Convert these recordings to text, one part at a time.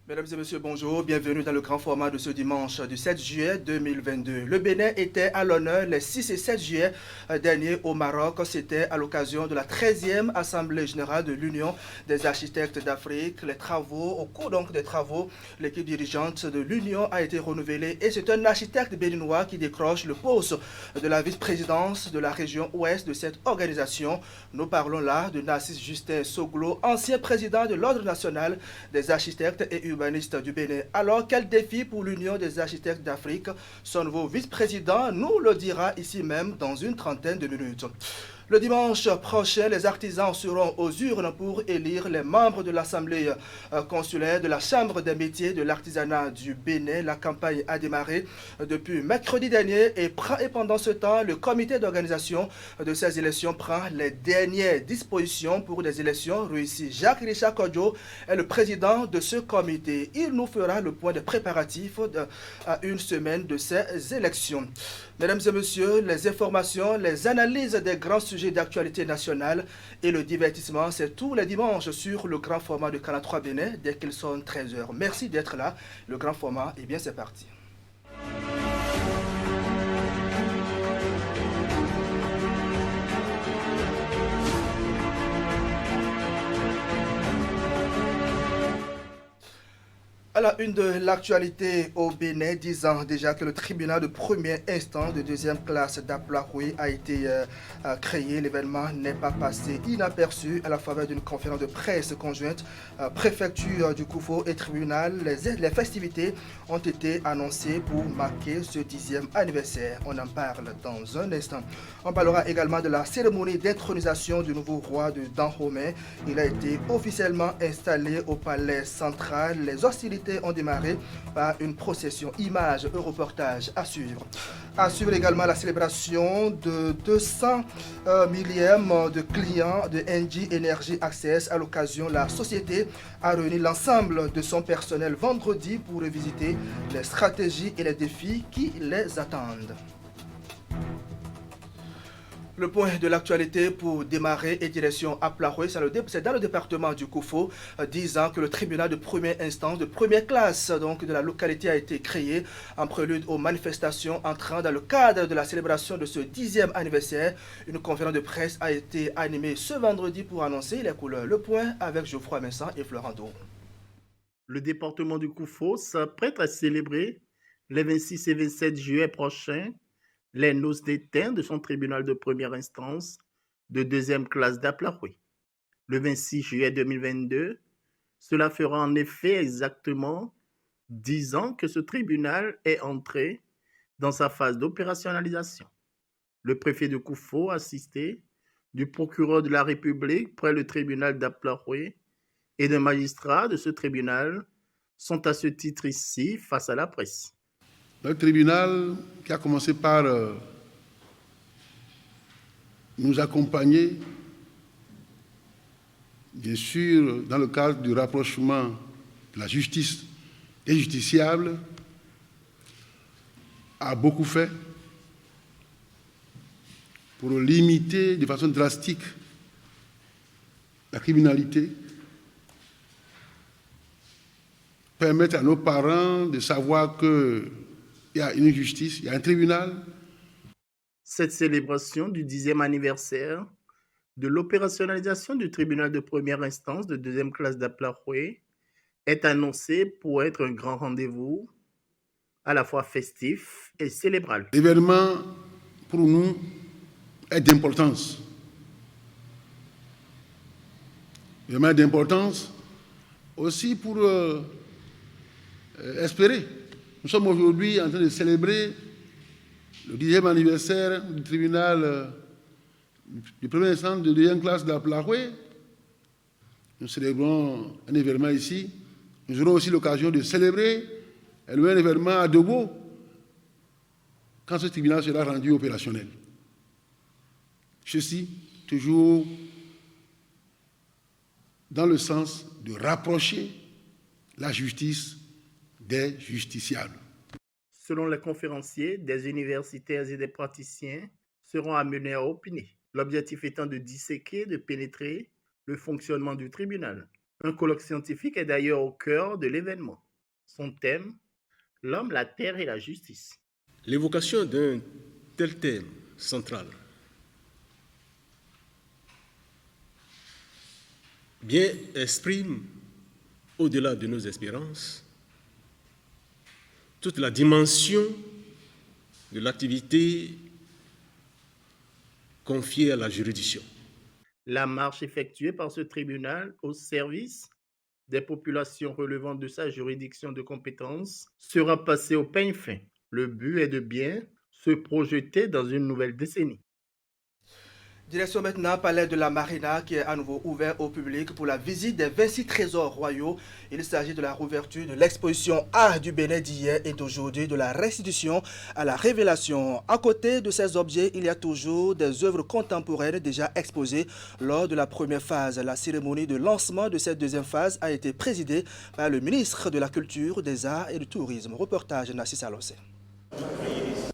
Mesdames et messieurs, bonjour. Bienvenue dans le grand format de ce dimanche du 7 juillet 2022. Le Bénin était à l'honneur les 6 et 7 juillet dernier au Maroc. C'était à l'occasion de la 13e Assemblée générale de l'Union des architectes d'Afrique. Au cours donc des travaux, l'équipe dirigeante de l'Union a été renouvelée et c'est un architecte béninois qui décroche le poste de la vice-présidence de la région ouest de cette organisation. Nous parlons là de Narcisse Justin Soglo, ancien président de l'Ordre national des architectes et urbanistes du Bénin. Alors, quel défi pour l'Union des architectes d'Afrique? Son nouveau vice-président nous le dira ici même dans une trentaine de minutes. Le dimanche prochain, les artisans seront aux urnes pour élire les membres de l'Assemblée consulaire de la Chambre des métiers de l'artisanat du Bénin. La campagne a démarré depuis mercredi dernier et pendant ce temps, le comité d'organisation de ces élections prend les dernières dispositions pour des élections réussies. Jacques Richard Kodjo est le président de ce comité. Il nous fera le point des préparatifs à une semaine de ces élections. Mesdames et messieurs, les informations, les analyses des grands sujets d'actualité nationale et le divertissement, c'est tous les dimanches sur le grand format de Canal 3 Bénin dès qu'ils sont 13 heures. Merci d'être là. Le grand format, eh bien, c'est parti. À la une de l'actualité au Bénin, disant déjà que le tribunal de première instance de deuxième classe d'Aplahoui a été créé. L'événement n'est pas passé inaperçu à la faveur d'une conférence de presse conjointe. Préfecture du Koufo et tribunal, les festivités ont été annoncées pour marquer ce 10e anniversaire. On en parle dans un instant. On parlera également de la cérémonie d'intronisation du nouveau roi de Dahomey. Il a été officiellement installé au palais central. Les hostilités ont démarré par une procession images et reportages à suivre. À suivre également la célébration de 200 millième de clients de NG Energy Access. À l'occasion, la société a réuni l'ensemble de son personnel vendredi pour revisiter les stratégies et les défis qui les attendent. Le point de l'actualité pour démarrer est direction à Plahoé, c'est dans le département du Koufo, disant que le tribunal de première instance, de première classe donc, de la localité a été créé en prélude aux manifestations entrant dans le cadre de la célébration de ce 10e anniversaire. Une conférence de presse a été animée ce vendredi pour annoncer les couleurs. Le point avec Geoffroy Vincent et Florent Dou. Le département du Koufo s'apprête à célébrer les 26 et 27 juillet prochains les noces d'étain de son tribunal de première instance de deuxième classe d'Aplahoui. Le 26 juillet 2022, cela fera en effet exactement 10 ans que ce tribunal est entré dans sa phase d'opérationnalisation. Le préfet de Koufo, assisté du procureur de la République près le tribunal d'Aplahoui et d'un magistrat de ce tribunal, sont à ce titre ici face à la presse. Le tribunal qui a commencé par nous accompagner, bien sûr, dans le cadre du rapprochement de la justice des justiciables, a beaucoup fait pour limiter de façon drastique la criminalité, permettre à nos parents de savoir qu'il y a une justice, il y a un tribunal. Cette célébration du 10e anniversaire de l'opérationnalisation du tribunal de première instance de deuxième classe d'Aplahoui est annoncée pour être un grand rendez-vous à la fois festif et célébral. L'événement, pour nous, est d'importance. L'événement est d'importance aussi pour espérer. Nous sommes aujourd'hui en train de célébrer le 10e anniversaire du tribunal du premier instance de deuxième classe d'Aplahoui. Nous célébrons un événement ici. Nous aurons aussi l'occasion de célébrer un événement à Dogo quand ce tribunal sera rendu opérationnel. Ceci, toujours dans le sens de rapprocher la justice des justiciables. Selon les conférenciers, des universitaires et des praticiens seront amenés à opiner. L'objectif étant de disséquer, de pénétrer le fonctionnement du tribunal. Un colloque scientifique est d'ailleurs au cœur de l'événement. Son thème, l'homme, la terre et la justice. L'évocation d'un tel thème central bien exprime, au-delà de nos espérances, toute la dimension de l'activité confiée à la juridiction. La marche effectuée par ce tribunal au service des populations relevant de sa juridiction de compétence sera passée au peigne fin. Le but est de bien se projeter dans une nouvelle décennie. Direction maintenant Palais de la Marina qui est à nouveau ouvert au public pour la visite des 26 trésors royaux. Il s'agit de la rouverture de l'exposition Art du Bénin d'hier et d'aujourd'hui, de la restitution à la révélation. À côté de ces objets, il y a toujours des œuvres contemporaines déjà exposées lors de la première phase. La cérémonie de lancement de cette deuxième phase a été présidée par le ministre de la Culture, des Arts et du Tourisme. Reportage Nassis Alossé.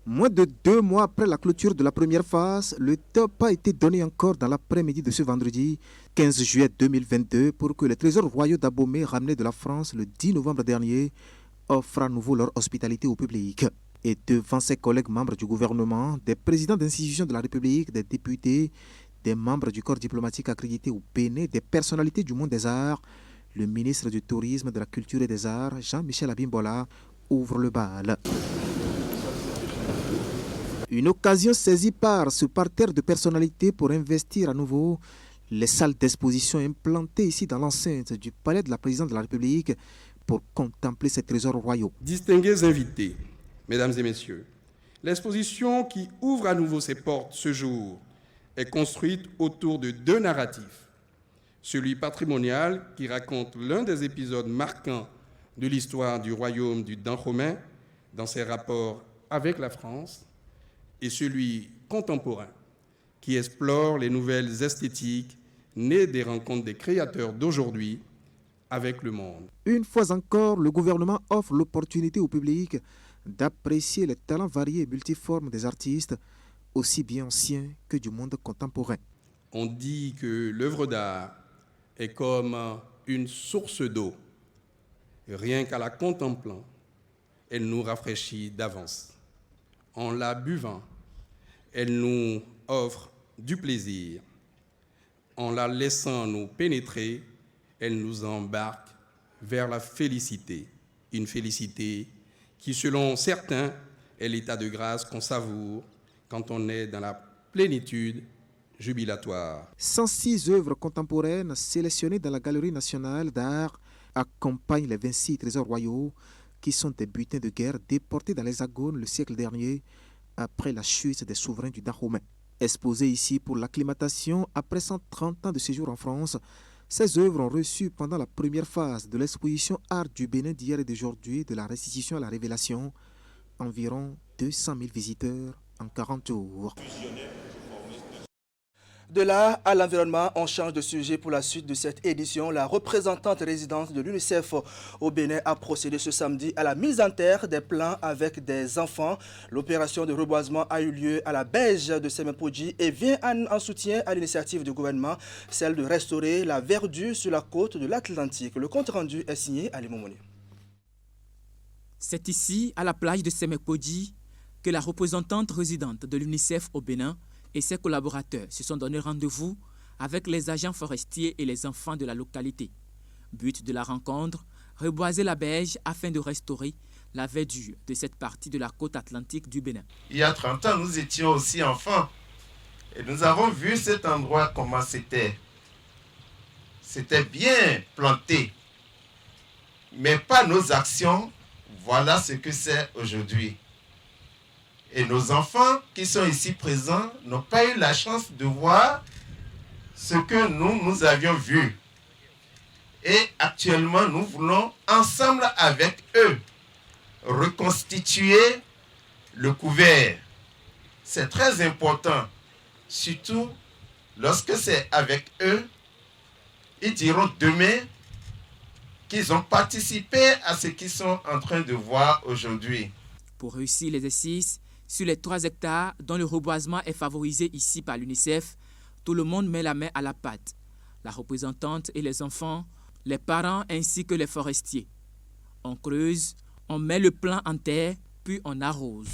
Moins de 2 mois après la clôture de la première phase, le top a été donné encore dans l'après-midi de ce vendredi 15 juillet 2022 pour que les trésors royaux d'Abomey ramenés de la France le 10 novembre dernier offrent à nouveau leur hospitalité au public. Et devant ses collègues membres du gouvernement, des présidents d'institutions de la République, des députés, des membres du corps diplomatique accrédité au Bénin, des personnalités du monde des arts, le ministre du Tourisme, de la Culture et des Arts, Jean-Michel Abimbola, ouvre le bal. Une occasion saisie par ce parterre de personnalités pour investir à nouveau les salles d'exposition implantées ici dans l'enceinte du palais de la présidente de la République pour contempler ces trésors royaux. Distingués invités, mesdames et messieurs, l'exposition qui ouvre à nouveau ses portes ce jour est construite autour de 2 narratifs. Celui patrimonial qui raconte l'un des épisodes marquants de l'histoire du royaume du Dahomey dans ses rapports avec la France, et celui contemporain qui explore les nouvelles esthétiques nées des rencontres des créateurs d'aujourd'hui avec le monde. Une fois encore, le gouvernement offre l'opportunité au public d'apprécier les talents variés et multiformes des artistes, aussi bien anciens que du monde contemporain. On dit que l'œuvre d'art est comme une source d'eau. Rien qu'à la contemplant, elle nous rafraîchit d'avance. En la buvant, elle nous offre du plaisir. En la laissant nous pénétrer, elle nous embarque vers la félicité. Une félicité qui, selon certains, est l'état de grâce qu'on savoure quand on est dans la plénitude jubilatoire. 106 œuvres contemporaines sélectionnées dans la Galerie nationale d'art accompagnent les 26 trésors royaux qui sont des butins de guerre déportés dans l'Hexagone le siècle dernier après la chute des souverains du Dahomey. Exposés ici pour l'acclimatation après 130 ans de séjour en France, ces œuvres ont reçu pendant la première phase de l'exposition Art du Bénin d'hier et d'aujourd'hui de la restitution à la révélation environ 200 000 visiteurs en 40 jours. De là à l'environnement, on change de sujet pour la suite de cette édition. La représentante résidente de l'UNICEF au Bénin a procédé ce samedi à la mise en terre des plants avec des enfants. L'opération de reboisement a eu lieu à la berge de Semepodji et vient en soutien à l'initiative du gouvernement, celle de restaurer la verdure sur la côte de l'Atlantique. Le compte rendu est signé Ali Momoni. C'est ici, à la plage de Semepodji, que la représentante résidente de l'UNICEF au Bénin et ses collaborateurs se sont donné rendez-vous avec les agents forestiers et les enfants de la localité. But de la rencontre, reboiser la berge afin de restaurer la verdure de cette partie de la côte atlantique du Bénin. Il y a 30 ans, nous étions aussi enfants et nous avons vu cet endroit comment c'était. C'était bien planté, mais pas nos actions. Voilà ce que c'est aujourd'hui. Et nos enfants qui sont ici présents n'ont pas eu la chance de voir ce que nous avions vu. Et actuellement, nous voulons, ensemble avec eux, reconstituer le couvert. C'est très important, surtout lorsque c'est avec eux, ils diront demain qu'ils ont participé à ce qu'ils sont en train de voir aujourd'hui. Pour réussir l'exercice, sur les 3 hectares dont le reboisement est favorisé ici par l'UNICEF, tout le monde met la main à la pâte. La représentante et les enfants les parents ainsi que les forestiers. On creuse, on met le plant en terre, puis on arrose.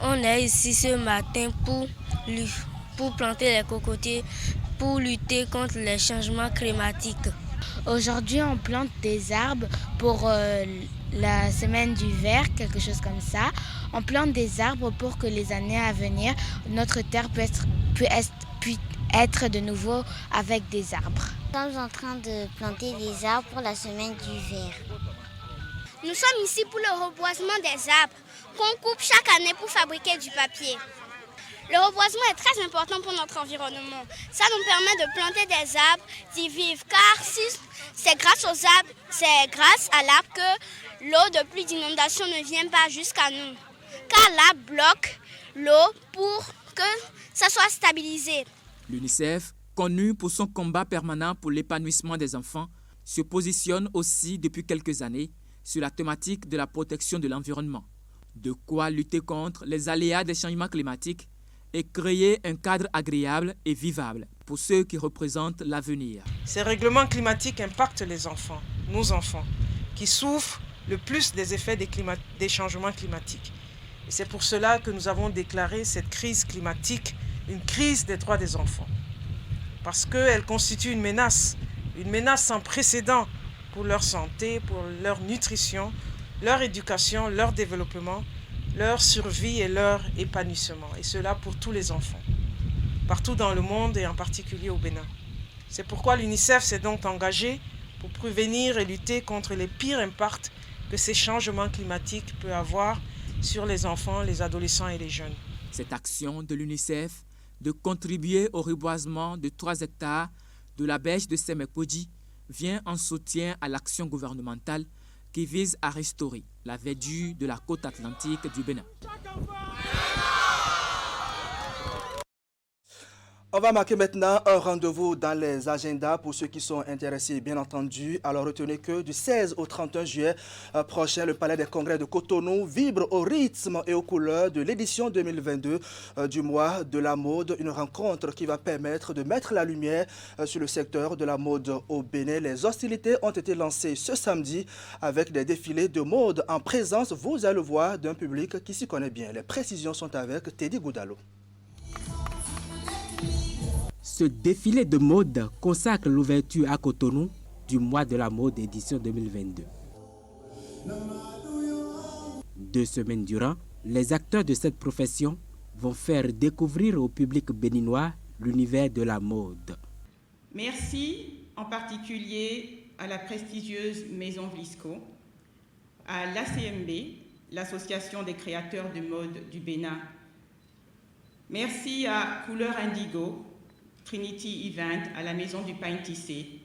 On est ici ce matin pour planter les cocotiers, pour lutter contre les changements climatiques. Aujourd'hui, on plante des arbres pour la semaine d'hiver, quelque chose comme ça. On plante des arbres pour que les années à venir, notre terre puisse être de nouveau avec des arbres. Nous sommes en train de planter des arbres pour la semaine d'hiver. Nous sommes ici pour le reboisement des arbres qu'on coupe chaque année pour fabriquer du papier. Le reboisement est très important pour notre environnement. Ça nous permet de planter des arbres, d'y vivre. Car si c'est grâce aux arbres, c'est grâce à l'arbre que l'eau de pluie d'inondation ne vient pas jusqu'à nous. Car l'arbre bloque l'eau pour que ça soit stabilisé. L'UNICEF, connu pour son combat permanent pour l'épanouissement des enfants, se positionne aussi depuis quelques années sur la thématique de la protection de l'environnement. De quoi lutter contre les aléas des changements climatiques et créer un cadre agréable et vivable pour ceux qui représentent l'avenir. Ces règlements climatiques impactent les enfants, nos enfants, qui souffrent le plus des effets des changements climatiques. Et c'est pour cela que nous avons déclaré cette crise climatique une crise des droits des enfants. Parce qu'elle constitue une menace sans précédent pour leur santé, pour leur nutrition, leur éducation, leur développement, leur survie et leur épanouissement. Et cela pour tous les enfants, partout dans le monde et en particulier au Bénin. C'est pourquoi l'UNICEF s'est donc engagée pour prévenir et lutter contre les pires impacts que ces changements climatiques peuvent avoir sur les enfants, les adolescents et les jeunes. Cette action de l'UNICEF de contribuer au reboisement de 3 hectares de la berge de Semekpodji vient en soutien à l'action gouvernementale qui vise à restaurer la verdure de la côte atlantique du Bénin. On va marquer maintenant un rendez-vous dans les agendas pour ceux qui sont intéressés, bien entendu. Alors retenez que du 16 au 31 juillet prochain, le Palais des Congrès de Cotonou vibre au rythme et aux couleurs de l'édition 2022 du mois de la mode. Une rencontre qui va permettre de mettre la lumière sur le secteur de la mode au Bénin. Les hostilités ont été lancées ce samedi avec des défilés de mode en présence, vous allez le voir, d'un public qui s'y connaît bien. Les précisions sont avec Teddy Goudalo. Ce défilé de mode consacre l'ouverture à Cotonou du mois de la mode édition 2022. 2 semaines durant, les acteurs de cette profession vont faire découvrir au public béninois l'univers de la mode. Merci en particulier à la prestigieuse Maison Vlisco, à l'ACMB, l'Association des créateurs de mode du Bénin. Merci à Couleur Indigo, Trinity Event, à la Maison du Pain Tissé,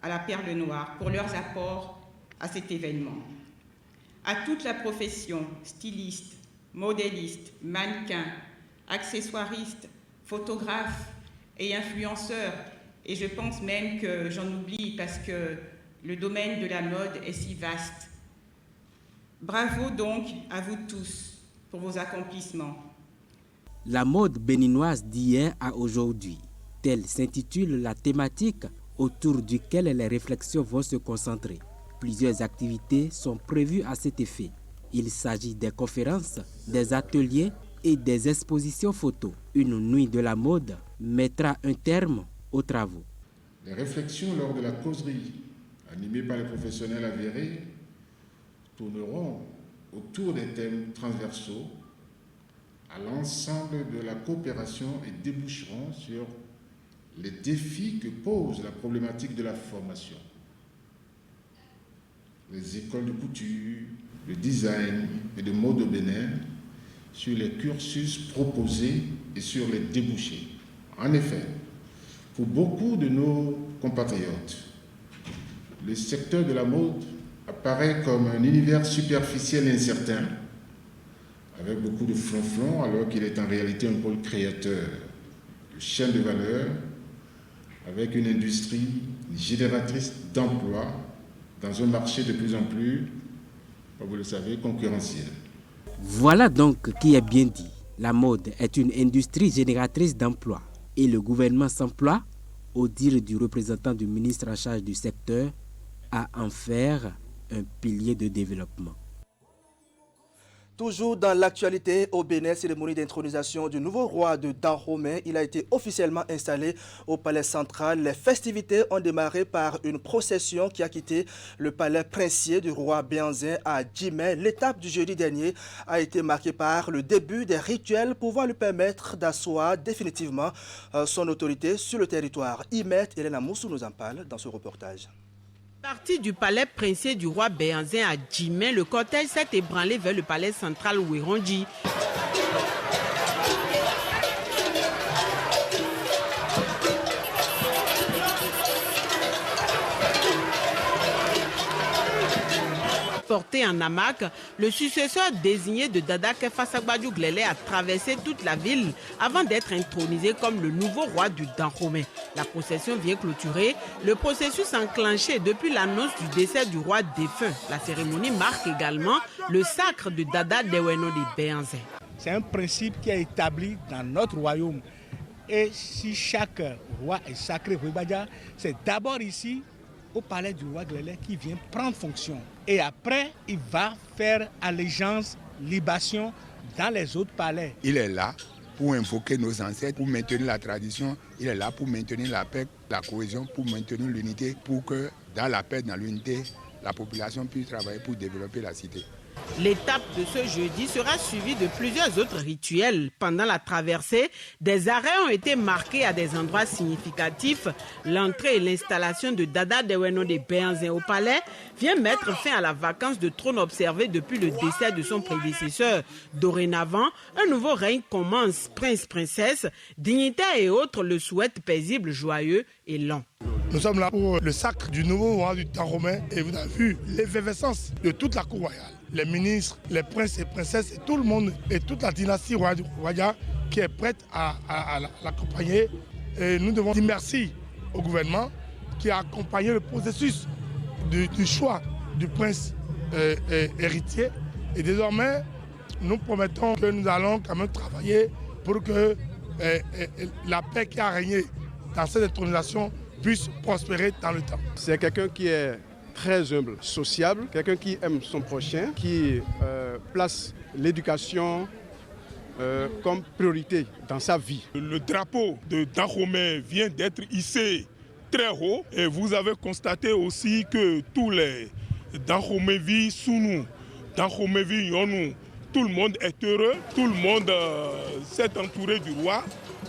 à la Perle Noire, pour leurs apports à cet événement. À toute la profession, stylistes, modélistes, mannequins, accessoiristes, photographes et influenceurs, et je pense même que j'en oublie parce que le domaine de la mode est si vaste. Bravo donc à vous tous pour vos accomplissements. La mode béninoise d'hier à aujourd'hui, telle s'intitule la thématique autour duquel les réflexions vont se concentrer. Plusieurs activités sont prévues à cet effet. Il s'agit des conférences, des ateliers et des expositions photos. Une nuit de la mode mettra un terme aux travaux. Les réflexions lors de la causerie, animées par les professionnels avérés, tourneront autour des thèmes transversaux à l'ensemble de la coopération et déboucheront sur les défis que pose la problématique de la formation. Les écoles de couture, de design et de mode au Bénin, sur les cursus proposés et sur les débouchés. En effet, pour beaucoup de nos compatriotes, le secteur de la mode apparaît comme un univers superficiel et incertain, avec beaucoup de flonflons, alors qu'il est en réalité un pôle créateur, de chaîne de valeur, avec une industrie génératrice d'emplois dans un marché de plus en plus, comme vous le savez, concurrentiel. Voilà donc qui est bien dit. La mode est une industrie génératrice d'emplois et le gouvernement s'emploie au dire du représentant du ministre en charge du secteur, à en faire un pilier de développement. Toujours dans l'actualité, au Bénin, cérémonie d'intronisation du nouveau roi de Dahomey. Il a été officiellement installé au palais central. Les festivités ont démarré par une procession qui a quitté le palais princier du roi Béanzin à Djimé. L'étape du jeudi dernier a été marquée par le début des rituels pouvant lui permettre d'asseoir définitivement son autorité sur le territoire. Imet Elena Moussou nous en parle dans ce reportage. Parti du palais princier du roi Béanzin à Djimé, le cortège s'est ébranlé vers le palais central Ouéronji. Porté en hamac, le successeur désigné de Dada Kefa Sagbadou Glélé a traversé toute la ville avant d'être intronisé comme le nouveau roi du Dahomey. La procession vient clôturer le processus enclenché depuis l'annonce du décès du roi défunt. La cérémonie marque également le sacre de Dada Deweno de Béanzin. C'est un principe qui est établi dans notre royaume. Et si chaque roi est sacré, c'est d'abord ici, au palais du roi Glélé, qui vient prendre fonction. Et après, il va faire allégeance, libation dans les autres palais. Il est là pour invoquer nos ancêtres, pour maintenir la tradition. Il est là pour maintenir la paix, la cohésion, pour maintenir l'unité, pour que dans la paix, dans l'unité, la population puisse travailler pour développer la cité. L'étape de ce jeudi sera suivie de plusieurs autres rituels. Pendant la traversée, des arrêts ont été marqués à des endroits significatifs. L'entrée et l'installation de Dada Deweno de Béanzin au palais vient mettre fin à la vacance de trône observée depuis le décès de son prédécesseur. Dorénavant, un nouveau règne commence. Prince, princesse, dignitaires et autres le souhaitent paisible, joyeux et lent. Nous sommes là pour le sacre du nouveau roi du Dahomey et vous avez vu l'effervescence de toute la cour royale. Les ministres, les princes et princesses et tout le monde et toute la dynastie royale qui est prête à l'accompagner. Et nous devons dire merci au gouvernement qui a accompagné le processus du choix du prince héritier. Et désormais, nous promettons que nous allons quand même travailler pour que la paix qui a régné dans cette intronisation puisse prospérer dans le temps. C'est quelqu'un qui est très humble, sociable, quelqu'un qui aime son prochain, qui place l'éducation comme priorité dans sa vie. Le drapeau de Dahomey vient d'être hissé très haut et vous avez constaté aussi que tous les Dahomey vivent sous nous, Dahomey vivent en nous. Tout le monde est heureux, tout le monde s'est entouré du roi.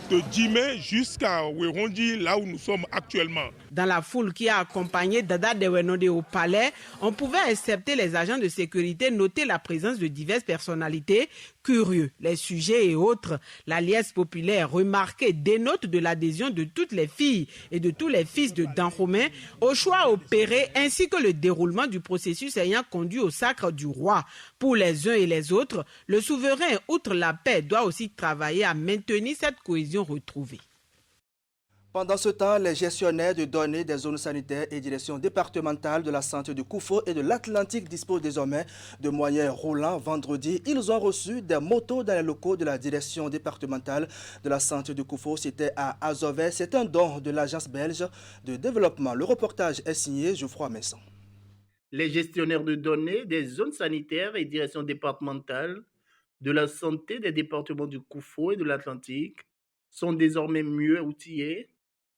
De Djimé jusqu'à Ouéronji, là où nous sommes actuellement. Dans la foule qui a accompagné Dada Dewenode au palais, on pouvait accepter les agents de sécurité noter la présence de diverses personnalités curieux. Les sujets et autres, la liesse populaire remarquée dénote de l'adhésion de toutes les filles et de tous les fils de Dahomey au choix opéré ainsi que le déroulement du processus ayant conduit au sacre du roi. Pour les uns et les autres, le souverain, outre la paix, doit aussi travailler à maintenir cette cohésion retrouvée. Pendant ce temps, les gestionnaires de données des zones sanitaires et directions départementales de la santé du Koufo et de l'Atlantique disposent désormais de moyens roulants. Vendredi, ils ont reçu des motos dans les locaux de la direction départementale de la santé du Koufo. C'était à Azové. C'est un don de l'agence belge de développement. Le reportage est signé Geoffroy Messon. Les gestionnaires de données des zones sanitaires et directions départementales de la santé des départements du Koufo et de l'Atlantique sont désormais mieux outillés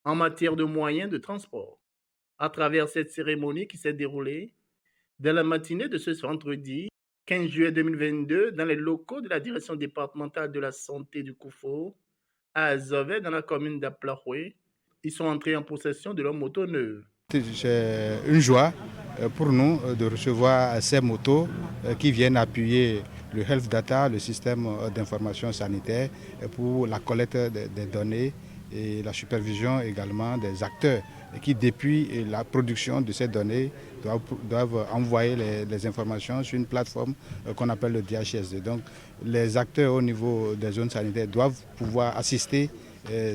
en matière de moyens de transport. À travers cette cérémonie qui s'est déroulée dans la matinée de ce vendredi 15 juillet 2022 dans les locaux de la direction départementale de la santé du Koufo à Azové dans la commune d'Aplahoué, ils sont entrés en possession de leur moto neuve. C'est une joie pour nous de recevoir ces motos qui viennent appuyer le Health Data, le système d'information sanitaire, pour la collecte des données et la supervision également des acteurs qui, depuis la production de ces données, doivent envoyer les informations sur une plateforme qu'on appelle le DHSD. Donc, les acteurs au niveau des zones sanitaires doivent pouvoir assister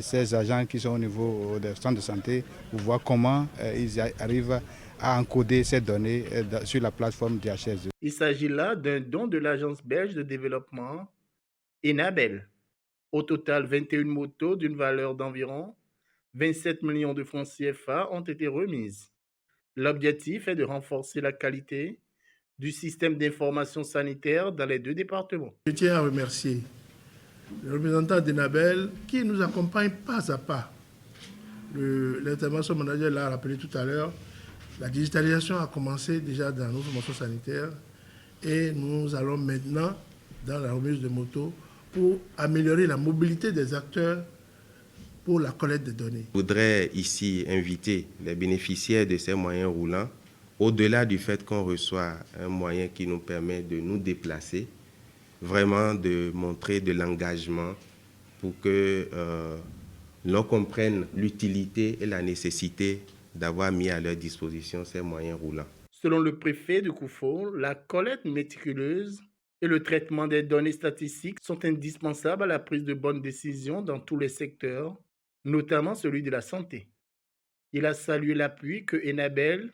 ces agents qui sont au niveau des centres de santé pour voir comment ils arrivent à encoder ces données sur la plateforme DHSD. Il s'agit là d'un don de l'agence belge de développement Enabel. Au total, 21 motos d'une valeur d'environ 27 millions de francs CFA ont été remises. L'objectif est de renforcer la qualité du système d'information sanitaire dans les deux départements. Je tiens à remercier le représentant d'Enabel qui nous accompagne pas à pas. L'intervention manager l'a rappelé tout à l'heure, la digitalisation a commencé déjà dans nos formations sanitaires et nous allons maintenant dans la remise de motos pour améliorer la mobilité des acteurs pour la collecte des données. Je voudrais ici inviter les bénéficiaires de ces moyens roulants, au-delà du fait qu'on reçoit un moyen qui nous permet de nous déplacer, vraiment de montrer de l'engagement pour que l'on comprenne l'utilité et la nécessité d'avoir mis à leur disposition ces moyens roulants. Selon le préfet de Koufo, la collecte méticuleuse et le traitement des données statistiques sont indispensables à la prise de bonnes décisions dans tous les secteurs, notamment celui de la santé. Il a salué l'appui que Enabel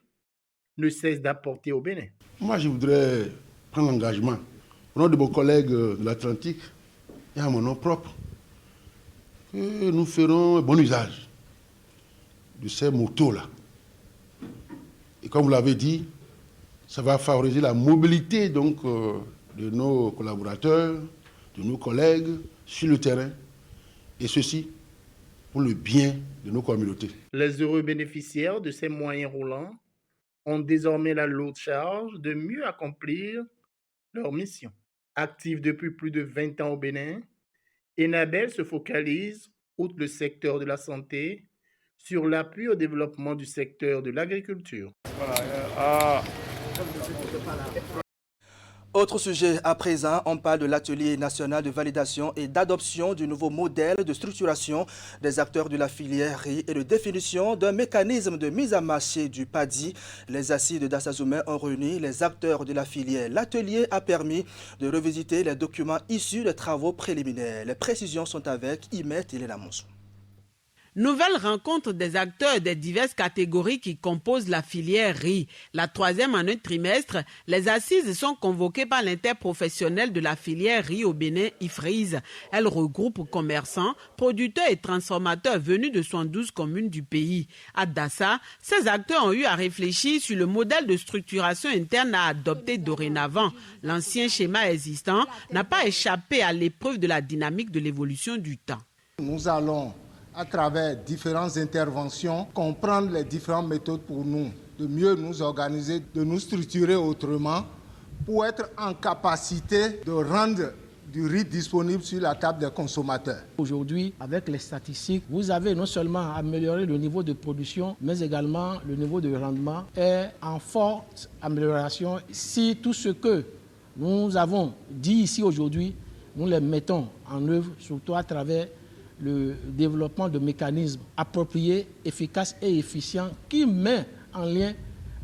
ne cesse d'apporter au Bénin. Moi, je voudrais prendre l'engagement, au nom de mon collègue de l'Atlantique et à mon nom propre, que nous ferons un bon usage de ces motos-là. Et comme vous l'avez dit, ça va favoriser la mobilité donc, de nos collaborateurs, de nos collègues sur le terrain, et ceci pour le bien de nos communautés. Les heureux bénéficiaires de ces moyens roulants ont désormais la lourde charge de mieux accomplir leur mission. Active depuis plus de 20 ans au Bénin, Enabel se focalise, outre le secteur de la santé, sur l'appui au développement du secteur de l'agriculture. Autre sujet à présent, on parle de l'atelier national de validation et d'adoption du nouveau modèle de structuration des acteurs de la filière riz et de définition d'un mécanisme de mise en marché du paddy. Les assises de Dassazoumé ont réuni les acteurs de la filière. L'atelier a permis de revisiter les documents issus des travaux préliminaires. Les précisions sont avec Imet Ilélamonso. Nouvelle rencontre des acteurs des diverses catégories qui composent la filière riz. La troisième en un trimestre, les assises sont convoquées par l'interprofessionnel de la filière riz au Bénin, IFRIZ. Elle regroupe commerçants, producteurs et transformateurs venus de 72 communes du pays. À Dassa, ces acteurs ont eu à réfléchir sur le modèle de structuration interne à adopter dorénavant. L'ancien schéma existant n'a pas échappé à l'épreuve de la dynamique de l'évolution du temps. Nous allons à travers différentes interventions, comprendre les différentes méthodes pour nous, de mieux nous organiser, de nous structurer autrement, pour être en capacité de rendre du riz disponible sur la table des consommateurs. Aujourd'hui, avec les statistiques, vous avez non seulement amélioré le niveau de production, mais également le niveau de rendement est en forte amélioration. Si tout ce que nous avons dit ici aujourd'hui, nous les mettons en œuvre, surtout à travers le développement de mécanismes appropriés, efficaces et efficients qui met en lien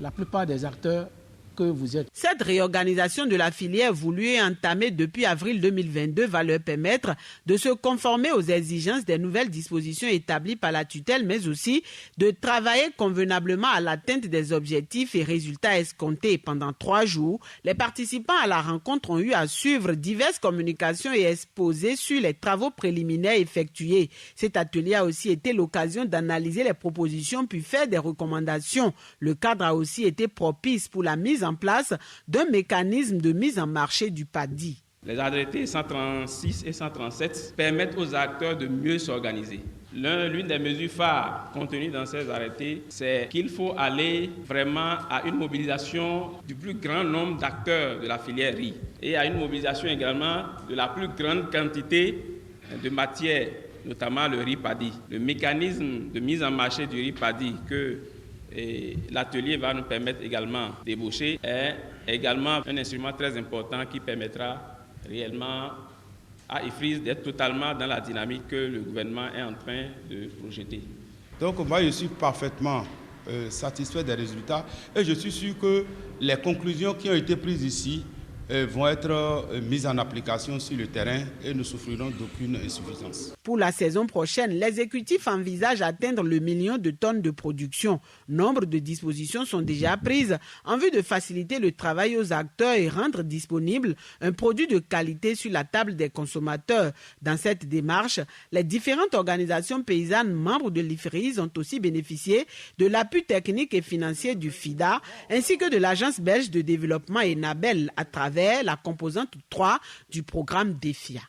la plupart des acteurs que vous êtes. Cette réorganisation de la filière voulue et entamée depuis avril 2022 va leur permettre de se conformer aux exigences des nouvelles dispositions établies par la tutelle, mais aussi de travailler convenablement à l'atteinte des objectifs et résultats escomptés. Pendant 3 jours, les participants à la rencontre ont eu à suivre diverses communications et exposés sur les travaux préliminaires effectués. Cet atelier a aussi été l'occasion d'analyser les propositions puis faire des recommandations. Le cadre a aussi été propice pour la mise en place d'un mécanisme de mise en marché du paddy. Les arrêtés 136 et 137 permettent aux acteurs de mieux s'organiser. L'une des mesures phares contenues dans ces arrêtés, c'est qu'il faut aller vraiment à une mobilisation du plus grand nombre d'acteurs de la filière riz et à une mobilisation également de la plus grande quantité de matières, notamment le riz paddy. Le mécanisme de mise en marché du riz paddy que l'atelier va nous permettre également d'ébaucher est également un instrument très important qui permettra réellement à IFRIZ d'être totalement dans la dynamique que le gouvernement est en train de projeter. Donc moi je suis parfaitement satisfait des résultats et je suis sûr que les conclusions qui ont été prises ici vont être mises en application sur le terrain et nous souffrirons d'aucune insuffisance. Pour la saison prochaine, l'exécutif envisage atteindre le 1 million de tonnes de production. Nombre de dispositions sont déjà prises en vue de faciliter le travail aux acteurs et rendre disponible un produit de qualité sur la table des consommateurs. Dans cette démarche, les différentes organisations paysannes membres de l'IFRIS ont aussi bénéficié de l'appui technique et financier du FIDA ainsi que de l'Agence belge de développement Enabel à travers la composante 3 du programme DEFIA.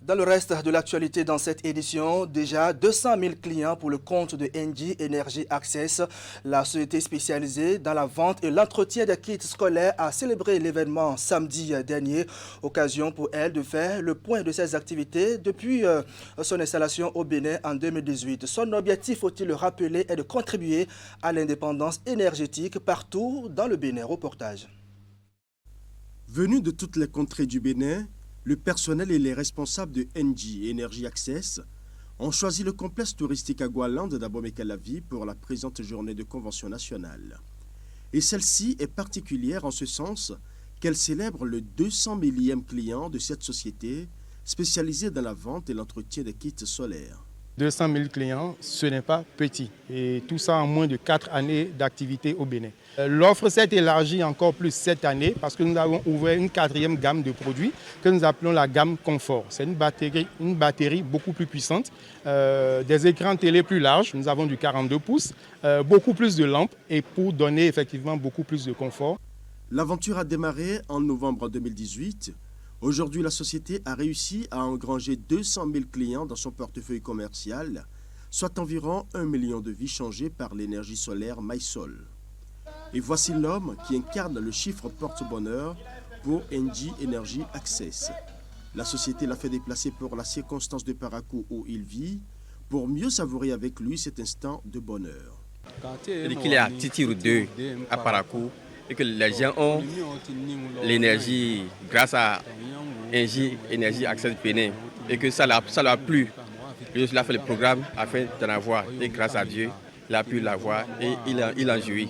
Dans le reste de l'actualité dans cette édition, déjà 200 000 clients pour le compte de Engie Energy Access. La société spécialisée dans la vente et l'entretien des kits scolaires a célébré l'événement samedi dernier. Occasion pour elle de faire le point de ses activités depuis son installation au Bénin en 2018. Son objectif, faut-il le rappeler, est de contribuer à l'indépendance énergétique partout dans le Bénin. Reportage. Venus de toutes les contrées du Bénin, le personnel et les responsables de Engie Energy Access ont choisi le complexe touristique à Gualande d'Abomey-Calavi pour la présente journée de convention nationale. Et celle-ci est particulière en ce sens qu'elle célèbre le 200 millième client de cette société spécialisée dans la vente et l'entretien des kits solaires. 200 000 clients, ce n'est pas petit. Et tout ça en moins de 4 années d'activité au Bénin. L'offre s'est élargie encore plus cette année parce que nous avons ouvert une 4e gamme de produits que nous appelons la gamme Confort. C'est une batterie beaucoup plus puissante, des écrans télé plus larges, nous avons du 42 pouces, beaucoup plus de lampes et pour donner effectivement beaucoup plus de confort. L'aventure a démarré en novembre 2018. Aujourd'hui, la société a réussi à engranger 200 000 clients dans son portefeuille commercial, soit environ 1 million de vies changées par l'énergie solaire MySol. Et voici l'homme qui incarne le chiffre porte-bonheur pour Engie Energy Access. La société l'a fait déplacer pour la circonstance de Parakou où il vit, pour mieux savourer avec lui cet instant de bonheur. Il est à Titiru 2 à Parakou et que les gens ont l'énergie grâce à Engie Energy Access Bénin et que ça leur a plu. Il a fait le programme afin d'en avoir et grâce à Dieu, il a pu l'avoir et il en jouit.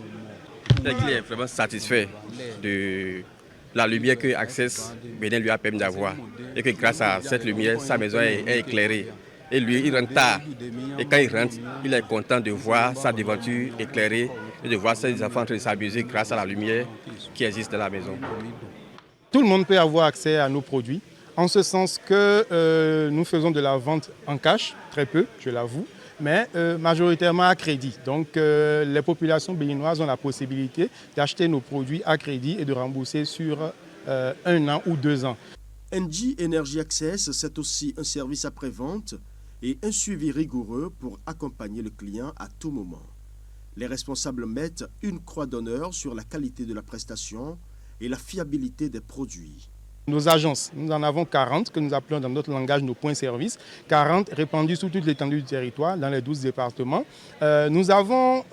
Il est vraiment satisfait de la lumière que Access Bénin lui a permis d'avoir et que grâce à cette lumière, sa maison est éclairée. Et lui, il rentre tard. Et quand il rentre, il est content de voir sa devanture éclairée et de voir ses enfants en train de s'amuser grâce à la lumière qui existe dans la maison. Tout le monde peut avoir accès à nos produits, en ce sens que nous faisons de la vente en cash, très peu, je l'avoue, mais majoritairement à crédit. Donc les populations béninoises ont la possibilité d'acheter nos produits à crédit et de rembourser sur 1 an ou 2 ans. Engie Energy Access, c'est aussi un service après-vente et un suivi rigoureux pour accompagner le client à tout moment. Les responsables mettent une croix d'honneur sur la qualité de la prestation et la fiabilité des produits. Nos agences, nous en avons 40 que nous appelons dans notre langage nos points services, 40 répandus sur toute l'étendue du territoire dans les 12 départements. Nous avons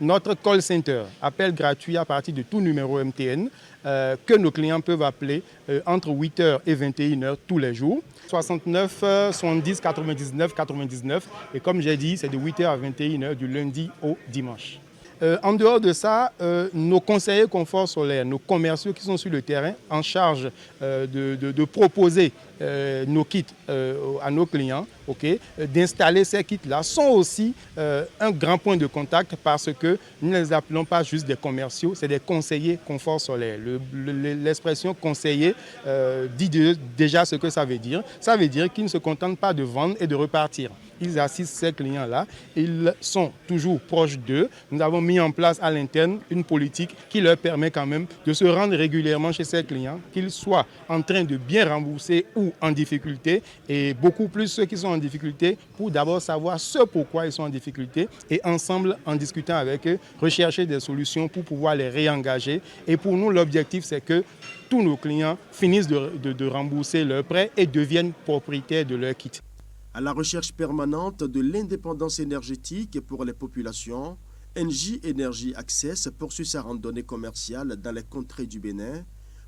notre call center, appel gratuit à partir de tout numéro MTN que nos clients peuvent appeler entre 8h et 21h tous les jours. 69 70 99 99 et comme j'ai dit, c'est de 8h à 21h du lundi au dimanche. En dehors de ça, nos conseillers confort solaire, nos commerciaux qui sont sur le terrain en charge de proposer nos kits à nos clients, d'installer ces kits-là, sont aussi un grand point de contact parce que nous ne les appelons pas juste des commerciaux, c'est des conseillers confort solaire. L'expression conseiller dit déjà ce que ça veut dire. Ça veut dire qu'ils ne se contentent pas de vendre et de repartir. Ils assistent ces clients-là, ils sont toujours proches d'eux. Nous avons mis en place à l'interne une politique qui leur permet quand même de se rendre régulièrement chez ces clients, qu'ils soient en train de bien rembourser ou en difficulté, et beaucoup plus ceux qui sont en difficulté pour d'abord savoir ce pourquoi ils sont en difficulté et ensemble, en discutant avec eux, rechercher des solutions pour pouvoir les réengager. Et pour nous, l'objectif, c'est que tous nos clients finissent de rembourser leurs prêts et deviennent propriétaires de leur kit. À la recherche permanente de l'indépendance énergétique pour les populations, Engie Energy Access poursuit sa randonnée commerciale dans les contrées du Bénin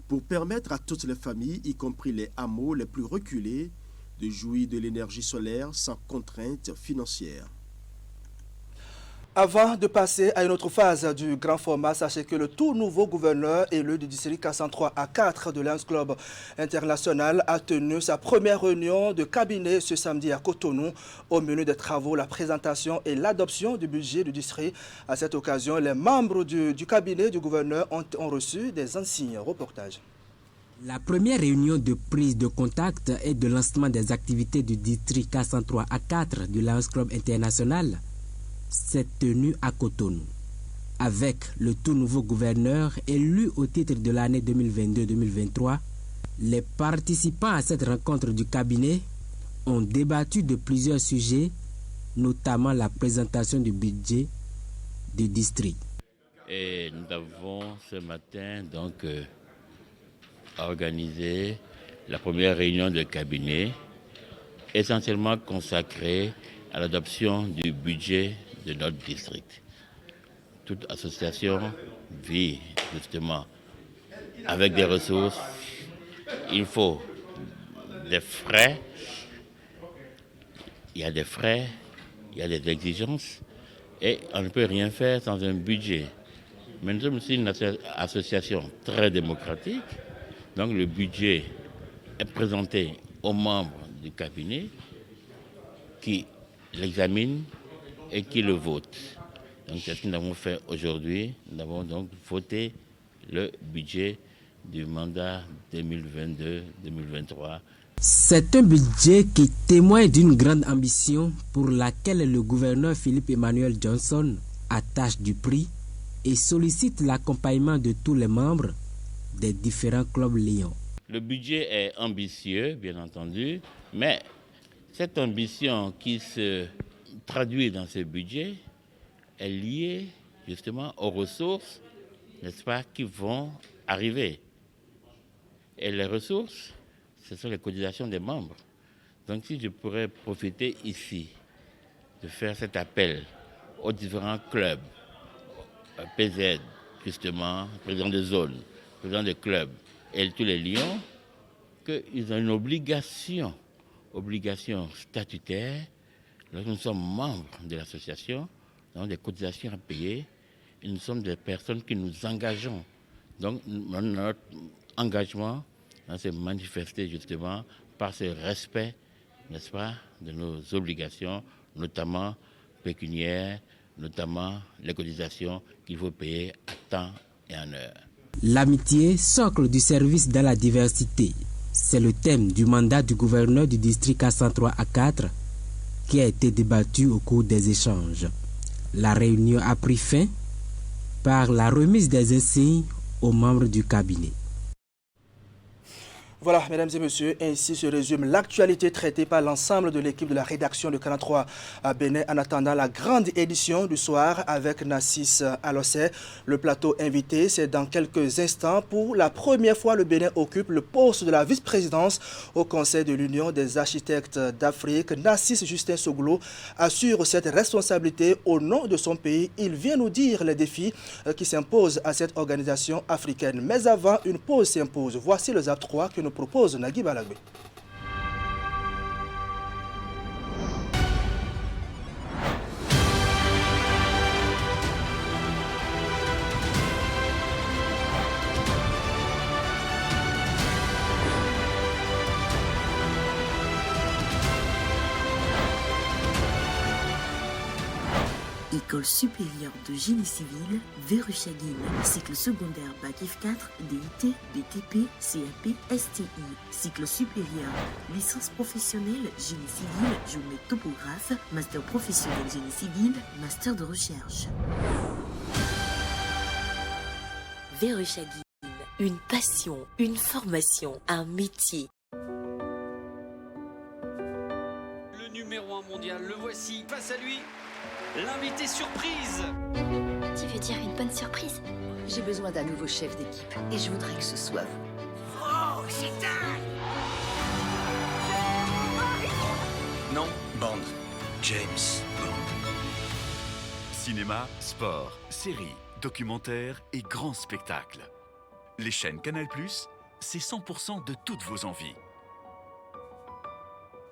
pour permettre à toutes les familles, y compris les hameaux les plus reculés, de jouir de l'énergie solaire sans contrainte financière. Avant de passer à une autre phase du grand format, sachez que le tout nouveau gouverneur élu du district 403 à 4 de Lions Club International a tenu sa première réunion de cabinet ce samedi à Cotonou. Au menu des travaux, la présentation et l'adoption du budget du district. À cette occasion, les membres du cabinet du gouverneur ont reçu des insignes. Reportage. La première réunion de prise de contact et de lancement des activités du district 403 à 4 du Lions Club International s'est tenue à Cotonou. Avec le tout nouveau gouverneur élu au titre de l'année 2022-2023, les participants à cette rencontre du cabinet ont débattu de plusieurs sujets, notamment la présentation du budget du district. Et nous avons ce matin donc organisé la première réunion de cabinet, essentiellement consacrée à l'adoption du budget de notre district. Toute association vit justement avec des ressources. Il faut des frais. Il y a des frais, il y a des exigences et on ne peut rien faire sans un budget. Mais nous sommes aussi une association très démocratique. Donc le budget est présenté aux membres du cabinet qui l'examinent et qui le votent. Donc c'est ce que nous avons fait aujourd'hui. Nous avons donc voté le budget du mandat 2022-2023. C'est un budget qui témoigne d'une grande ambition pour laquelle le gouverneur Philippe Emmanuel Johnson attache du prix et sollicite l'accompagnement de tous les membres des différents clubs Lions. Le budget est ambitieux, bien entendu, mais cette ambition qui se traduit dans ce budget est liée justement aux ressources, n'est-ce pas, qui vont arriver. Et les ressources, ce sont les cotisations des membres. Donc si je pourrais profiter ici de faire cet appel aux différents clubs, PZ justement, président de zone, président de club et tous les Lions, qu'ils ont une obligation statutaire, lorsque nous sommes membres de l'association, nous avons des cotisations à payer, et nous sommes des personnes qui nous engageons. Donc notre engagement s'est manifesté justement par ce respect, n'est-ce pas, de nos obligations, notamment pécuniaires, notamment les cotisations qu'il faut payer à temps et en heure. L'amitié, socle du service dans la diversité. C'est le thème du mandat du gouverneur du district 403 à 4 qui a été débattu au cours des échanges. La réunion a pris fin par la remise des insignes aux membres du cabinet. Voilà, mesdames et messieurs, ainsi se résume l'actualité traitée par l'ensemble de l'équipe de la rédaction de 43 à Bénin en attendant la grande édition du soir avec Nassis Alossé. Le plateau invité, c'est dans quelques instants. Pour la première fois, le Bénin occupe le poste de la vice-présidence au Conseil de l'Union des architectes d'Afrique. Nassis Justin Soglo assure cette responsabilité au nom de son pays. Il vient nous dire les défis qui s'imposent à cette organisation africaine. Mais avant, une pause s'impose. Voici le ZAP 3 que nous propose Nagui Balagbe. École supérieure de génie civil, Verruchagin. Cycle secondaire Bac F4, DUT, BTP, CAP, STI. Cycle supérieur, licence professionnelle génie civil, géomètre topographe, master professionnel génie civil, master de recherche. Verruchagin. Une passion, une formation, un métier. Le numéro 1 mondial, le voici, face à lui. L'invité surprise. Tu veux dire une bonne surprise? J'ai besoin d'un nouveau chef d'équipe et je voudrais que ce soit vous. Oh, c'est dingue. Non, Bond. James Bond. Cinéma, sport, séries, documentaires et grands spectacles. Les chaînes Canal+, c'est 100% de toutes vos envies.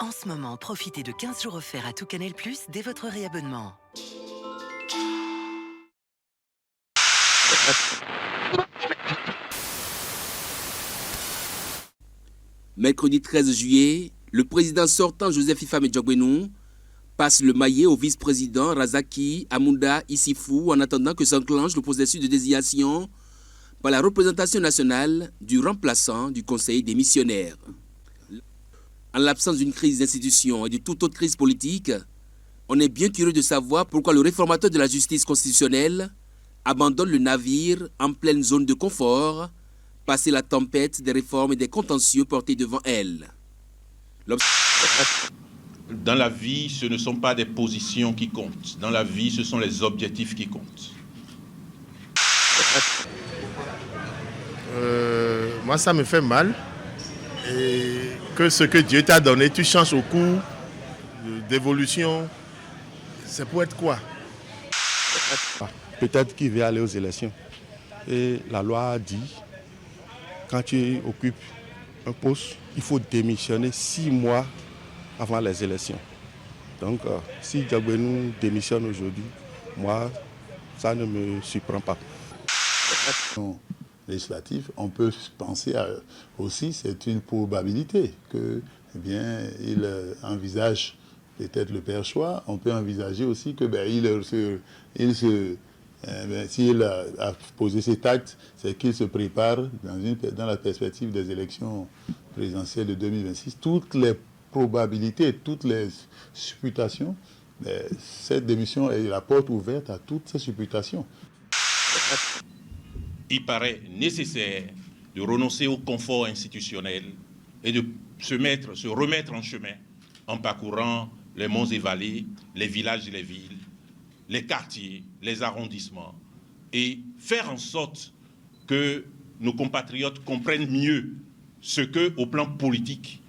En ce moment, profitez de 15 jours offerts à tout Canal+ dès votre réabonnement. Mercredi 13 juillet, le président sortant Joseph Ifame Diogbenou passe le maillet au vice-président Razaki Amunda Issifou en attendant que s'enclenche le processus de désignation par la représentation nationale du remplaçant du Conseil des missionnaires. En l'absence d'une crise d'institution et de toute autre crise politique, on est bien curieux de savoir pourquoi le réformateur de la justice constitutionnelle abandonne le navire en pleine zone de confort, passé la tempête des réformes et des contentieux portés devant elle. Dans la vie, ce ne sont pas des positions qui comptent. Dans la vie, ce sont les objectifs qui comptent. Moi, ça me fait mal. Et que ce que Dieu t'a donné, tu changes au cours d'évolution. C'est pour être quoi? Peut-être qu'il va aller aux élections. Et la loi a dit, quand tu occupes un poste, il faut démissionner 6 mois avant les élections. Donc, si Diogbenou démissionne aujourd'hui, moi, ça ne me surprend pas. Législatif, on peut penser aussi, c'est une probabilité que, eh bien, il envisage peut-être le père choix. On peut envisager aussi que, s'il a posé cet acte, c'est qu'il se prépare dans la perspective des élections présidentielles de 2026. Toutes les probabilités, toutes les supputations, cette démission est la porte ouverte à toutes ces supputations. Il paraît nécessaire de renoncer au confort institutionnel et de se remettre en chemin en parcourant les monts et vallées, les villages et les villes, les quartiers, les arrondissements, et faire en sorte que nos compatriotes comprennent mieux ce que, au plan politique,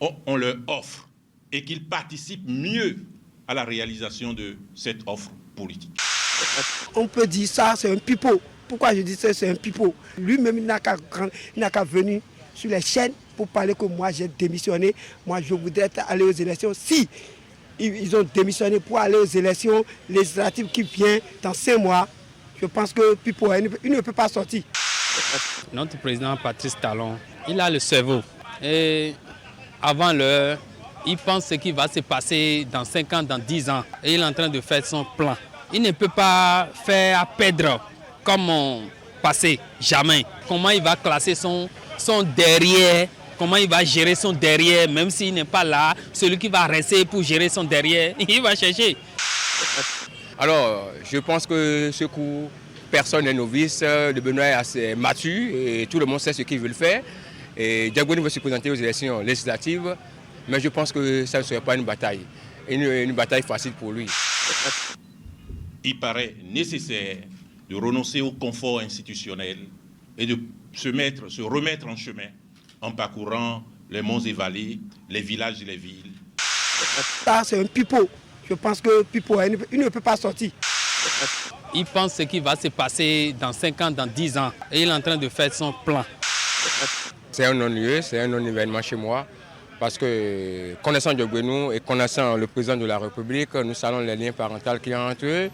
on leur offre et qu'ils participent mieux à la réalisation de cette offre politique. On peut dire ça, c'est un pipeau. Pourquoi je dis ça, c'est un pipeau? Lui-même, il n'a qu'à venir sur les chaînes pour parler que moi j'ai démissionné. Moi, je voudrais aller aux élections. Si ils ont démissionné pour aller aux élections législatives qui viennent dans 5 mois, je pense que pipeau, il ne peut pas sortir. Notre président Patrice Talon, il a le cerveau. Et avant l'heure, il pense ce qui va se passer dans 5 ans, dans 10 ans. Et il est en train de faire son plan. Il ne peut pas faire à perdre comme mon passé, jamais. Comment il va classer son derrière, comment il va gérer son derrière, même s'il n'est pas là, celui qui va rester pour gérer son derrière, il va chercher. Alors, je pense que ce coup, personne n'est novice, le Benoît est assez mature et tout le monde sait ce qu'il veut faire. Et Diogbenou va se présenter aux élections législatives, mais je pense que ça ne serait pas une bataille facile pour lui. Il paraît nécessaire de renoncer au confort institutionnel et de se remettre en chemin en parcourant les monts et vallées, les villages et les villes. Ça, c'est un pipeau. Je pense que pipeau, il ne peut pas sortir. Il pense ce qui va se passer dans 5 ans, dans 10 ans. Et il est en train de faire son plan. C'est un non-lieu, c'est un non-événement chez moi. Parce que connaissant Diogbenou et connaissant le président de la République, nous savons les liens parentaux qu'il y a entre eux.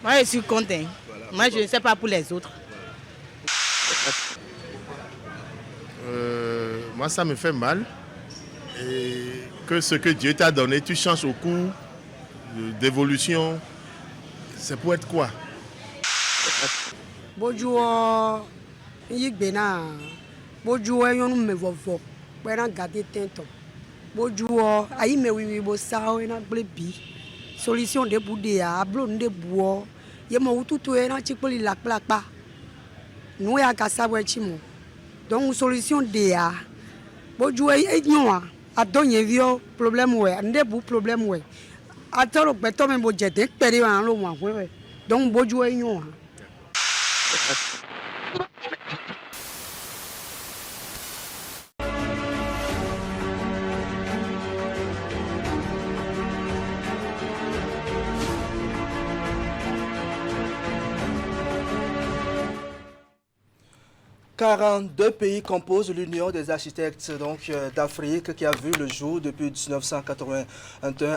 Moi, je suis content. Moi, je ne sais pas pour les autres. Moi, ça me fait mal. Et que ce que Dieu t'a donné, tu changes au cours d'évolution. C'est pour être quoi? Bonjour. Bonjour, on me voit. Bonjour. Aïe, mais oui, bon, ça, on a blébé. Solution de boudé à blonde de bois. Y'a mon tout est un petit peu la plaque. Nous y a qu'à savoir chimo. Donc solution de a. Bonjour et non. A donné vieux problème ouais. Un des beaux problèmes ouais. A tant le béton même beau jet période en l'eau ouais. Donc bonjour et non. 42 pays composent l'Union des architectes d'Afrique qui a vu le jour depuis 1981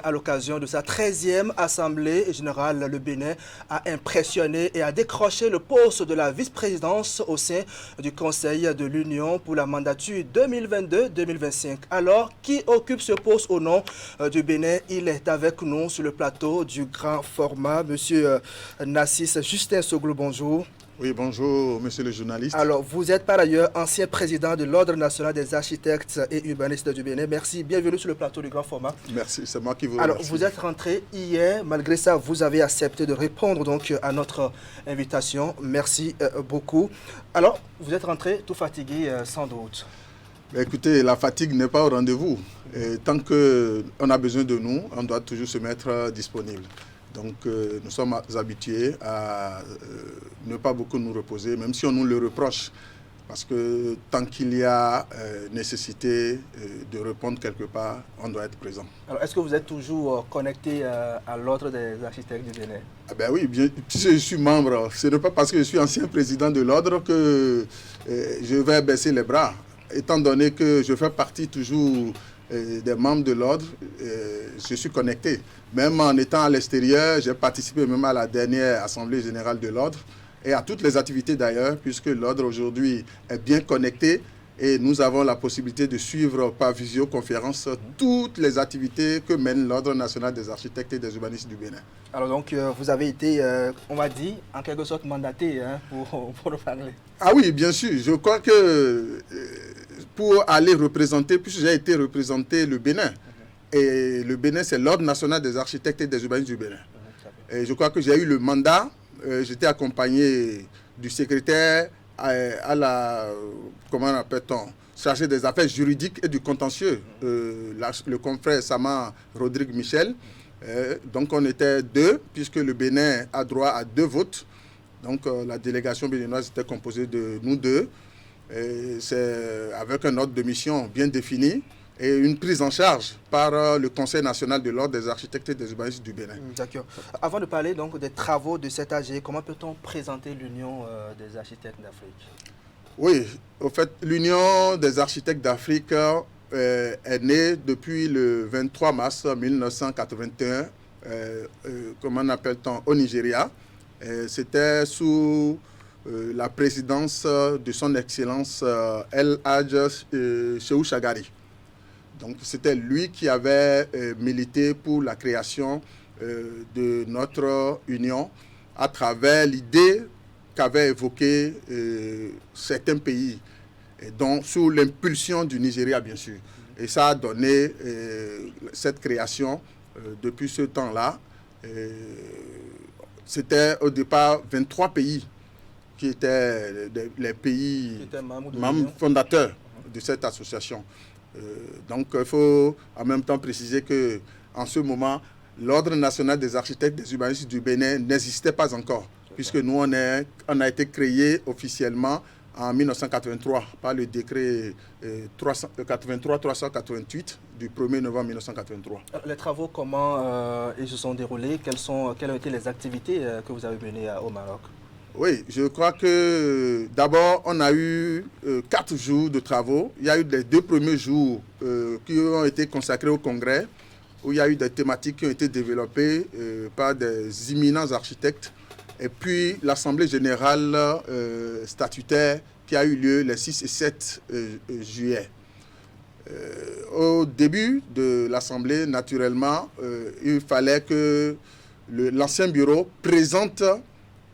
à l'occasion de sa 13e Assemblée générale. Le Bénin a impressionné et a décroché le poste de la vice-présidence au sein du Conseil de l'Union pour la mandature 2022-2025. Alors, qui occupe ce poste au nom du Bénin? Il est avec nous sur le plateau du grand format. Monsieur Nassis Justin Soglou, bonjour. Oui, bonjour, monsieur le journaliste. Alors, vous êtes par ailleurs ancien président de l'Ordre national des architectes et urbanistes du Bénin. Merci, bienvenue sur le plateau du grand format. Merci, c'est moi qui vous remercie. Alors, vous êtes rentré hier, malgré ça, vous avez accepté de répondre donc à notre invitation. Merci beaucoup. Alors, vous êtes rentré tout fatigué, sans doute. Écoutez, la fatigue n'est pas au rendez-vous. Tant qu'on a besoin de nous, on doit toujours se mettre disponible. Donc, nous sommes habitués à ne pas beaucoup nous reposer, même si on nous le reproche. Parce que tant qu'il y a nécessité de répondre quelque part, on doit être présent. Alors, est-ce que vous êtes toujours connecté à l'Ordre des architectes du Bénin? Ah ben oui, bien, si je suis membre, ce n'est pas parce que je suis ancien président de l'Ordre que je vais baisser les bras. Étant donné que je fais partie toujours des membres de l'Ordre, je suis connecté. Même en étant à l'extérieur, j'ai participé même à la dernière Assemblée générale de l'Ordre et à toutes les activités d'ailleurs, puisque l'Ordre aujourd'hui est bien connecté et nous avons la possibilité de suivre par visioconférence toutes les activités que mène l'Ordre national des architectes et des urbanistes du Bénin. Alors donc, vous avez été, on va dire, en quelque sorte mandaté pour nous parler. Ah oui, bien sûr. Je crois que pour aller représenter, puisque j'ai été représenté le Bénin, et le Bénin, c'est l'Ordre national des architectes et des urbanistes du Bénin. Et je crois que j'ai eu le mandat, j'étais accompagné du secrétaire à la, comment appelle-t-on, chargé des affaires juridiques et du contentieux, le confrère Sama Rodrigue Michel. Donc on était deux, puisque le Bénin a droit à 2 votes. Donc la délégation béninoise était composée de nous deux. C'est avec un ordre de mission bien défini et une prise en charge par le Conseil national de l'Ordre des architectes et des urbanistes du Bénin. D'accord. Avant de parler donc des travaux de cet AG, comment peut-on présenter l'Union des architectes d'Afrique? Oui, au fait, l'Union des architectes d'Afrique est née depuis le 23 mars 1981, comment appelle-t-on, au Nigeria. C'était sous la présidence de son Excellence El Hadj Shehu Shagari. Donc c'était lui qui avait milité pour la création de notre union à travers l'idée qu'avaient évoqué certains pays, et donc sous l'impulsion du Nigeria bien sûr. Et ça a donné cette création depuis ce temps-là. C'était au départ 23 pays qui étaient les pays membres fondateurs de cette association. Donc il faut en même temps préciser qu'en ce moment, l'Ordre national des architectes des urbanistes du Bénin n'existait pas encore, puisque nous, on a été créé officiellement en 1983 par le décret 83-388 du 1er novembre 1983. Les travaux, comment ils se sont déroulés? Quelles ont été les activités que vous avez menées au Maroc? Oui, je crois que d'abord, on a eu 4 jours de travaux. Il y a eu les 2 premiers jours qui ont été consacrés au congrès, où il y a eu des thématiques qui ont été développées par des éminents architectes. Et puis l'Assemblée générale statutaire qui a eu lieu les 6 et 7 juillet. Au début de l'Assemblée, naturellement, il fallait que l'ancien bureau présente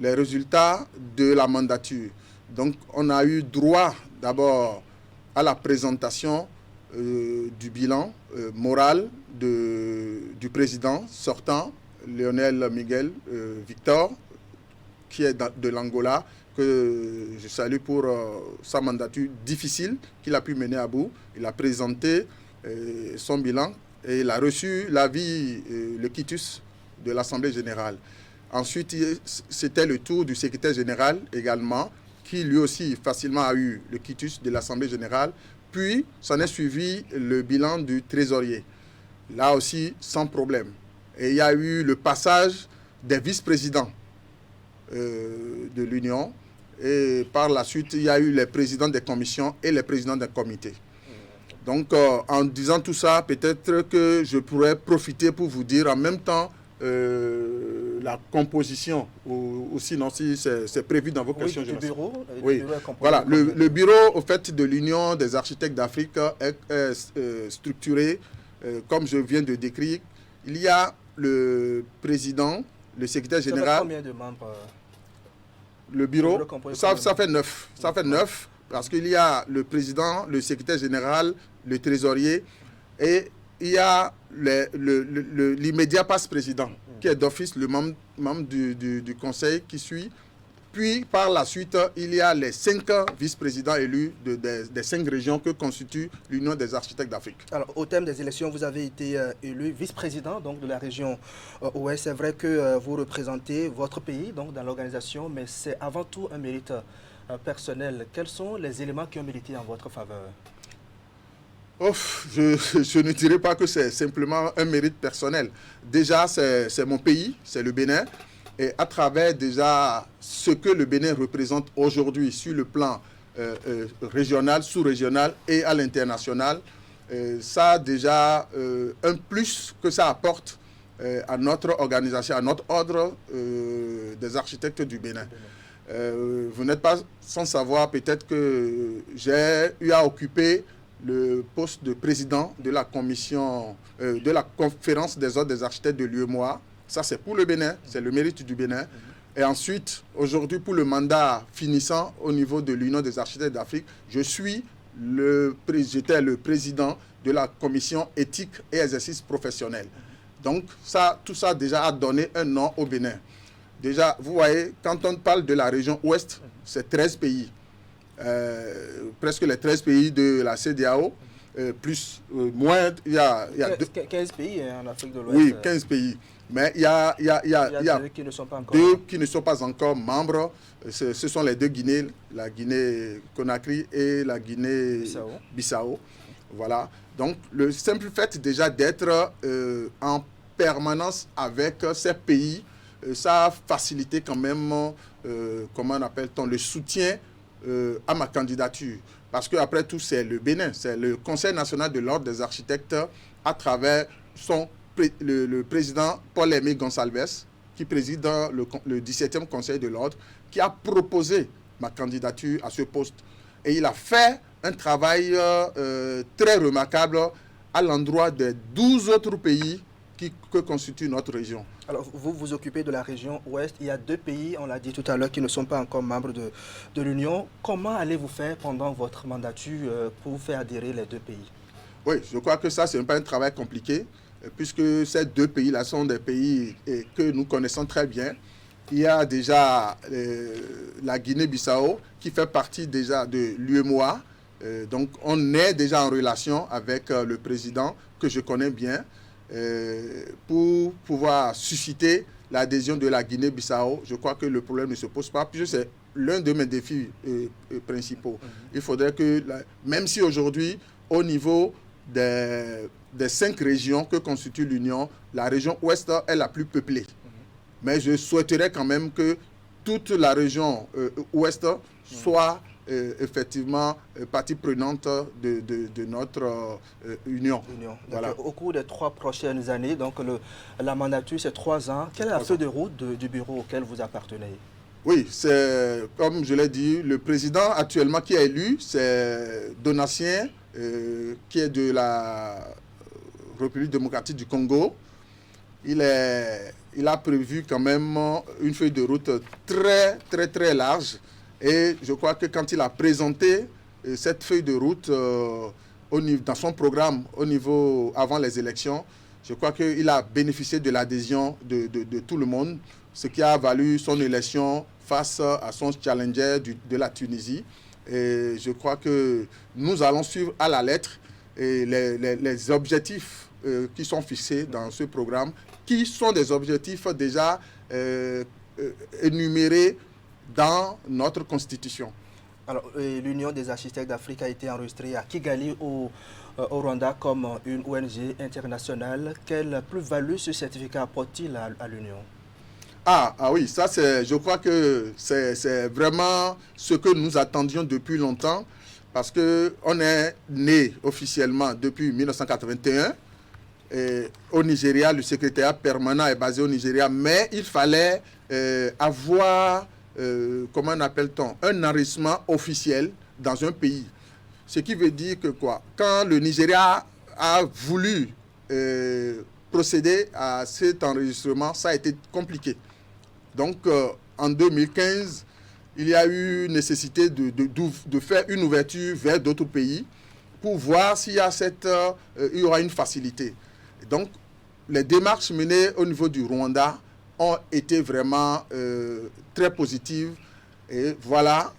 les résultats de la mandature. Donc on a eu droit d'abord à la présentation du bilan moral du président sortant, Lionel Miguel Victor, qui est de l'Angola, que je salue pour sa mandature difficile qu'il a pu mener à bout. Il a présenté son bilan et il a reçu l'avis, le quitus de l'Assemblée générale. Ensuite, c'était le tour du secrétaire général également, qui lui aussi facilement a eu le quitus de l'Assemblée générale. Puis, s'en est suivi le bilan du trésorier. Là aussi, sans problème. Et il y a eu le passage des vice-présidents de l'Union Et par la suite, il y a eu les présidents des commissions et les présidents des comités. Donc, en disant tout ça, peut-être que je pourrais profiter pour vous dire en même temps la composition, ou sinon si c'est prévu dans vos questions. Du bureau, oui, voilà. Le bureau, au fait, de l'Union des architectes d'Afrique est structuré, comme je viens de décrire. Il y a le président, le secrétaire général. Combien de membres le bureau, ça fait 9. Ça fait 9, parce qu'il y a le président, le secrétaire général, le trésorier, et il y a l'immédiat passe-président, qui est d'office le membre du conseil qui suit. Puis, par la suite, il y a les 5 vice-présidents élus des 5 régions que constitue l'Union des architectes d'Afrique. Alors, au thème des élections, vous avez été élu vice-président donc, de la région Ouest. C'est vrai que vous représentez votre pays donc, dans l'organisation, mais c'est avant tout un mérite personnel. Quels sont les éléments qui ont milité en votre faveur? Je ne dirais pas que c'est simplement un mérite personnel. Déjà, c'est mon pays, c'est le Bénin. Et à travers déjà ce que le Bénin représente aujourd'hui sur le plan régional, sous-régional et à l'international, ça a déjà un plus que ça apporte à notre organisation, à notre ordre des architectes du Bénin. Vous n'êtes pas sans savoir peut-être que j'ai eu à occuper le poste de président de la commission, de la conférence des ordres des architectes de l'UEMOA. Ça, c'est pour le Bénin, c'est le mérite du Bénin. Et ensuite, aujourd'hui, pour le mandat finissant au niveau de l'Union des architectes d'Afrique, j'étais le président de la commission éthique et exercice professionnel. Donc, tout ça déjà a donné un nom au Bénin. Déjà, vous voyez, quand on parle de la région ouest, c'est 13 pays. Presque les 13 pays de la CEDEAO, plus, moins, il y a 15 pays en Afrique de l'Ouest. Oui, 15 pays. Mais il y a deux qui ne sont pas encore, deux qui ne sont pas encore membres. Ce sont les deux Guinées, la Guinée-Conakry et la Guinée-Bissau. Voilà. Donc, le simple fait déjà d'être en permanence avec ces pays, ça a facilité quand même, comment on appelle-t-on, le soutien à ma candidature. Parce qu'après tout, c'est le Bénin, c'est le Conseil national de l'ordre des architectes à travers le président Paul-Aimé Gonçalves, qui préside le 17e Conseil de l'ordre, qui a proposé ma candidature à ce poste. Et il a fait un travail très remarquable à l'endroit des 12 autres pays que constitue notre région. Alors, vous vous occupez de la région Ouest. Il y a 2 pays, on l'a dit tout à l'heure, qui ne sont pas encore membres de l'Union. Comment allez-vous faire pendant votre mandature pour faire adhérer les 2 pays? Oui, je crois que ça, ce n'est pas un travail compliqué, puisque ces 2 pays-là sont des pays que nous connaissons très bien. Il y a déjà la Guinée-Bissau, qui fait partie déjà de l'UEMOA. Donc, on est déjà en relation avec le président, que je connais bien, pour pouvoir susciter l'adhésion de la Guinée-Bissau. Je crois que le problème ne se pose pas, puisque c'est l'un de mes défis principaux. Il faudrait que, même si aujourd'hui, au niveau des 5 régions que constitue l'Union, la région Ouest est la plus peuplée. Mais je souhaiterais quand même que toute la région Ouest soit effectivement partie prenante de notre union. Voilà. Au cours des 3 prochaines années, donc la mandature, c'est 3 ans. Quelle est la feuille de route du bureau auquel vous appartenez? Oui, c'est comme je l'ai dit, le président actuellement qui est élu, c'est Donatien, qui est de la République démocratique du Congo. Il a prévu quand même une feuille de route très, très, très large. Et je crois que quand il a présenté cette feuille de route dans son programme avant les élections, je crois qu'il a bénéficié de l'adhésion de tout le monde, ce qui a valu son élection face à son challenger de la Tunisie. Et je crois que nous allons suivre à la lettre les objectifs qui sont fixés dans ce programme, qui sont des objectifs déjà énumérés dans notre constitution. Alors, l'Union des architectes d'Afrique a été enregistrée à Kigali, au Rwanda, comme une ONG internationale. Quelle plus-value ce certificat apporte-t-il à l'Union? Oui, ça je crois que c'est vraiment ce que nous attendions depuis longtemps, parce qu'on est né officiellement depuis 1981. Au Nigeria, le secrétariat permanent est basé au Nigeria, mais il fallait avoir, comment appelle-t-on, un enregistrement officiel dans un pays. Ce qui veut dire que quoi? Quand le Nigeria a voulu procéder à cet enregistrement, ça a été compliqué. Donc, en 2015, il y a eu nécessité de faire une ouverture vers d'autres pays pour voir s'il y aura une facilité. Donc, les démarches menées au niveau du Rwanda ont été vraiment très positives. Et voilà,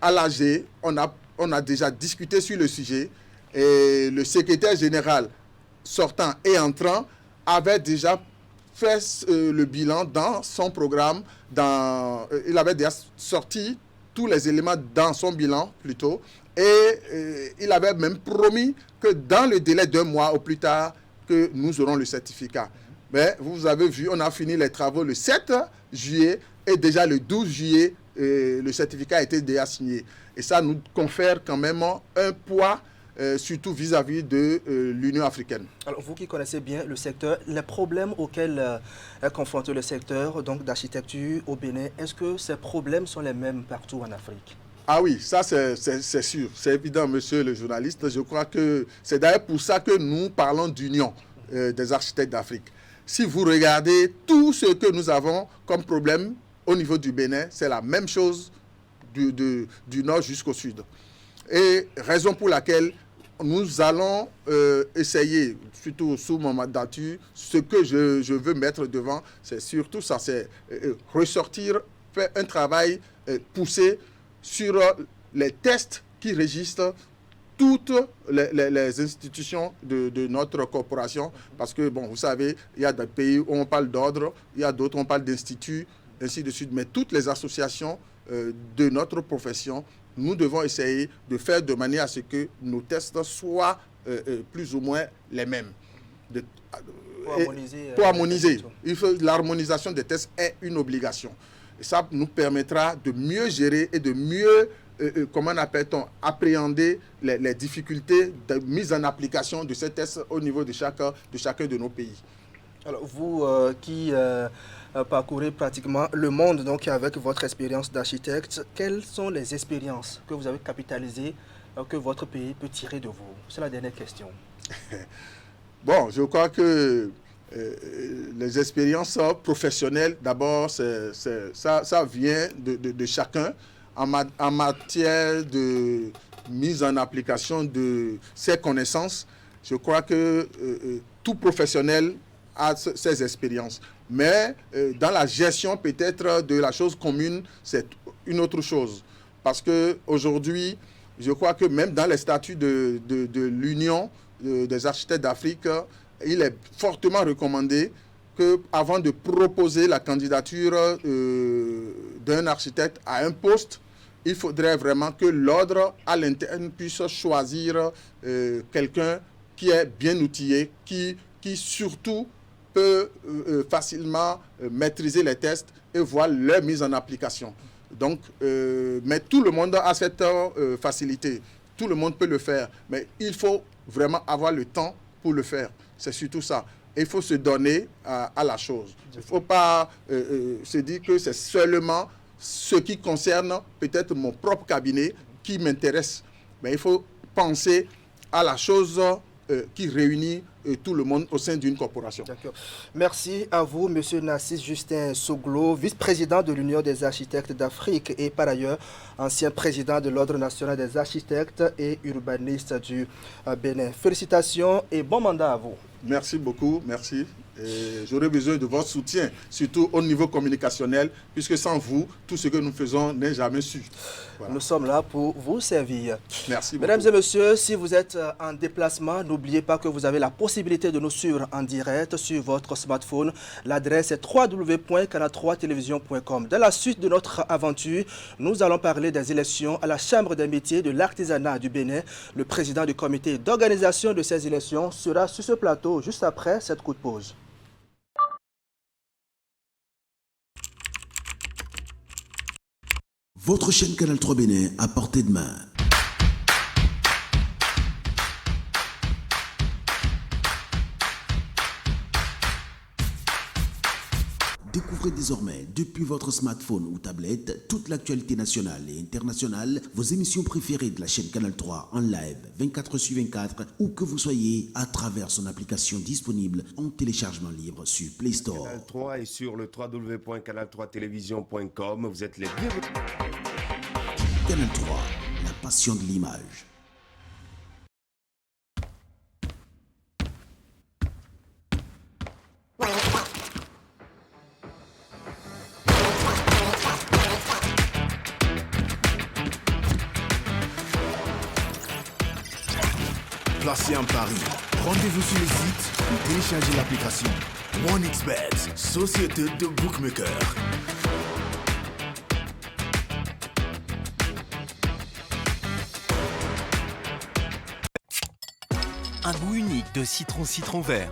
à l'AG, on a déjà discuté sur le sujet. Et le secrétaire général sortant et entrant avait déjà fait le bilan dans son programme. Il avait déjà sorti tous les éléments dans son bilan plutôt. Et il avait même promis que dans le délai d'1 mois au plus tard, que nous aurons le certificat. Mais vous avez vu, on a fini les travaux le 7 juillet et déjà le 12 juillet, le certificat a été déjà signé. Et ça nous confère quand même un poids, surtout vis-à-vis de l'Union africaine. Alors, vous qui connaissez bien le secteur, les problèmes auxquels est confronté le secteur d'architecture au Bénin, est-ce que ces problèmes sont les mêmes partout en Afrique? Oui, ça c'est sûr, c'est évident, monsieur le journaliste. Je crois que c'est d'ailleurs pour ça que nous parlons d'union des architectes d'Afrique. Si vous regardez tout ce que nous avons comme problème au niveau du Bénin, c'est la même chose du nord jusqu'au sud. Et raison pour laquelle nous allons essayer, surtout sous mon mandature, ce que je veux mettre devant, c'est surtout ça, c'est ressortir, faire un travail poussé sur les tests qui régissent toutes les institutions de notre corporation. Parce que, bon, vous savez, il y a des pays où on parle d'ordre, il y a d'autres où on parle d'instituts, ainsi de suite. Mais toutes les associations de notre profession, nous devons essayer de faire de manière à ce que nos tests soient plus ou moins les mêmes. Pour harmoniser. L'harmonisation des tests est une obligation. Et ça nous permettra de mieux gérer et de mieux, comment appelle-t-on, appréhender les difficultés de mise en application de ces tests au niveau de chacun de nos pays. Alors vous qui parcourez pratiquement le monde donc avec votre expérience d'architecte, quelles sont les expériences que vous avez capitalisées, que votre pays peut tirer de vous? C'est la dernière question. Bon, je crois que les expériences professionnelles, d'abord, ça vient de chacun en matière de mise en application de ses connaissances. Je crois que tout professionnel a ses expériences. Mais dans la gestion peut-être de la chose commune, c'est une autre chose. Parce qu'aujourd'hui, je crois que même dans les statuts de l'Union des architectes d'Afrique, il est fortement recommandé qu'avant de proposer la candidature d'un architecte à un poste, il faudrait vraiment que l'ordre à l'interne puisse choisir quelqu'un qui est bien outillé, qui surtout peut facilement maîtriser les tests et voir leur mise en application. Donc, mais tout le monde a cette facilité. Tout le monde peut le faire, mais il faut vraiment avoir le temps pour le faire. C'est surtout ça. Et il faut se donner à la chose. Il ne faut pas se dire que c'est seulement ce qui concerne peut-être mon propre cabinet qui m'intéresse. Mais il faut penser à la chose qui réunit tout le monde au sein d'une corporation. D'accord. Merci à vous, M. Narcisse Justin Soglo, vice-président de l'Union des architectes d'Afrique et par ailleurs ancien président de l'Ordre national des architectes et urbanistes du Bénin. Félicitations et bon mandat à vous. Merci beaucoup, merci. J'aurais besoin de votre soutien, surtout au niveau communicationnel, puisque sans vous, tout ce que nous faisons n'est jamais su. Voilà. Nous sommes là pour vous servir. Merci beaucoup. Mesdames et messieurs, si vous êtes en déplacement, n'oubliez pas que vous avez la possibilité de nous suivre en direct sur votre smartphone. L'adresse est www.canal3television.com. Dans la suite de notre aventure, nous allons parler des élections à la Chambre des métiers de l'artisanat du Bénin. Le président du comité d'organisation de ces élections sera sur ce plateau juste après cette courte pause. Votre chaîne Canal 3 Bénin à portée de main. Découvrez désormais, depuis votre smartphone ou tablette, toute l'actualité nationale et internationale, vos émissions préférées de la chaîne Canal 3 en live 24/24, où que vous soyez, à travers son application disponible en téléchargement libre sur Play Store. Canal 3 est sur le www.canal3television.com. Vous êtes les bienvenus. Canal 3, la passion de l'image. Placez un pari. Rendez-vous sur le site ou téléchargez l'application OneXBet, société de bookmakers. Un goût unique de citron vert.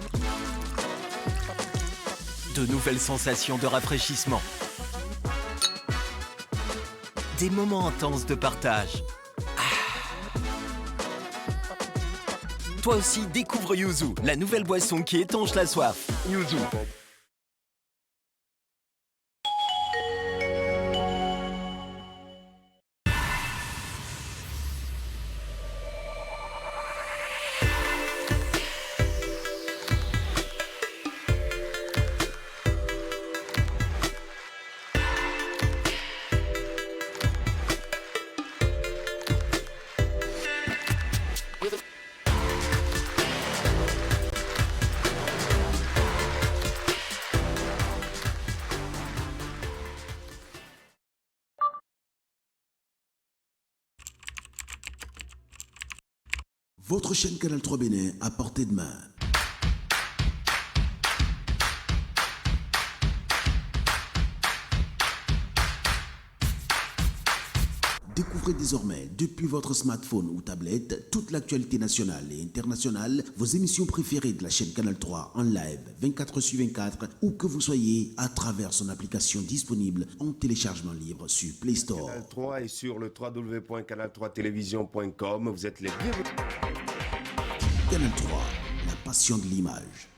De nouvelles sensations de rafraîchissement. Des moments intenses de partage. Toi aussi, découvre Yuzu, la nouvelle boisson qui étanche la soif. Yuzu. Votre chaîne Canal 3 Bénin à portée de main. Découvrez désormais, depuis votre smartphone ou tablette, toute l'actualité nationale et internationale, vos émissions préférées de la chaîne Canal 3 en live 24/24, où que vous soyez, à travers son application disponible en téléchargement libre sur Play Store. Canal 3 est sur le www.canal3television.com. Vous êtes les bienvenus. Canal 3, la passion de l'image.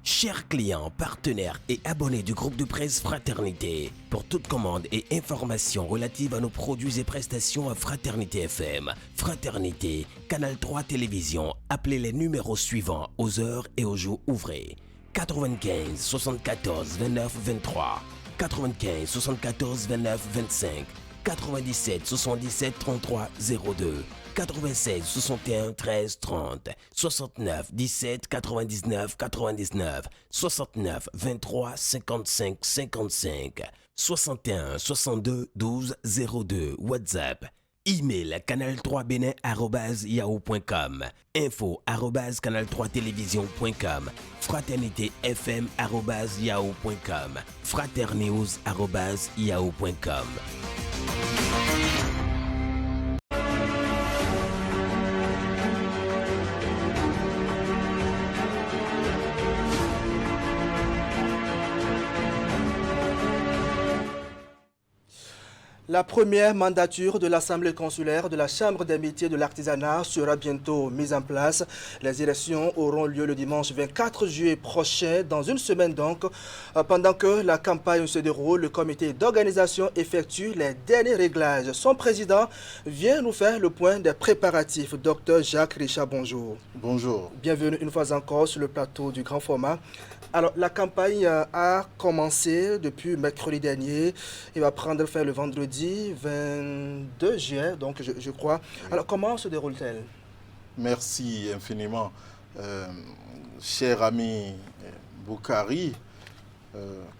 Chers clients, partenaires et abonnés du groupe de presse Fraternité, pour toute commande et information relative à nos produits et prestations à Fraternité FM, Fraternité, Canal 3 Télévision, appelez les numéros suivants aux heures et aux jours ouvrés. 95 74 29 23, 95 74 29 25, 97 77 33 02, 96 61 13 30, 69 17 99 99, 69 23 55 55, 61 62 12 02, WhatsApp. Email canal3bénin@yahoo.com, info@canal3télévision.com, fraternitéfm@yahoo.com, fraternews@yahoo.com. La première mandature de l'Assemblée consulaire de la Chambre des métiers de l'artisanat sera bientôt mise en place. Les élections auront lieu le dimanche 24 juillet prochain, dans une semaine donc. Pendant que la campagne se déroule, le comité d'organisation effectue les derniers réglages. Son président vient nous faire le point des préparatifs. Dr Jacques Richard, bonjour. Bonjour. Bienvenue une fois encore sur le plateau du grand format. Alors, la campagne a commencé depuis mercredi dernier. Il va prendre fin le vendredi 22 juillet, donc je crois. Alors, comment se déroule-t-elle? Merci infiniment. Cher ami Boukari,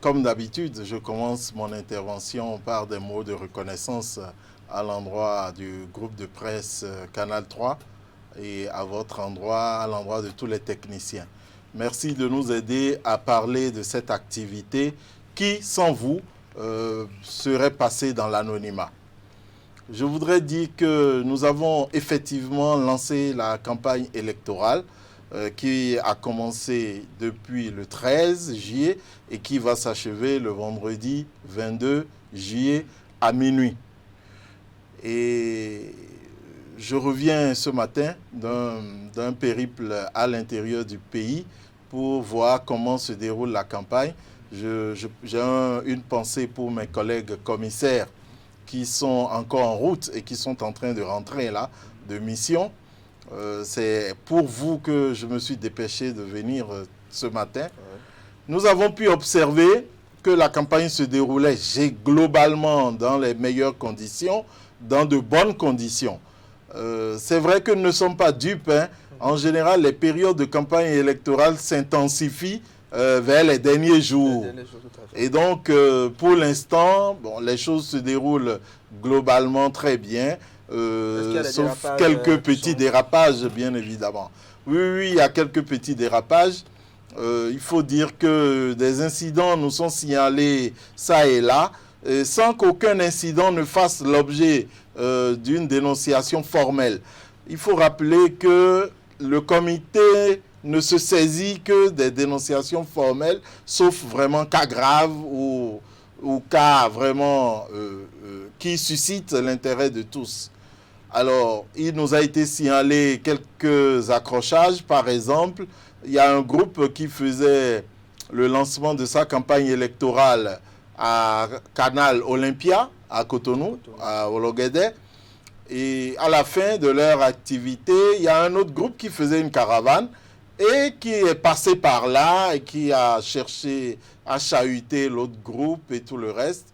comme d'habitude, je commence mon intervention par des mots de reconnaissance à l'endroit du groupe de presse Canal 3 et à votre endroit, à l'endroit de tous les techniciens. Merci de nous aider à parler de cette activité qui, sans vous, serait passée dans l'anonymat. Je voudrais dire que nous avons effectivement lancé la campagne électorale qui a commencé depuis le 13 juillet et qui va s'achever le vendredi 22 juillet à minuit. Et je reviens ce matin d'un périple à l'intérieur du pays pour voir comment se déroule la campagne. J'ai une pensée pour mes collègues commissaires qui sont encore en route et qui sont en train de rentrer là, de mission. C'est pour vous que je me suis dépêché de venir ce matin. Nous avons pu observer que la campagne se déroulait globalement dans les meilleures conditions, dans de bonnes conditions. C'est vrai que nous ne sommes pas dupes, hein. En général, les périodes de campagne électorale s'intensifient vers les derniers jours. Et donc, pour l'instant, bon, les choses se déroulent globalement très bien, sauf quelques petits dérapages, bien évidemment. Oui, il y a quelques petits dérapages. Il faut dire que des incidents nous sont signalés ça et là, sans qu'aucun incident ne fasse l'objet d'une dénonciation formelle. Il faut rappeler que le comité ne se saisit que des dénonciations formelles, sauf vraiment cas graves ou cas vraiment qui suscitent l'intérêt de tous. Alors, il nous a été signalé quelques accrochages. Par exemple, il y a un groupe qui faisait le lancement de sa campagne électorale à Canal Olympia, à Cotonou, à Ologede. Et à la fin de leur activité, il y a un autre groupe qui faisait une caravane et qui est passé par là et qui a cherché à chahuter l'autre groupe et tout le reste.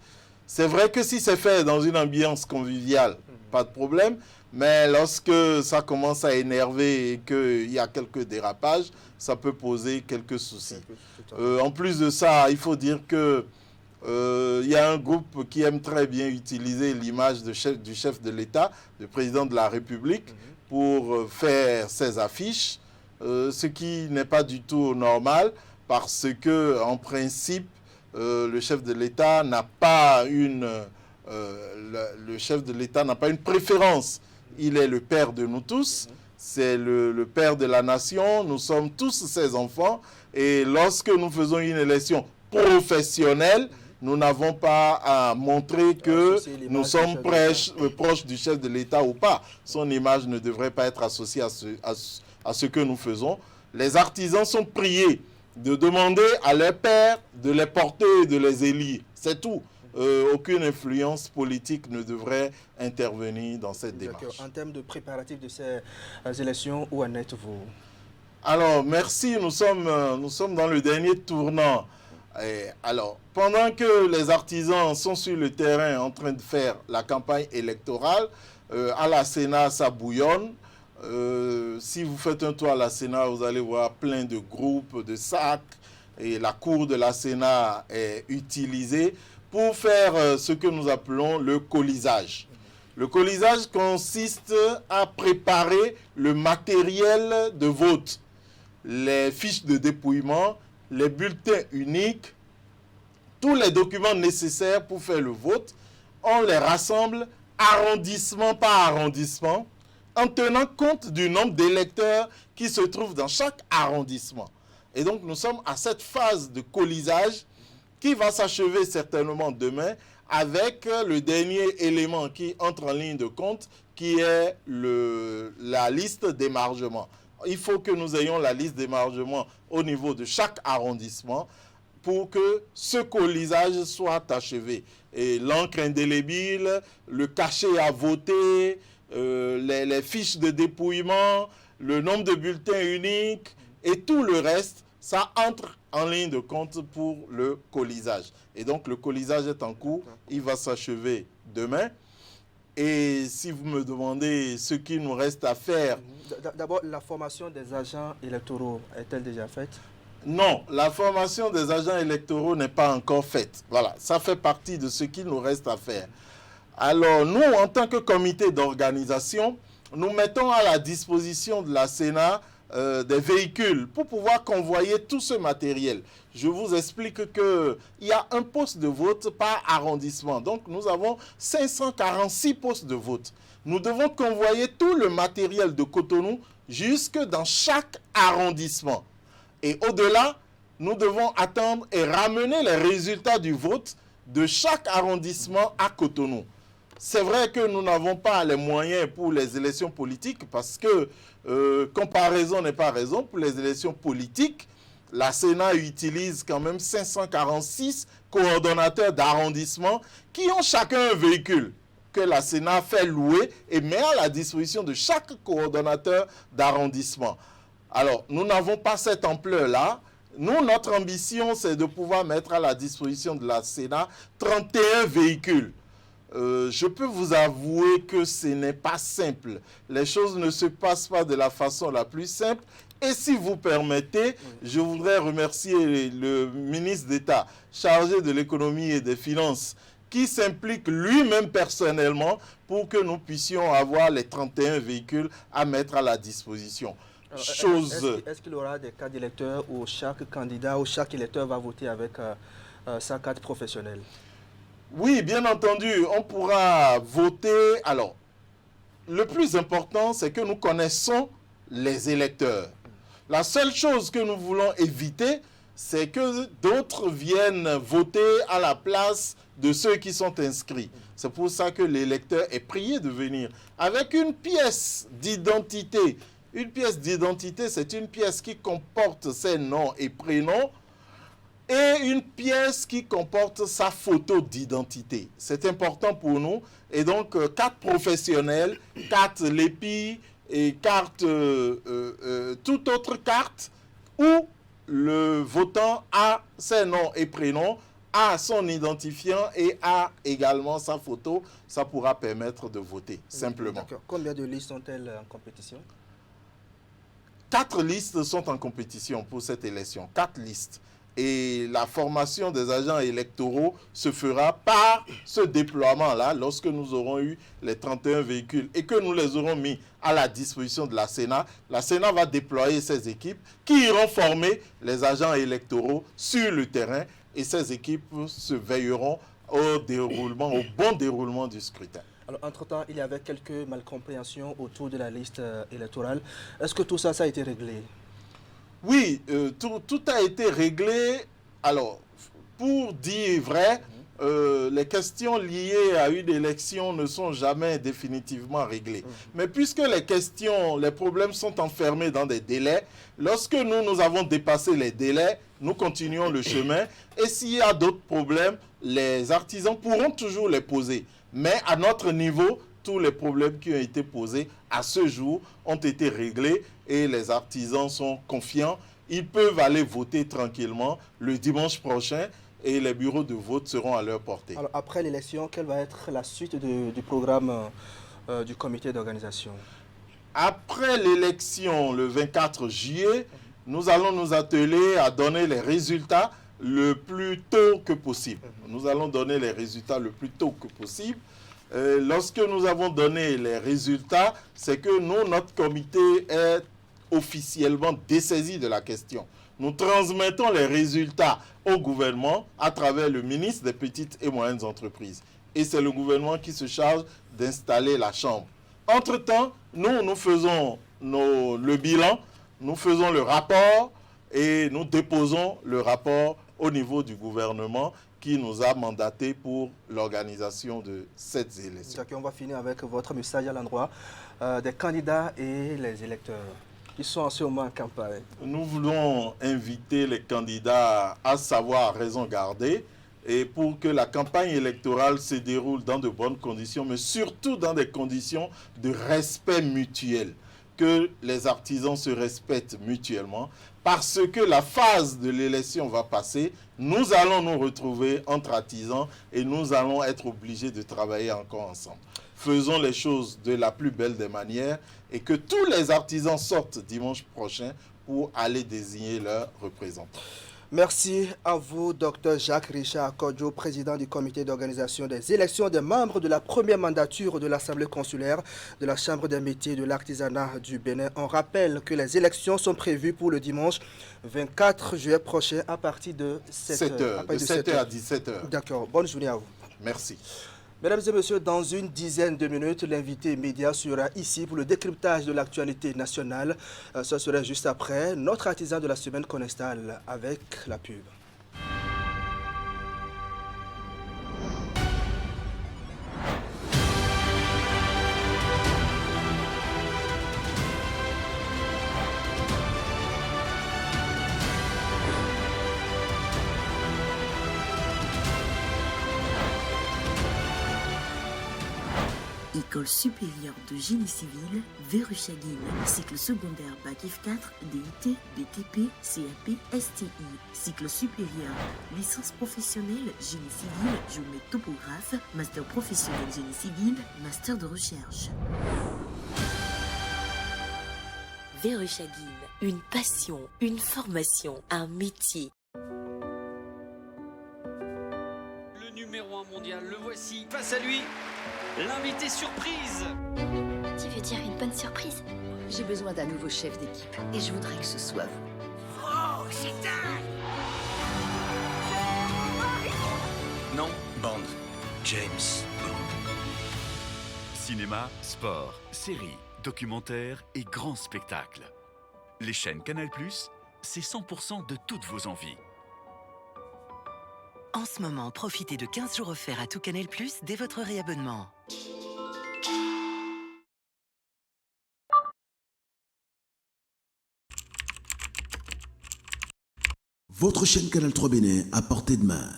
C'est vrai que si c'est fait dans une ambiance conviviale, pas de problème, mais lorsque ça commence à énerver et qu'il y a quelques dérapages, ça peut poser quelques soucis. En plus de ça, il faut dire que il y a un groupe qui aime très bien utiliser l'image du chef de l'État, du président de la République, pour faire ses affiches, ce qui n'est pas du tout normal, parce que en principe, le chef de l'État n'a pas une préférence. Il est le père de nous tous, c'est le père de la nation, nous sommes tous ses enfants, et lorsque nous faisons une élection professionnelle, nous n'avons pas à montrer que nous sommes proches du chef de l'État ou pas. Son image ne devrait pas être associée à ce que nous faisons. Les artisans sont priés de demander à leurs pères de les porter et de les élire. C'est tout. Aucune influence politique ne devrait intervenir dans cette démarche. En termes de préparatifs de ces élections, où en êtes-vous? Alors, merci. Nous sommes dans le dernier tournant. Alors, pendant que les artisans sont sur le terrain en train de faire la campagne électorale, à la Sénat, ça bouillonne. Si vous faites un tour à la Sénat, vous allez voir plein de groupes, de sacs, et la cour de la Sénat est utilisée pour faire ce que nous appelons le colisage. Le colisage consiste à préparer le matériel de vote, les fiches de dépouillement, les bulletins uniques, tous les documents nécessaires pour faire le vote. On les rassemble arrondissement par arrondissement en tenant compte du nombre d'électeurs qui se trouvent dans chaque arrondissement. Et donc nous sommes à cette phase de colisage qui va s'achever certainement demain avec le dernier élément qui entre en ligne de compte qui est la liste d'émargement. Il faut que nous ayons la liste d'émargement au niveau de chaque arrondissement pour que ce colisage soit achevé. Et l'encre indélébile, le cachet à voter, les fiches de dépouillement, le nombre de bulletins uniques et tout le reste, ça entre en ligne de compte pour le colisage. Et donc le colisage est en cours, il va s'achever demain. Et si vous me demandez ce qu'il nous reste à faire... D'abord, la formation des agents électoraux est-elle déjà faite? Non, la formation des agents électoraux n'est pas encore faite. Voilà, ça fait partie de ce qu'il nous reste à faire. Alors, nous, en tant que comité d'organisation, nous mettons à la disposition de la Sénat des véhicules pour pouvoir convoyer tout ce matériel. Je vous explique qu'il y a un poste de vote par arrondissement. Donc, nous avons 546 postes de vote. Nous devons convoyer tout le matériel de Cotonou jusque dans chaque arrondissement. Et au-delà, nous devons attendre et ramener les résultats du vote de chaque arrondissement à Cotonou. C'est vrai que nous n'avons pas les moyens pour les élections politiques parce que comparaison n'est pas raison. Pour les élections politiques, la Sénat utilise quand même 546 coordonnateurs d'arrondissement qui ont chacun un véhicule que la Sénat fait louer et met à la disposition de chaque coordonnateur d'arrondissement. Alors, nous n'avons pas cette ampleur-là. Nous, notre ambition, c'est de pouvoir mettre à la disposition de la Sénat 31 véhicules. Je peux vous avouer que ce n'est pas simple. Les choses ne se passent pas de la façon la plus simple. Et si vous permettez, je voudrais remercier le ministre d'État chargé de l'économie et des finances qui s'implique lui-même personnellement pour que nous puissions avoir les 31 véhicules à mettre à la disposition. Est-ce qu'il y aura des cartes d'électeurs où chaque candidat ou chaque électeur va voter avec sa carte professionnelle? Oui, bien entendu, on pourra voter. Alors, le plus important, c'est que nous connaissons les électeurs. La seule chose que nous voulons éviter, c'est que d'autres viennent voter à la place de ceux qui sont inscrits. C'est pour ça que l'électeur est prié de venir avec une pièce d'identité. Une pièce d'identité, c'est une pièce qui comporte ses noms et prénoms et une pièce qui comporte sa photo d'identité. C'est important pour nous. Et donc, carte professionnelle, carte LEPI et carte, toute autre carte où le votant a ses noms et prénoms, a son identifiant et a également sa photo, ça pourra permettre de voter, simplement. Combien de listes sont-elles en compétition? 4 listes sont en compétition pour cette élection, 4 listes. Et la formation des agents électoraux se fera par ce déploiement-là, lorsque nous aurons eu les 31 véhicules et que nous les aurons mis à la disposition de la Sénat. La Sénat va déployer ses équipes qui iront former les agents électoraux sur le terrain et ces équipes se veilleront au bon déroulement du scrutin. Alors, entre-temps, il y avait quelques malcompréhensions autour de la liste électorale. Est-ce que tout ça, ça a été réglé? Oui, tout a été réglé. Alors, pour dire vrai, les questions liées à une élection ne sont jamais définitivement réglées. Mais puisque les problèmes sont enfermés dans des délais, lorsque nous avons dépassé les délais, nous continuons le chemin. Et s'il y a d'autres problèmes, les artisans pourront toujours les poser. Mais à notre niveau, tous les problèmes qui ont été posés à ce jour ont été réglés et les artisans sont confiants. Ils peuvent aller voter tranquillement le dimanche prochain et les bureaux de vote seront à leur portée. Alors, après l'élection, quelle va être la suite du programme du comité d'organisation? Après l'élection, le 24 juillet, nous allons nous atteler à donner les résultats le plus tôt que possible. Nous allons donner les résultats le plus tôt que possible. Lorsque nous avons donné les résultats, c'est que nous, notre comité est officiellement dessaisi de la question. Nous transmettons les résultats au gouvernement à travers le ministre des Petites et Moyennes Entreprises. Et c'est le gouvernement qui se charge d'installer la Chambre. Entre-temps, nous faisons le bilan, nous faisons le rapport et nous déposons le rapport au niveau du gouvernement qui nous a mandaté pour l'organisation de cette élection. On va finir avec votre message à l'endroit des candidats et les électeurs qui sont en ce moment en campagne. Nous voulons inviter les candidats à savoir raison garder et pour que la campagne électorale se déroule dans de bonnes conditions, mais surtout dans des conditions de respect mutuel, que les artisans se respectent mutuellement, parce que la phase de l'élection va passer, nous allons nous retrouver entre artisans et nous allons être obligés de travailler encore ensemble. Faisons les choses de la plus belle des manières et que tous les artisans sortent dimanche prochain pour aller désigner leurs représentants. Merci à vous, Dr Jacques Richard Kodjo, président du comité d'organisation des élections des membres de la première mandature de l'Assemblée consulaire de la Chambre des métiers de l'artisanat du Bénin. On rappelle que les élections sont prévues pour le dimanche 24 juillet prochain à partir de 7h. De 7h à 17h. D'accord. Bonne journée à vous. Merci. Mesdames et messieurs, dans une dizaine de minutes, l'invité média sera ici pour le décryptage de l'actualité nationale. Ce serait juste après notre artisan de la semaine qu'on installe avec la pub. École supérieure de génie civil, Verruchagin. Cycle secondaire Bac F4, DIT, BTP, CAP, STI. Cycle supérieur, licence professionnelle génie civil, géomètre topographe, master professionnel génie civil, master de recherche. Verruchagin, une passion, une formation, un métier. Le numéro 1 mondial, le voici. Face à lui, l'invité surprise. Tu veux dire une bonne surprise? J'ai besoin d'un nouveau chef d'équipe et je voudrais que ce soit vous. Oh, c'est dingue! Non, Bond. James Bond. Cinéma, sport, séries, documentaires et grands spectacles. Les chaînes Canal+, c'est 100% de toutes vos envies. En ce moment, profitez de 15 jours offerts à tout Canal+, dès votre réabonnement. Votre chaîne Canal 3 Bénin à portée de main.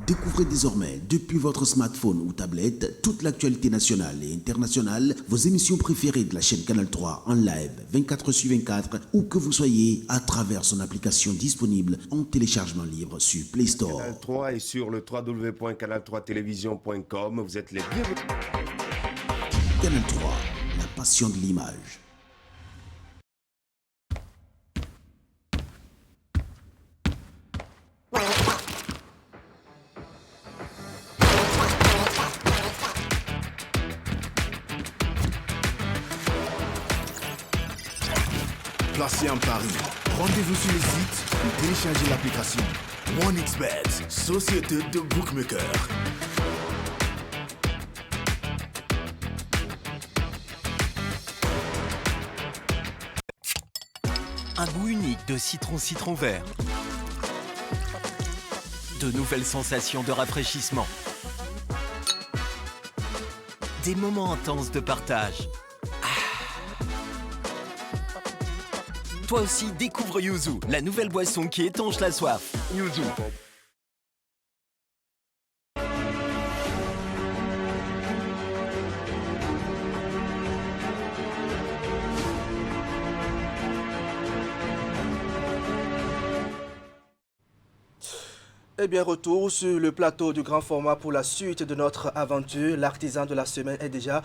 Découvrez désormais, depuis votre smartphone ou tablette, toute l'actualité nationale et internationale, vos émissions préférées de la chaîne Canal 3 en live 24/24, où que vous soyez, à travers son application disponible en téléchargement libre sur Play Store. Canal 3 et sur le www.canal3télévision.com, vous êtes les bienvenus. Canal 3, la passion de l'image. Placez un pari. Rendez-vous sur le site ou téléchargez l'application OneXBet, société de bookmakers. Un goût unique de citron vert. De nouvelles sensations de rafraîchissement. Des moments intenses de partage. Toi aussi, découvre Yuzu, la nouvelle boisson qui étanche la soif. Yuzu. Eh bien, retour sur le plateau du grand format pour la suite de notre aventure. L'artisan de la semaine est déjà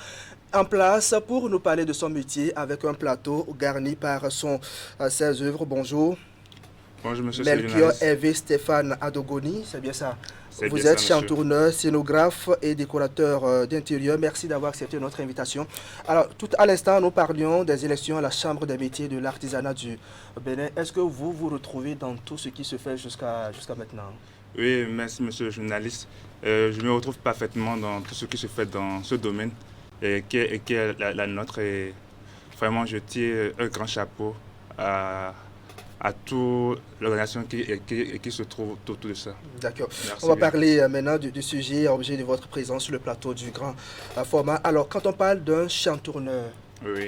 en place pour nous parler de son métier avec un plateau garni par ses œuvres. Bonjour. Bonjour, monsieur. Melchior Hervé Stéphane Adogoni, c'est bien ça? Vous êtes chantourneur, scénographe et décorateur d'intérieur. Merci d'avoir accepté notre invitation. Alors, tout à l'instant, nous parlions des élections à la Chambre des métiers de l'artisanat du Bénin. Est-ce que vous vous retrouvez dans tout ce qui se fait jusqu'à maintenant? Oui, merci, monsieur le journaliste. Je me retrouve parfaitement dans tout ce qui se fait dans ce domaine qui est la nôtre. Et vraiment, je tire un grand chapeau à toute l'organisation qui se trouve autour de ça. D'accord. On va parler maintenant du sujet objet de votre présence sur le plateau du grand format. Alors, quand on parle d'un chantourneur,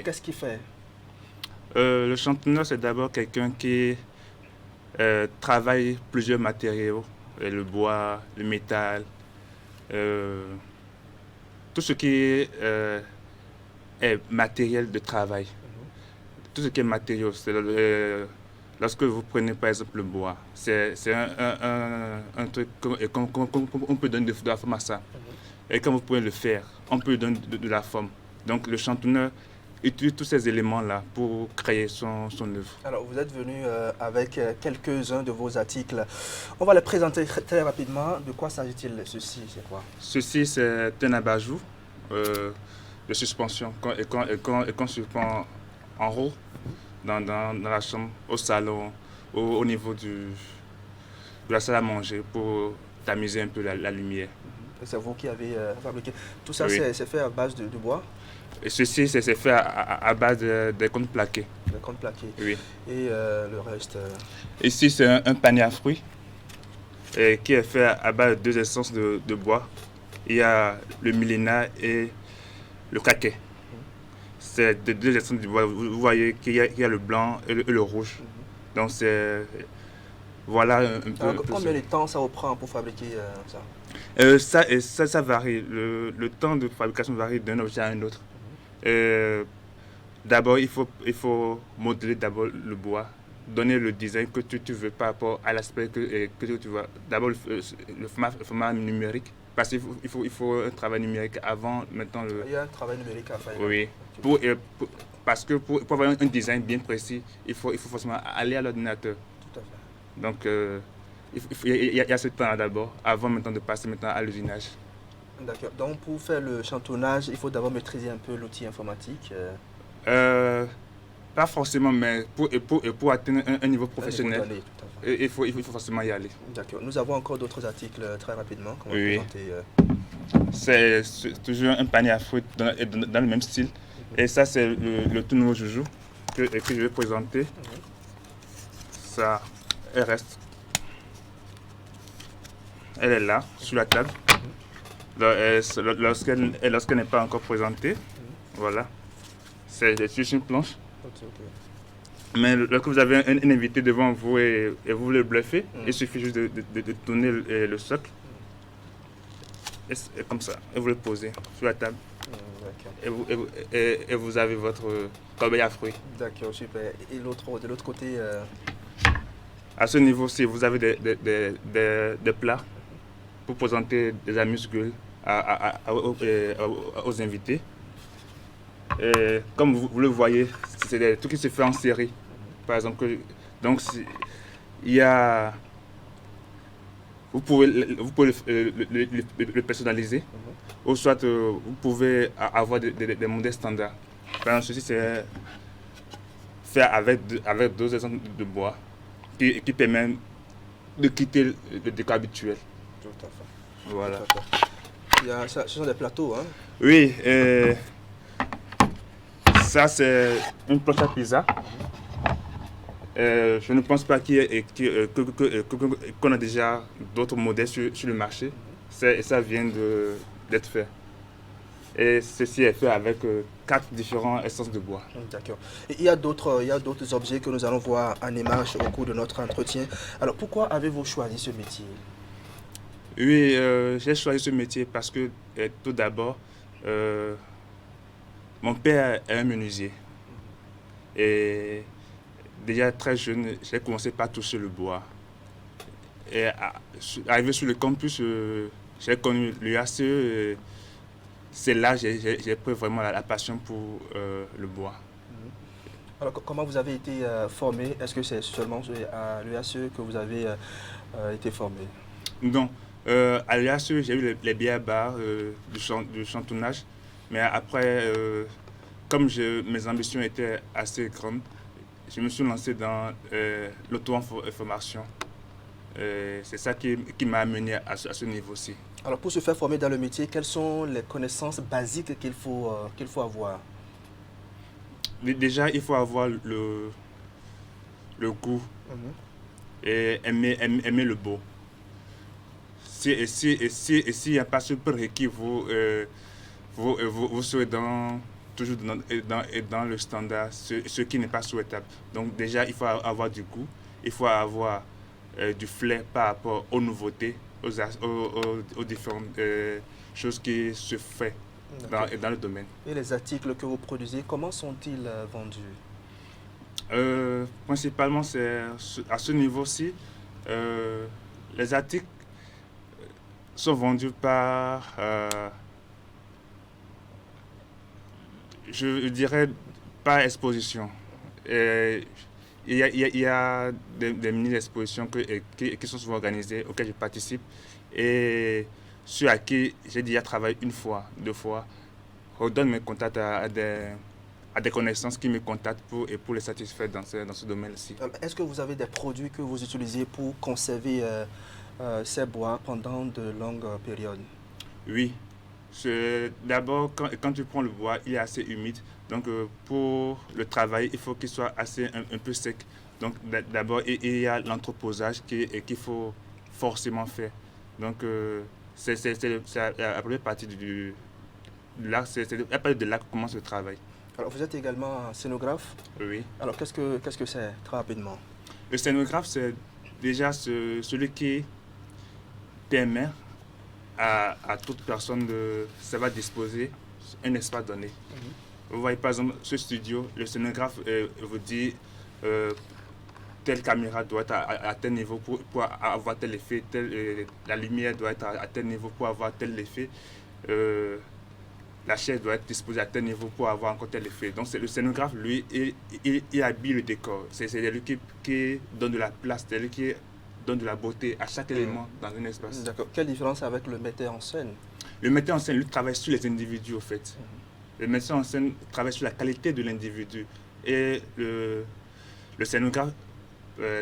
qu'est-ce qu'il fait? Le chantourneur, c'est d'abord quelqu'un qui travaille plusieurs matériaux, le bois, le métal, tout ce qui est matériel de travail. Tout ce qui est matériaux, c'est lorsque vous prenez par exemple le bois, c'est un truc qu'on peut donner de la forme à ça. Et quand vous pouvez le faire, on peut donner de la forme. Donc le chantourneur utilise tous ces éléments-là pour créer son œuvre. Alors vous êtes venu avec quelques-uns de vos articles. On va les présenter très rapidement. De quoi s'agit-il? Ceci, c'est quoi? Ceci, c'est un abat-jour de suspension qu'on suspend en haut dans la chambre, au salon, au niveau de la salle à manger pour tamiser un peu la lumière. C'est vous qui avez fabriqué. Tout ça, Oui. c'est fait à base de bois? Et ceci, c'est fait à base de contreplaqué. De contreplaqué. Oui. Et le reste Ici, c'est un panier à fruits qui est fait à base de 2 essences de bois. Il y a le millénaire et le caquet. C'est de 2 essences de bois. Vous voyez qu'il y a le blanc et le rouge. Donc, c'est... Voilà un peu... Alors, combien de temps ça vous prend pour fabriquer ça? Ça varie. Le temps de fabrication varie d'un objet à un autre. D'abord, il faut modeler d'abord le bois, donner le design que tu veux par rapport à l'aspect que tu veux. D'abord, le format numérique, parce qu'il faut un travail numérique avant maintenant le... Il y a un travail numérique à faire. Oui. Parce que pour avoir un design bien précis, il faut forcément aller à l'ordinateur. Tout à fait. Donc, il y a ce temps d'abord, avant maintenant de passer maintenant à l'usinage. D'accord. Donc, pour faire le chantonnage, il faut d'abord maîtriser un peu l'outil informatique. Pas forcément, mais pour atteindre un niveau professionnel, tout à fait. il faut forcément y aller. D'accord. Nous avons encore d'autres articles très rapidement qu'on va Oui. présenter. C'est toujours un panier à fruits dans le même style. Et ça, c'est le tout nouveau joujou que je vais présenter. Ça, elle reste. Elle est là, sur la table. Lorsqu'elle n'est pas encore présentée, voilà. C'est juste une planche. Mais lorsque vous avez un invité devant vous et vous voulez le bluffer, il suffit juste de tourner le socle. Et comme ça, et vous le posez sur la table. Et vous avez votre corbeille à fruits. D'accord, super. Et de l'autre côté À ce niveau-ci, vous avez des plats pour présenter des amuse-gueules aux invités. Et comme vous le voyez, c'est tout qui se fait en série. Par exemple, donc il y a... Vous pouvez le personnaliser, ou soit vous pouvez avoir des modèles standards. Par exemple, ceci c'est fait avec 2 exemples de bois qui permet de quitter le décor habituel. Tout à fait. Voilà. Tout à fait. Ce sont des plateaux, hein? Oui. Ça, c'est une planche à pizza. Je ne pense pas qu'on a déjà d'autres modèles sur le marché. Ça vient d'être fait. Et ceci est fait avec 4 différentes essences de bois. D'accord. Et il y a d'autres objets que nous allons voir en image au cours de notre entretien. Alors, pourquoi avez-vous choisi ce métier? Oui, j'ai choisi ce métier parce que, tout d'abord, mon père est un menuisier. Et déjà très jeune, j'ai commencé par toucher le bois. Et arrivé sur le campus, j'ai connu l'UACE. C'est là que j'ai pris vraiment la passion pour le bois. Alors, comment vous avez été formé? Est-ce que c'est seulement à l'UACE que vous avez été formé? Non. À l'UACE, j'ai eu les billets barres du chantonnage. Mais après, comme mes ambitions étaient assez grandes, je me suis lancé dans l'auto-formation. C'est ça qui m'a amené à ce niveau-ci. Alors, pour se faire former dans le métier, quelles sont les connaissances basiques qu'il faut avoir? Déjà, il faut avoir le goût et aimer le beau. S'il n'y a pas ce prérequis, vous serez toujours dans le standard, ce qui n'est pas souhaitable. Donc déjà, il faut avoir du goût, il faut avoir du flair par rapport aux nouveautés, aux différentes choses qui se font dans le domaine. Et les articles que vous produisez, comment sont-ils vendus? Principalement, c'est à ce niveau-ci. Les articles sont vendus par, je dirais, par exposition. Il y a des mini-expositions qui sont souvent organisées, auxquelles je participe, et ceux à qui j'ai déjà travaillé 1 fois, 2 fois, redonne mes contacts à des a des connaissances qui me contactent pour les satisfaire dans ce domaine-ci. Est-ce que vous avez des produits que vous utilisez pour conserver ces bois pendant de longues périodes? Oui. D'abord, quand tu prends le bois, il est assez humide. Donc, pour le travail, il faut qu'il soit un peu sec. Donc, d'abord, il y a l'entreposage qu'il faut forcément faire. Donc, c'est la première partie de là que commence le travail. Alors, vous êtes également scénographe? Oui. Alors, qu'est-ce que c'est, très rapidement? Le scénographe, c'est déjà celui qui permet à toute personne de savoir disposer un espace donné. Vous voyez, par exemple, ce studio, le scénographe vous dit telle caméra doit être à tel niveau pour avoir tel effet, la lumière doit être à tel niveau pour avoir tel effet. La chaise doit être disposée à tel niveau pour avoir encore tel effet. Donc le scénographe, lui, il habille le décor. C'est lui qui donne de la place, c'est lui qui donne de la beauté à chaque élément dans un espace. D'accord. Quelle différence avec le metteur en scène? Le metteur en scène, lui, travaille sur les individus, au fait. Le metteur en scène travaille sur la qualité de l'individu. Et le scénographe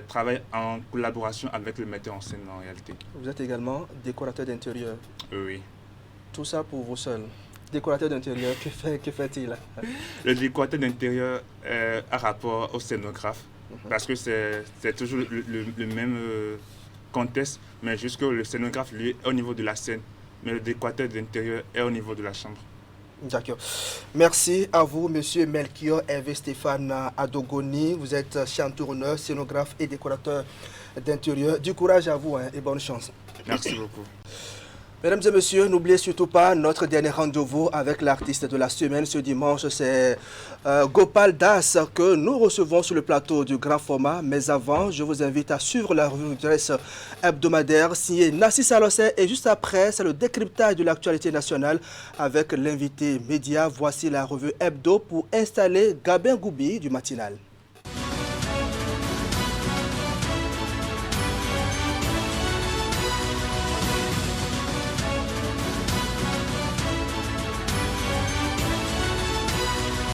travaille en collaboration avec le metteur en scène, en réalité. Vous êtes également décorateur d'intérieur? Oui. Tout ça pour vous seul? Décorateur d'intérieur, que fait-il? Le décorateur d'intérieur a rapport au scénographe, parce que c'est toujours le même contexte, mais juste que le scénographe, lui, est au niveau de la scène, mais le décorateur d'intérieur est au niveau de la chambre. D'accord. Merci à vous, monsieur Melchior Hervé Stéphane Adogoni. Vous êtes chantourneur, scénographe et décorateur d'intérieur. Du courage à vous et bonne chance. Merci beaucoup. Mesdames et messieurs, n'oubliez surtout pas notre dernier rendez-vous avec l'artiste de la semaine. Ce dimanche, c'est Gopal Das que nous recevons sur le plateau du grand format. Mais avant, je vous invite à suivre la revue de presse hebdomadaire signée Nassis Alossé. Et juste après, c'est le décryptage de l'actualité nationale avec l'invité média. Voici la revue hebdo pour installer Gabin Goubi du matinal.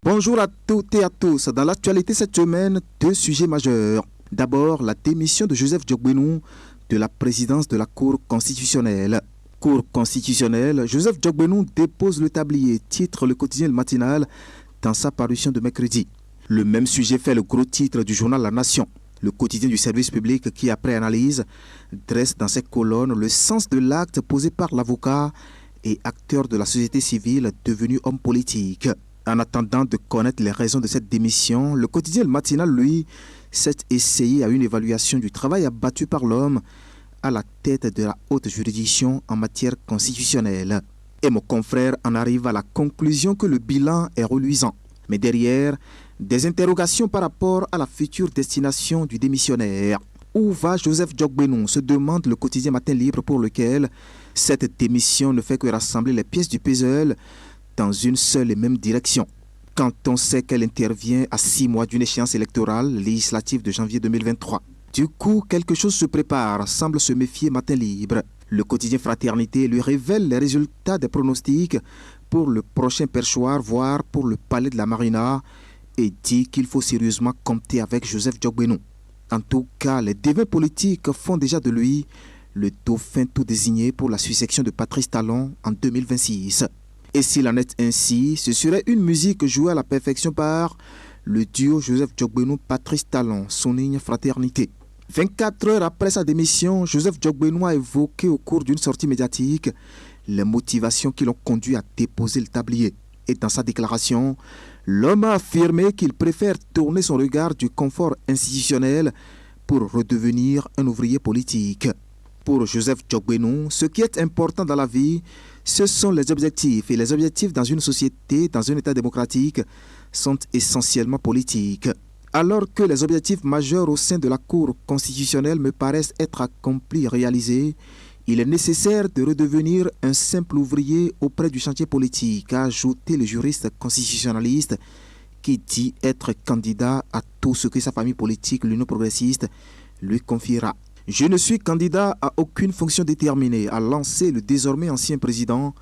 Bonjour à toutes et à tous. Dans l'actualité cette semaine, deux sujets majeurs. D'abord, la démission de Joseph Djokbenou de la présidence de la Cour constitutionnelle. Cour constitutionnelle, Joseph Djokbenou dépose le tablier, titre le quotidien Le Matinal dans sa parution de mercredi. Le même sujet fait le gros titre du journal La Nation. Le quotidien du service public qui, après analyse, dresse dans ses colonnes le sens de l'acte posé par l'avocat et acteur de la société civile devenu homme politique. En attendant de connaître les raisons de cette démission, le quotidien Le Matinal, lui, s'est essayé à une évaluation du travail abattu par l'homme à la tête de la haute juridiction en matière constitutionnelle. Et mon confrère en arrive à la conclusion que le bilan est reluisant. Mais derrière, des interrogations par rapport à la future destination du démissionnaire. Où va Joseph Djokbenou, se demande le quotidien Matin Libre, pour lequel cette démission ne fait que rassembler les pièces du puzzle dans une seule et même direction. Quand on sait qu'elle intervient à 6 mois d'une échéance électorale législative de janvier 2023. Du coup, quelque chose se prépare, semble se méfier Matin Libre. Le quotidien Fraternité lui révèle les résultats des pronostics pour le prochain perchoir, voire pour le palais de la Marina, et dit qu'il faut sérieusement compter avec Joseph Djokbenou. En tout cas, les devins politiques font déjà de lui le dauphin tout désigné pour la succession de Patrice Talon en 2026. Et s'il en est ainsi, ce serait une musique jouée à la perfection par le duo Joseph Djokbenou-Patrice Talon, souligne Fraternité. 24 heures après sa démission, Joseph Djokbenou a évoqué au cours d'une sortie médiatique les motivations qui l'ont conduit à déposer le tablier. Et dans sa déclaration, l'homme a affirmé qu'il préfère tourner son regard du confort institutionnel pour redevenir un ouvrier politique. Pour Joseph Djokbenou, ce qui est important dans la vie, ce sont les objectifs. Et les objectifs dans une société, dans un État démocratique, sont essentiellement politiques. Alors que les objectifs majeurs au sein de la Cour constitutionnelle me paraissent être accomplis et réalisés, il est nécessaire de redevenir un simple ouvrier auprès du chantier politique, a ajouté le juriste constitutionnaliste qui dit être candidat à tout ce que sa famille politique, l'Union progressiste, lui confiera. Je ne suis candidat à aucune fonction déterminée, a lancé le désormais ancien président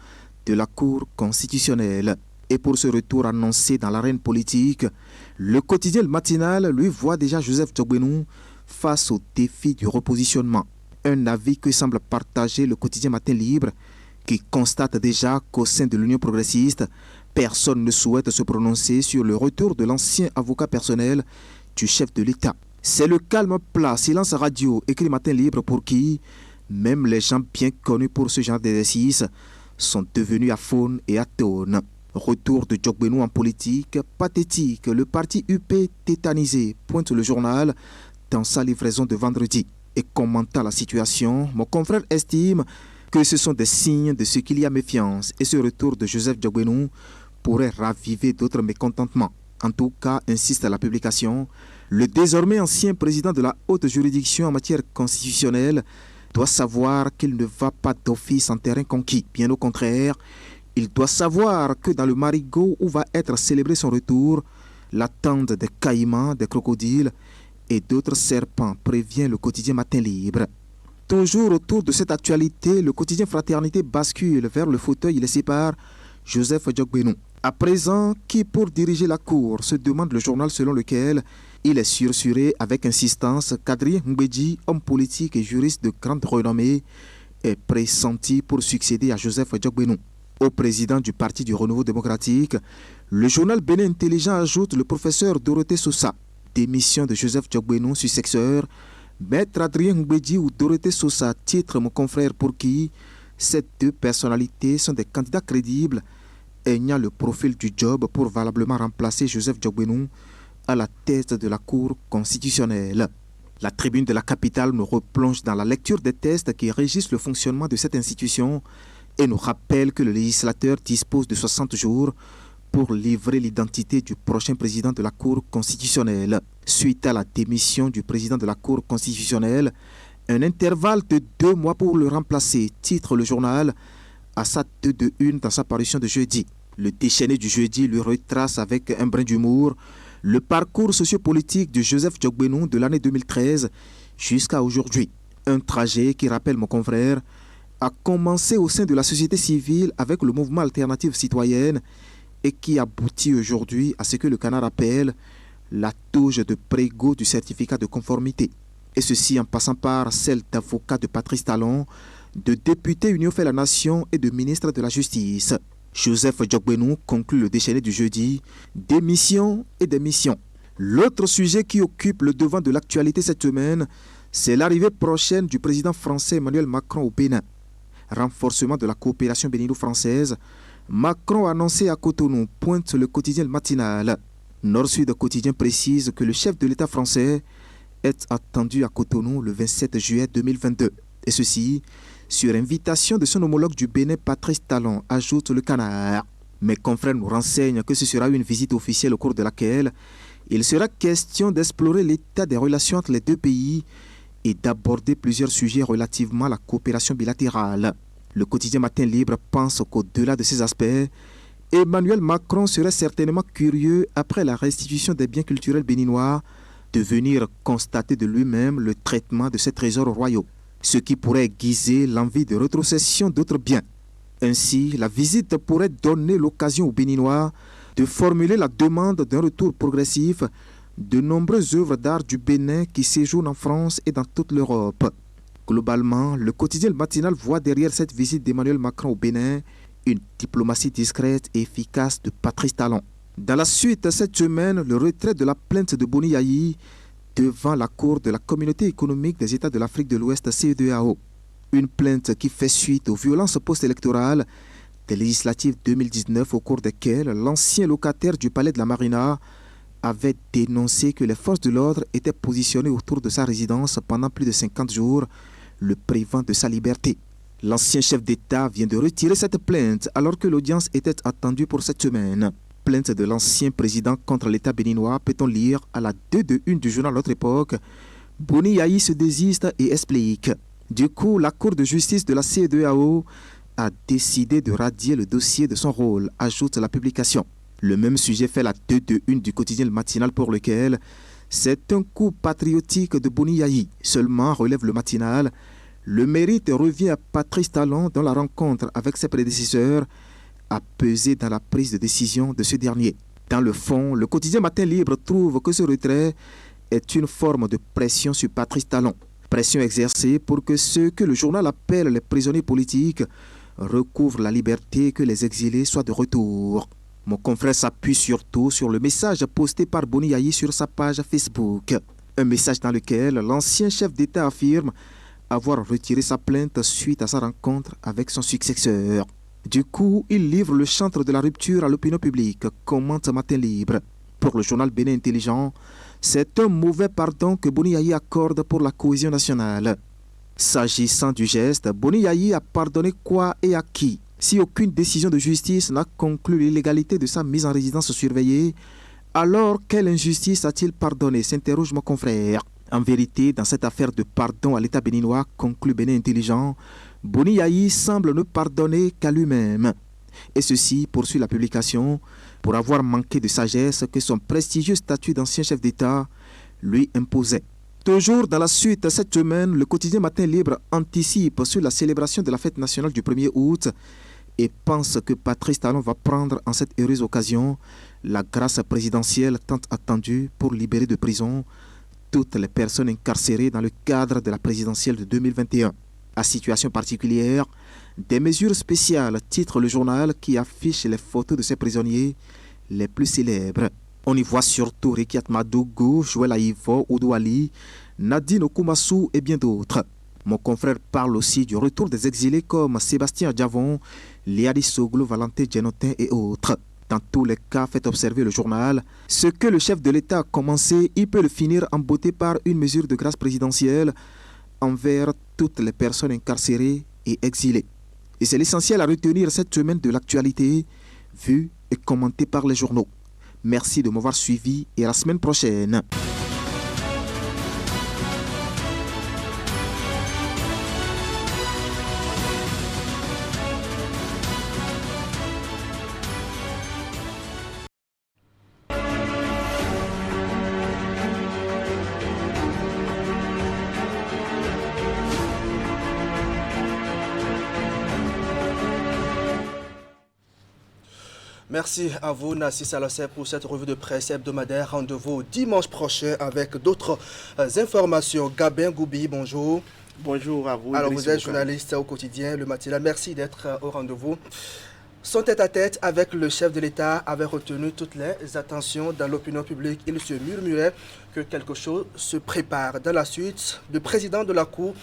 de la Cour constitutionnelle. Et pour ce retour annoncé dans l'arène politique, le quotidien Le Matinal lui voit déjà Joseph Djogbenou face au défi du repositionnement. Un avis que semble partager le quotidien Matin Libre, qui constate déjà qu'au sein de l'Union progressiste, personne ne souhaite se prononcer sur le retour de l'ancien avocat personnel du chef de l'État. C'est le calme plat, silence radio, écrit Matin Libre, pour qui même les gens bien connus pour ce genre d'exercice sont devenus aphones et atones. Retour de Djogbenou en politique, pathétique, le parti UP tétanisé, pointe le journal dans sa livraison de vendredi. Et commentant la situation, mon confrère estime que ce sont des signes de ce qu'il y a méfiance et ce retour de Joseph Djogbenou pourrait raviver d'autres mécontentements. En tout cas, insiste la publication, le désormais ancien président de la haute juridiction en matière constitutionnelle doit savoir qu'il ne va pas d'office en terrain conquis. Bien au contraire, il doit savoir que dans le marigot où va être célébré son retour, l'attendent des caïmans, des crocodiles et d'autres serpents, prévient le quotidien Matin Libre. Toujours autour de cette actualité, le quotidien Fraternité bascule vers le fauteuil laissé par Joseph Djogbenou. À présent, qui pour diriger la cour, se demande le journal selon lequel il est sursuré avec insistance qu'Adrien Mbedji, homme politique et juriste de grande renommée, est pressenti pour succéder à Joseph Djogbenou. Au président du Parti du Renouveau démocratique, le journal Bénin Intelligent ajoute le professeur Dorothée Sosa. Démission de Joseph Djogbenou, successeur, Maître Adrien Mbedji ou Dorothée Sosa, titre mon confrère, pour qui ces deux personnalités sont des candidats crédibles ayant le profil du job pour valablement remplacer Joseph Djogbenou à la tête de la Cour constitutionnelle. La tribune de la capitale nous replonge dans la lecture des tests qui régissent le fonctionnement de cette institution et nous rappelle que le législateur dispose de 60 jours pour livrer l'identité du prochain président de la Cour constitutionnelle. Suite à la démission du président de la Cour constitutionnelle, un intervalle de 2 mois pour le remplacer, titre le journal à sa 2 de 1 dans sa parution de jeudi. Le déchaîné du jeudi lui retrace avec un brin d'humour le parcours sociopolitique de Joseph Djogbenou de l'année 2013 jusqu'à aujourd'hui. Un trajet qui, rappelle mon confrère, a commencé au sein de la société civile avec le mouvement Alternative Citoyenne et qui aboutit aujourd'hui à ce que le Canard appelle la touche de prégo du certificat de conformité. Et ceci en passant par celle d'avocat de Patrice Talon, de député Union fait la Nation et de ministre de la Justice. Joseph Djogbenou conclut le déchaîné du jeudi, démission et démission. L'autre sujet qui occupe le devant de l'actualité cette semaine, c'est l'arrivée prochaine du président français Emmanuel Macron au Bénin. Renforcement de la coopération bénino-française, Macron a annoncé à Cotonou, pointe le quotidien Le Matinal. Nord-Sud Quotidien précise que le chef de l'État français est attendu à Cotonou le 27 juillet 2022. Et ceci sur invitation de son homologue du Bénin, Patrice Talon, ajoute le Canard. Mes confrères nous renseignent que ce sera une visite officielle au cours de laquelle il sera question d'explorer l'état des relations entre les deux pays et d'aborder plusieurs sujets relativement à la coopération bilatérale. Le quotidien Matin Libre pense qu'au-delà de ces aspects, Emmanuel Macron serait certainement curieux, après la restitution des biens culturels béninois, de venir constater de lui-même le traitement de ces trésors royaux, ce qui pourrait aiguiser l'envie de rétrocession d'autres biens. Ainsi, la visite pourrait donner l'occasion aux Béninois de formuler la demande d'un retour progressif de nombreuses œuvres d'art du Bénin qui séjournent en France et dans toute l'Europe. Globalement, le quotidien Le Matinal voit derrière cette visite d'Emmanuel Macron au Bénin une diplomatie discrète et efficace de Patrice Talon. Dans la suite, cette semaine, le retrait de la plainte de Boni Yayi devant la Cour de la Communauté économique des États de l'Afrique de l'Ouest, CEDEAO. Une plainte qui fait suite aux violences post-électorales des législatives 2019 au cours desquelles l'ancien locataire du palais de la Marina avait dénoncé que les forces de l'ordre étaient positionnées autour de sa résidence pendant plus de 50 jours, le privant de sa liberté. L'ancien chef d'État vient de retirer cette plainte alors que l'audience était attendue pour cette semaine. Plainte de l'ancien président contre l'État béninois, peut-on lire à la 2 de 1 du journal L'Autre Époque. Boni Yayi se désiste et explique. Du coup, la Cour de justice de la CEDEAO a décidé de radier le dossier de son rôle, ajoute la publication. Le même sujet fait la 2 de 1 du quotidien Le Matinal, pour lequel c'est un coup patriotique de Boni Yayi. Seulement, relève Le Matinal, le mérite revient à Patrice Talon dans la rencontre avec ses prédécesseurs a pesé dans la prise de décision de ce dernier. Dans le fond, le quotidien Matin Libre trouve que ce retrait est une forme de pression sur Patrice Talon. Pression exercée pour que ceux que le journal appelle les prisonniers politiques recouvrent la liberté et que les exilés soient de retour. Mon confrère s'appuie surtout sur le message posté par Boni Yayi sur sa page Facebook. Un message dans lequel l'ancien chef d'État affirme avoir retiré sa plainte suite à sa rencontre avec son successeur. Du coup, il livre le chantre de la rupture à l'opinion publique, commente Matin Libre. Pour le journal Bénin Intelligent, c'est un mauvais pardon que Boni Yayi accorde pour la cohésion nationale. S'agissant du geste, Boni Yayi a pardonné quoi et à qui? Si aucune décision de justice n'a conclu l'illégalité de sa mise en résidence surveillée, alors quelle injustice a-t-il pardonné, s'interroge mon confrère. En vérité, dans cette affaire de pardon à l'État béninois, conclut Bénin Intelligent, Boni Yayi semble ne pardonner qu'à lui-même. Et ceci, poursuit la publication, pour avoir manqué de sagesse que son prestigieux statut d'ancien chef d'État lui imposait. Toujours dans la suite, cette semaine, le quotidien Matin Libre anticipe sur la célébration de la fête nationale du 1er août et pense que Patrice Talon va prendre en cette heureuse occasion la grâce présidentielle tant attendue pour libérer de prison toutes les personnes incarcérées dans le cadre de la présidentielle de 2021. À situation particulière, des mesures spéciales, titre le journal qui affiche les photos de ces prisonniers les plus célèbres. On y voit surtout Rikiat Madougou, Joël Aïvo, Oudou Ali, Nadine Okumassou et bien d'autres. Mon confrère parle aussi du retour des exilés comme Sébastien Diavon, Liadi Soglou, Valentin Genotin et autres. Dans tous les cas, fait observer le journal, ce que le chef de l'État a commencé, il peut le finir en beauté par une mesure de grâce présidentielle envers toutes les personnes incarcérées et exilées. Et c'est l'essentiel à retenir cette semaine de l'actualité, vue et commentée par les journaux. Merci de m'avoir suivi et à la semaine prochaine. Merci à vous, Nassis Alassé, pour cette revue de presse hebdomadaire. Rendez-vous dimanche prochain avec d'autres informations. Gabin Goubi, bonjour. Bonjour à vous. Alors, vous êtes journaliste au quotidien Le Matin. Merci d'être au rendez-vous. Son tête-à-tête avec le chef de l'État avait retenu toutes les attentions dans l'opinion publique. Il se murmurait que quelque chose se prépare. Dans la suite, le président de la Cour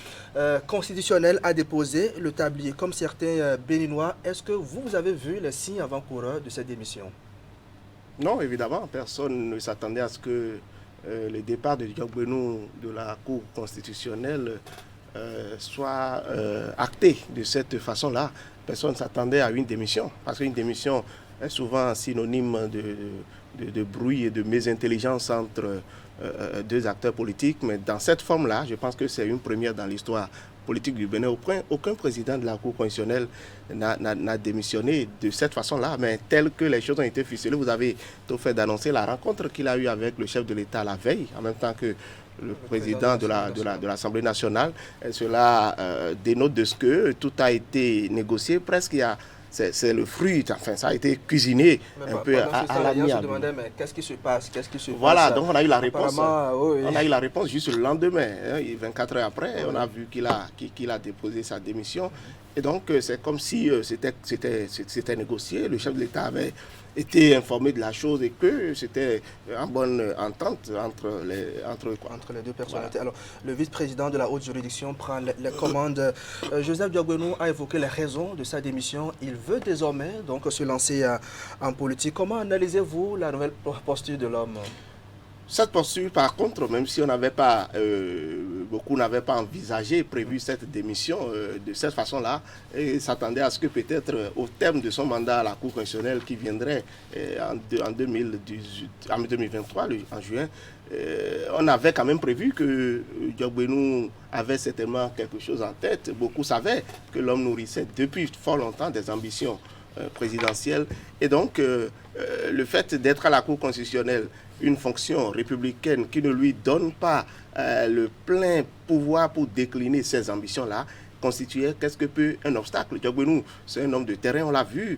constitutionnelle a déposé le tablier. Comme certains Béninois, est-ce que vous avez vu les signes avant-coureurs de cette démission? Non, évidemment. Personne ne s'attendait à ce que le départ de Diogbenou de la Cour constitutionnelle soit acté de cette façon-là. Personne ne s'attendait à une démission, parce qu'une démission est souvent synonyme de bruit et de mésintelligence entre deux acteurs politiques. Mais dans cette forme-là, je pense que c'est une première dans l'histoire politique du Bénin. Aucun président de la Cour constitutionnelle n'a démissionné de cette façon-là, mais tel que les choses ont été ficelées. Vous avez tout fait d'annoncer la rencontre qu'il a eue avec le chef de l'État la veille, en même temps que le président de l'Assemblée nationale. Et cela dénote de ce que tout a été négocié. Presque, c'est le fruit, enfin, ça a été cuisiné un peu à l'amiable. Mais qu'est-ce qui se passe? Voilà, donc on a eu la réponse. Oui. On a eu la réponse juste le lendemain. 24 heures après, on a vu qu'il a déposé sa démission. Et donc, c'est comme si c'était négocié. Le chef de l'État avait été informé de la chose et que c'était en bonne entente entre les deux personnalités. Voilà. Alors, le vice-président de la haute juridiction prend les commandes. Joseph Diogbenou a évoqué les raisons de sa démission. Il veut désormais donc se lancer en politique. Comment analysez-vous la nouvelle posture de l'homme? Cette posture, par contre, même si on n'avait pas, beaucoup n'avaient pas envisagé, prévu cette démission de cette façon-là, et s'attendaient à ce que peut-être au terme de son mandat à la Cour constitutionnelle qui viendrait en 2023, en juin, on avait quand même prévu que Diogbenou avait certainement quelque chose en tête. Beaucoup savaient que l'homme nourrissait depuis fort longtemps des ambitions présidentielles. Et donc, le fait d'être à la Cour constitutionnelle, une fonction républicaine qui ne lui donne pas le plein pouvoir pour décliner ces ambitions-là, constituait qu'est-ce que peut un obstacle. Diogbenou, c'est un homme de terrain, on l'a vu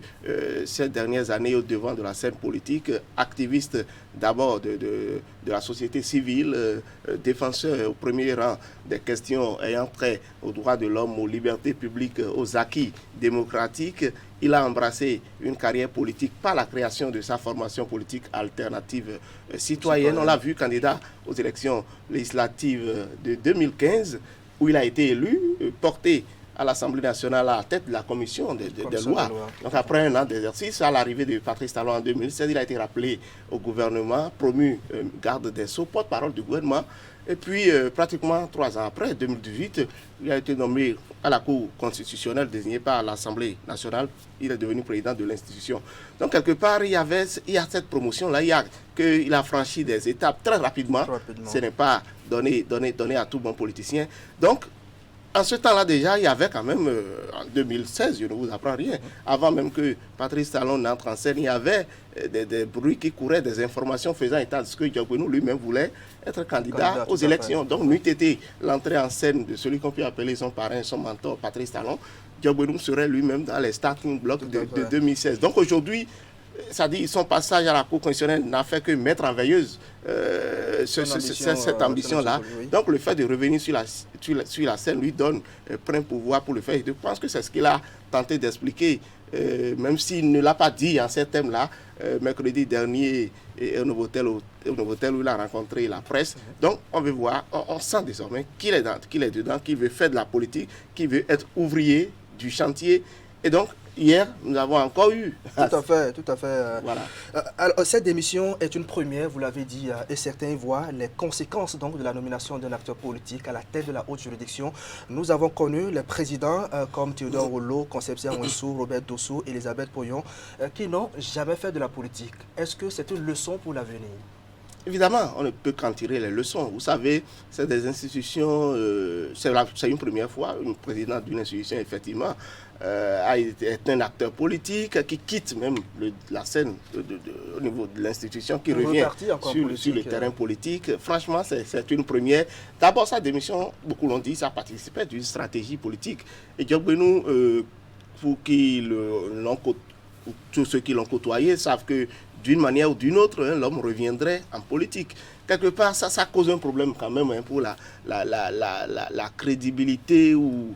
ces dernières années au devant de la scène politique, activiste d'abord de la société civile, défenseur au premier rang des questions ayant trait aux droits de l'homme, aux libertés publiques, aux acquis démocratiques. Il a embrassé une carrière politique par la création de sa formation politique alternative citoyenne. On l'a vu candidat aux élections législatives de 2015, où il a été élu, porté à l'Assemblée nationale à la tête de la commission des lois. Donc après un an d'exercice, à l'arrivée de Patrice Talon en 2016, il a été rappelé au gouvernement, promu garde des Sceaux, porte-parole du gouvernement. Et puis, pratiquement 3 ans après, 2018, il a été nommé à la Cour constitutionnelle, désigné par l'Assemblée nationale. Il est devenu président de l'institution. Donc, quelque part, il y a cette promotion-là. Il a franchi des étapes très rapidement. Ce n'est pas donné à tout bon politicien. Donc, en ce temps-là, déjà, il y avait quand même, en 2016, je ne vous apprends rien, avant même que Patrice Talon n'entre en scène, il y avait des bruits qui couraient, des informations faisant état de ce que Diogbenou lui-même voulait être candidat aux élections. Donc, n'eût été l'entrée en scène de celui qu'on peut appeler son parrain, son mentor, Patrice Talon, Diogbenou serait lui-même dans les starting blocks de 2016. Donc, aujourd'hui, ça dit, son passage à la Cour constitutionnelle n'a fait que mettre en veilleuse cette ambition-là. Donc le fait de revenir sur la scène lui donne plein pouvoir pour le faire. Je pense que c'est ce qu'il a tenté d'expliquer, même s'il ne l'a pas dit en ces thèmes-là, mercredi dernier au Novotel où il a rencontré la presse. Donc on veut voir, on sent désormais qu'il est dedans, qu'il veut faire de la politique, qu'il veut être ouvrier du chantier. Et donc, hier, nous avons encore eu... Tout à fait. Voilà. Alors, cette démission est une première, vous l'avez dit, et certains voient les conséquences donc, de la nomination d'un acteur politique à la tête de la haute juridiction. Nous avons connu les présidents comme Théodore Rouleau, Conception Ouissou, Robert Dossou, Elisabeth Poyon, qui n'ont jamais fait de la politique. Est-ce que c'est une leçon pour l'avenir ? Évidemment, on ne peut qu'en tirer les leçons. Vous savez, c'est des institutions, c'est une première fois, une présidente d'une institution, effectivement, est un acteur politique qui quitte même la scène au niveau de l'institution, qui revient sur le terrain politique. Franchement, c'est une première. D'abord, sa démission, beaucoup l'ont dit, ça participait d'une stratégie politique. Et Diogbenou, pour tous ceux qui l'ont côtoyé, savent que d'une manière ou d'une autre, l'homme reviendrait en politique. Quelque part, ça cause un problème quand même pour la crédibilité ou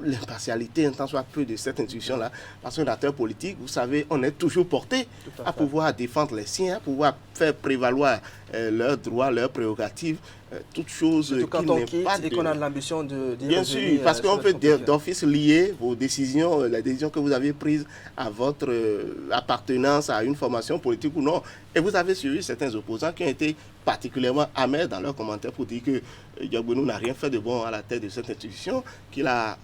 l'impartialité, un tant soit peu de cette institution-là. Parce qu'un acteur politique, vous savez, on est toujours porté à pouvoir défendre les siens, à pouvoir faire prévaloir leurs droits, leurs prérogatives, toutes choses qui n'est pas et qu'on a l'ambition de bien sûr, parce qu'on peut d'office lier vos décisions, les décisions que vous avez prises à votre appartenance à une formation politique ou non. Et vous avez suivi certains opposants qui ont été particulièrement amers dans leurs commentaires pour dire que Diogbenou n'a rien fait de bon à la tête de cette institution, qu'il a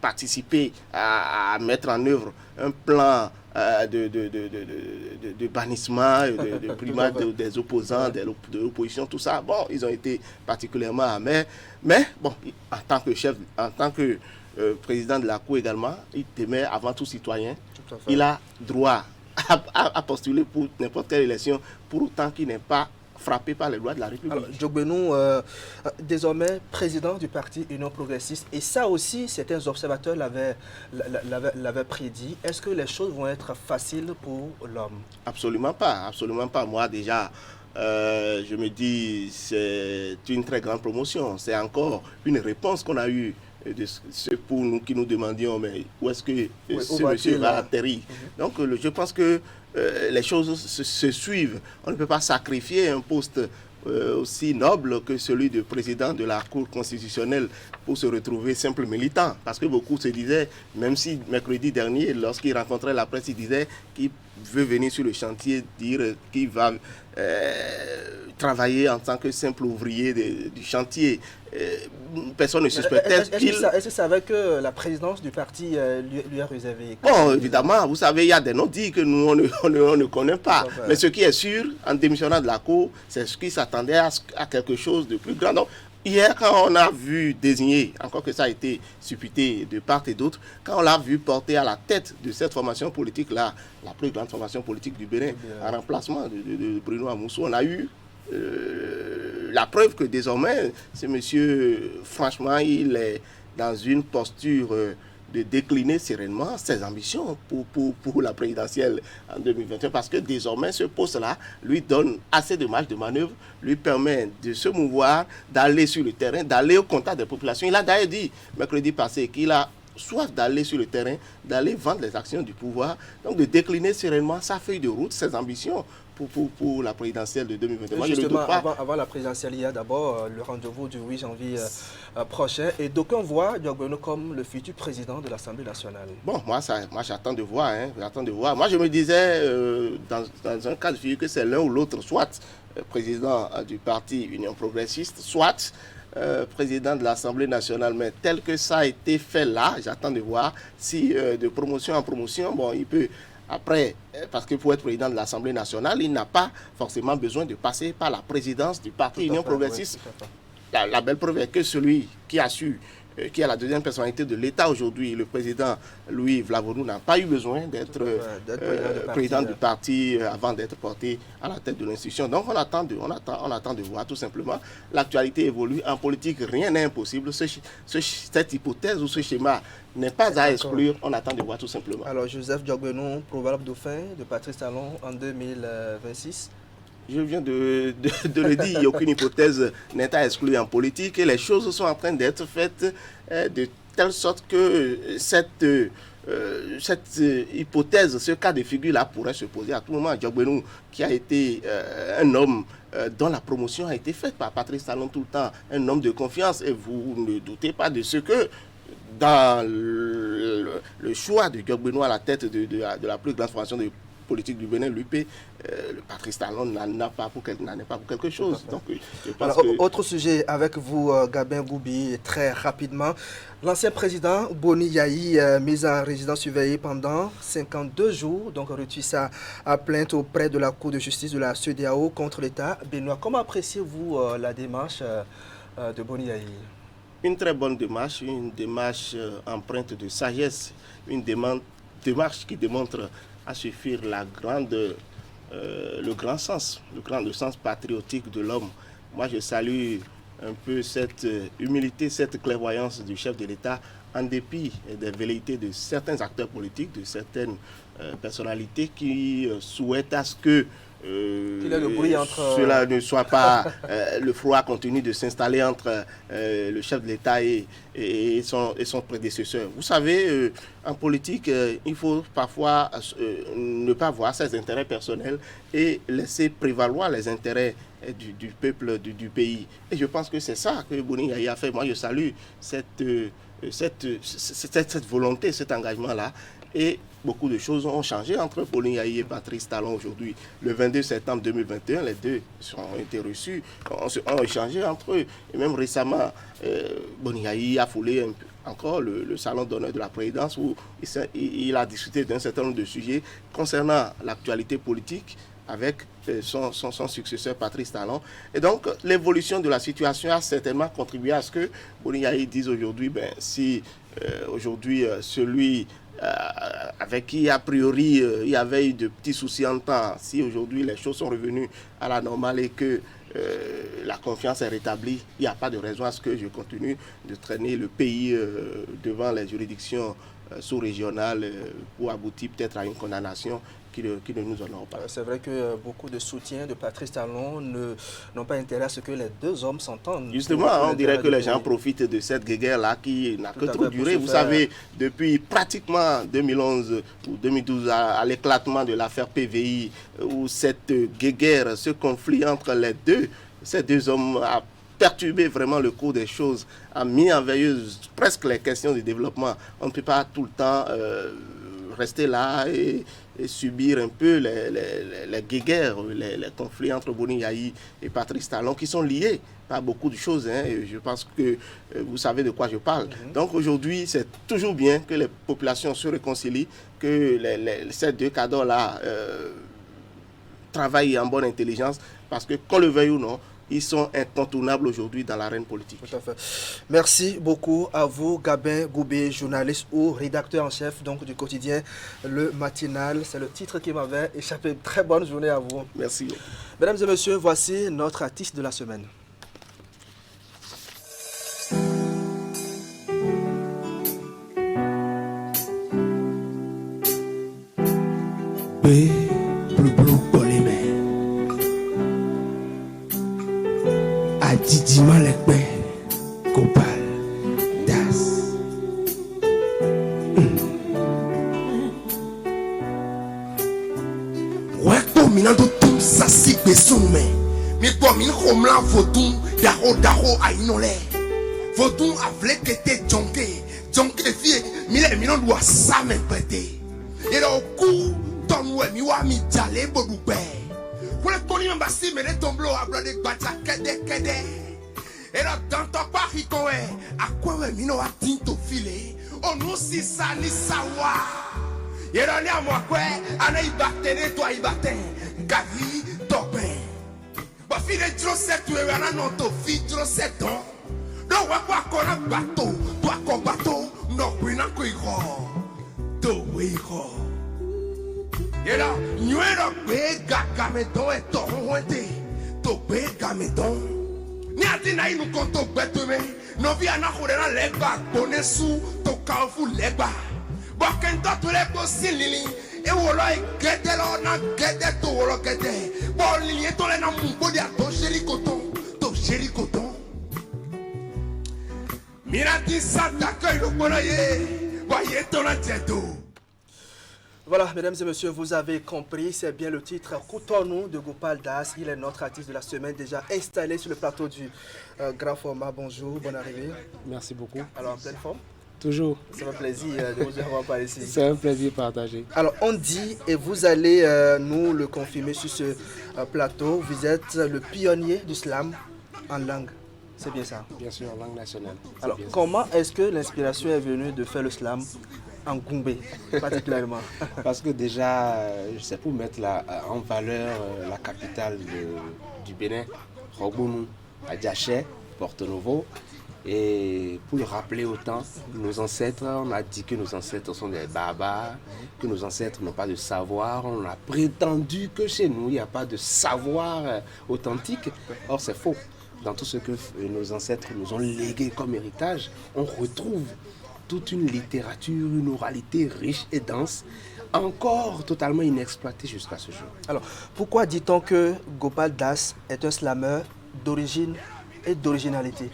participé à mettre en œuvre un plan de bannissement, de primat des opposants, de l'opposition, tout ça. Bon, ils ont été particulièrement amers. Mais, bon, en tant que chef, en tant que président de la Cour également, il temait avant tout citoyen. Il a droit à postuler pour n'importe quelle élection, pour autant qu'il n'est pas frappé par les lois de la République. Diogbenou, désormais président du parti Union Progressiste, et ça aussi, certains observateurs l'avaient prédit. Est-ce que les choses vont être faciles pour l'homme? Absolument pas, absolument pas. Moi déjà, je me dis, c'est une très grande promotion. C'est encore une réponse qu'on a eue de ce pour nous qui nous demandions, mais où est-ce que ce monsieur va atterrir? Donc je pense que les choses se suivent. On ne peut pas sacrifier un poste aussi noble que celui de président de la Cour constitutionnelle pour se retrouver simple militant. Parce que beaucoup se disaient, même si mercredi dernier, lorsqu'il rencontrait la presse, il disait qu'il veut venir sur le chantier, dire qu'il va travailler en tant que simple ouvrier du chantier. Personne ne suspectait qu'il... Est-ce que ça veut que la présidence du parti lui a réservé? Bon, évidemment, vous savez, il y a des non-dits que nous, on ne connaît pas. Mais ce qui est sûr, en démissionnant de la Cour, c'est ce qui s'attendait à quelque chose de plus grand. Donc, hier, quand on a vu désigner, encore que ça a été supputé de part et d'autre, quand on l'a vu porter à la tête de cette formation politique-là, la plus grande formation politique du Bénin, en remplacement de Bruno Amoussou, on a eu la preuve que désormais, ce monsieur, franchement, il dans une posture de décliner sereinement ses ambitions pour la présidentielle en 2021, parce que désormais ce poste-là lui donne assez de marge de manœuvre, lui permet de se mouvoir, d'aller sur le terrain, d'aller au contact des populations. Il a d'ailleurs dit mercredi passé qu'il a soif d'aller sur le terrain, d'aller vendre les actions du pouvoir, donc de décliner sereinement sa feuille de route, ses ambitions pour la présidentielle de 2021. Moi, justement, avant la présidentielle, il y a d'abord le rendez-vous du 8 janvier prochain, et d'aucuns voient Diogbenou comme le futur président de l'Assemblée nationale. Bon, moi j'attends de voir, j'attends de voir. Moi je me disais, dans un cas de figure, que c'est l'un ou l'autre, soit président du parti Union Progressiste, soit président de l'Assemblée nationale, mais tel que ça a été fait là, j'attends de voir si de promotion en promotion, bon, il peut après, parce que pour être président de l'Assemblée nationale, il n'a pas forcément besoin de passer par la présidence du parti Union Progressiste. Oui, la belle preuve est que celui qui a su, qui est la deuxième personnalité de l'État aujourd'hui, le président Louis Vlavonou, n'a pas eu besoin d'être président du parti avant d'être porté à la tête de l'institution. Donc on attend de voir tout simplement. L'actualité évolue. En politique, rien n'est impossible. Cette hypothèse ou ce schéma n'est pas à exclure. On attend de voir tout simplement. Alors Joseph Diogbenou, probable dauphin de Patrice Talon en 2026. Je viens de le dire, il n'y a aucune hypothèse n'est à exclure en politique et les choses sont en train d'être faites de telle sorte que cette hypothèse, ce cas de figure-là pourrait se poser à tout moment. Diogbenou, qui a été un homme dont la promotion a été faite par Patrice Talon tout le temps, un homme de confiance, et vous ne doutez pas de ce que dans le choix de Diogbenou à la tête de la plus grande formation de politique du Bénin, l'UP, le Patrice Talon n'en est pas pour quelque chose. Donc, je pense Autre sujet avec vous, Gabin Goubi, très rapidement. L'ancien président Boni Yayi, mis en résidence surveillée pendant 52 jours, donc reçu sa plainte auprès de la Cour de justice de la CEDEAO contre l'État béninois. Comment appréciez-vous la démarche de Boni Yayi? Une très bonne démarche, une démarche empreinte de sagesse, une démarche qui démontre à suffire le grand sens, le sens patriotique de l'homme. Moi, je salue un peu cette humilité, cette clairvoyance du chef de l'État, en dépit des velléités de certains acteurs politiques, de certaines personnalités qui souhaitent à ce que cela ne soit pas le froid continue de s'installer entre le chef de l'État et son prédécesseur. Vous savez, en politique, il faut parfois ne pas voir ses intérêts personnels et laisser prévaloir les intérêts du peuple du pays. Et je pense que c'est ça que Boni Yayi a fait. Moi, je salue cette volonté, cet engagement-là. Et beaucoup de choses ont changé entre Boni Yayi et Patrice Talon aujourd'hui. Le 22 septembre 2021, les deux ont été reçus, ont échangé entre eux. Et même récemment, Boni Yayi a foulé encore le salon d'honneur de la présidence où il a discuté d'un certain nombre de sujets concernant l'actualité politique avec son successeur Patrice Talon. Et donc, l'évolution de la situation a certainement contribué à ce que Boni Yayi dise aujourd'hui, si aujourd'hui celui avec qui a priori il y avait eu de petits soucis en temps, si aujourd'hui les choses sont revenues à la normale et que la confiance est rétablie, il n'y a pas de raison à ce que je continue de traîner le pays devant les juridictions sous-régionales pour aboutir peut-être à une condamnation qui ne nous honore pas. C'est vrai que beaucoup de soutiens de Patrice Talon n'ont pas intérêt à ce que les deux hommes s'entendent. Justement, on dirait que les gens profitent de cette guerre-là qui n'a que trop duré. Vous savez, depuis pratiquement 2011 ou 2012, à l'éclatement de l'affaire PVI, où cette guerre, ce conflit entre ces deux hommes a perturbé vraiment le cours des choses, a mis en veilleuse presque les questions de développement. On ne peut pas tout le temps rester là et subir un peu les guerres, les conflits entre Boni Yayi et Patrice Talon qui sont liés par beaucoup de choses. Et je pense que vous savez de quoi je parle. Donc aujourd'hui, c'est toujours bien que les populations se réconcilient, que ces deux cadres-là travaillent en bonne intelligence, parce que qu'on le veuille ou non, ils sont incontournables aujourd'hui dans l'arène politique. Tout à fait. Merci beaucoup à vous, Gabin Goubi, journaliste ou rédacteur en chef donc, du quotidien Le Matinal. C'est le titre qui m'avait échappé. Très bonne journée à vous. Merci. Mesdames et messieurs, voici notre artiste de la semaine. Adidi Malekbe, Gopal Das. Ouais, dominant tout ça, si besoume. Mais pour mine romlan vodou, daro ainole. Vodou a vle que te jonke fie, mille minon doit ça me péter. Et là au cou, ton ouais mi wa mi jale bodoupe. Pour le toni mbasi me le tomblo a blade bacha kede. Et là dans ton pari koe, a quoi ouais mino a tinto file. On nous si ça ni sawa. Et là ni a moi quoi, ana ibate toi ibate. Gavi topé. Ba fille de Joseph tu es ana non to fi Joseph don. Non wa kwa kona bateau, toi ko bateau, non pina ko iko. To we ko. Et là, nous avons payé Gameton et Toronté. Tu payes Gameton. Nous avons nous comptons bête, mais nous avons fait les bacs, bonnet sous, tu as les bacs. Bon, quand tu les possibles, et voilà, guette là, on a guette tout, on a guette. Bon, il y a tout les noms, bon, il y a ton chéri coton. Mirati Santa, que nous connaissons, voyez ton atteindre. Voilà, mesdames et messieurs, vous avez compris, c'est bien le titre Cotonou de Gopal Das. Il est notre artiste de la semaine, déjà installé sur le plateau du grand format. Bonjour, bonne arrivée. Merci beaucoup. Alors, en pleine forme? Toujours. C'est un plaisir de vous avoir par ici. C'est un plaisir partagé. Alors, on dit, et vous allez nous le confirmer sur ce plateau, vous êtes le pionnier du slam en langue. C'est bien ça? Bien sûr, en langue nationale. Alors, comment est-ce que l'inspiration est venue de faire le slam en Goumbé, particulièrement? Parce que déjà, c'est pour mettre en valeur la capitale du Bénin, Rogbounou, Adjaché, Porto Novo. Et pour le rappeler autant, nos ancêtres, on a dit que nos ancêtres sont des barbares, que nos ancêtres n'ont pas de savoir. On a prétendu que chez nous, il n'y a pas de savoir authentique. Or, c'est faux. Dans tout ce que nos ancêtres nous ont légué comme héritage, on retrouve toute une littérature, une oralité riche et dense, encore totalement inexploitée jusqu'à ce jour. Alors, pourquoi dit-on que Gopal Das est un slameur d'origine et d'originalité?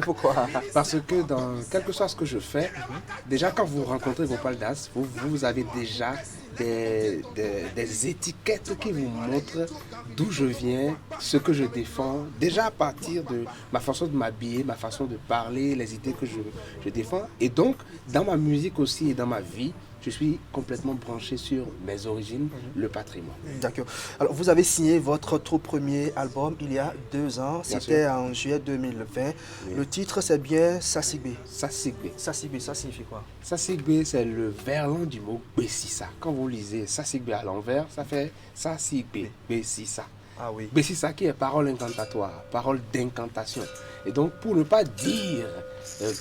Pourquoi? Parce que dans quel que soit ce que je fais, déjà quand vous rencontrez Gopal Das, vous avez déjà des étiquettes qui vous montrent d'où je viens, ce que je défends, déjà à partir de ma façon de m'habiller, ma façon de parler, les idées que je défends. Et donc, dans ma musique aussi et dans ma vie, je suis complètement branché sur mes origines, le patrimoine. D'accord. Alors, vous avez signé votre tout premier album il y a 2 ans. C'était en juillet 2020. Oui. Le titre, c'est bien Sasigbe. Sasigbe. Sasigbe, ça signifie quoi? Sasigbe, c'est le verlan du mot Bessissa. Quand vous lisez Sasigbe à l'envers, ça fait Sasigbe, Bessissa. Ah oui. Bessissa qui est parole incantatoire, parole d'incantation. Et donc, pour ne pas dire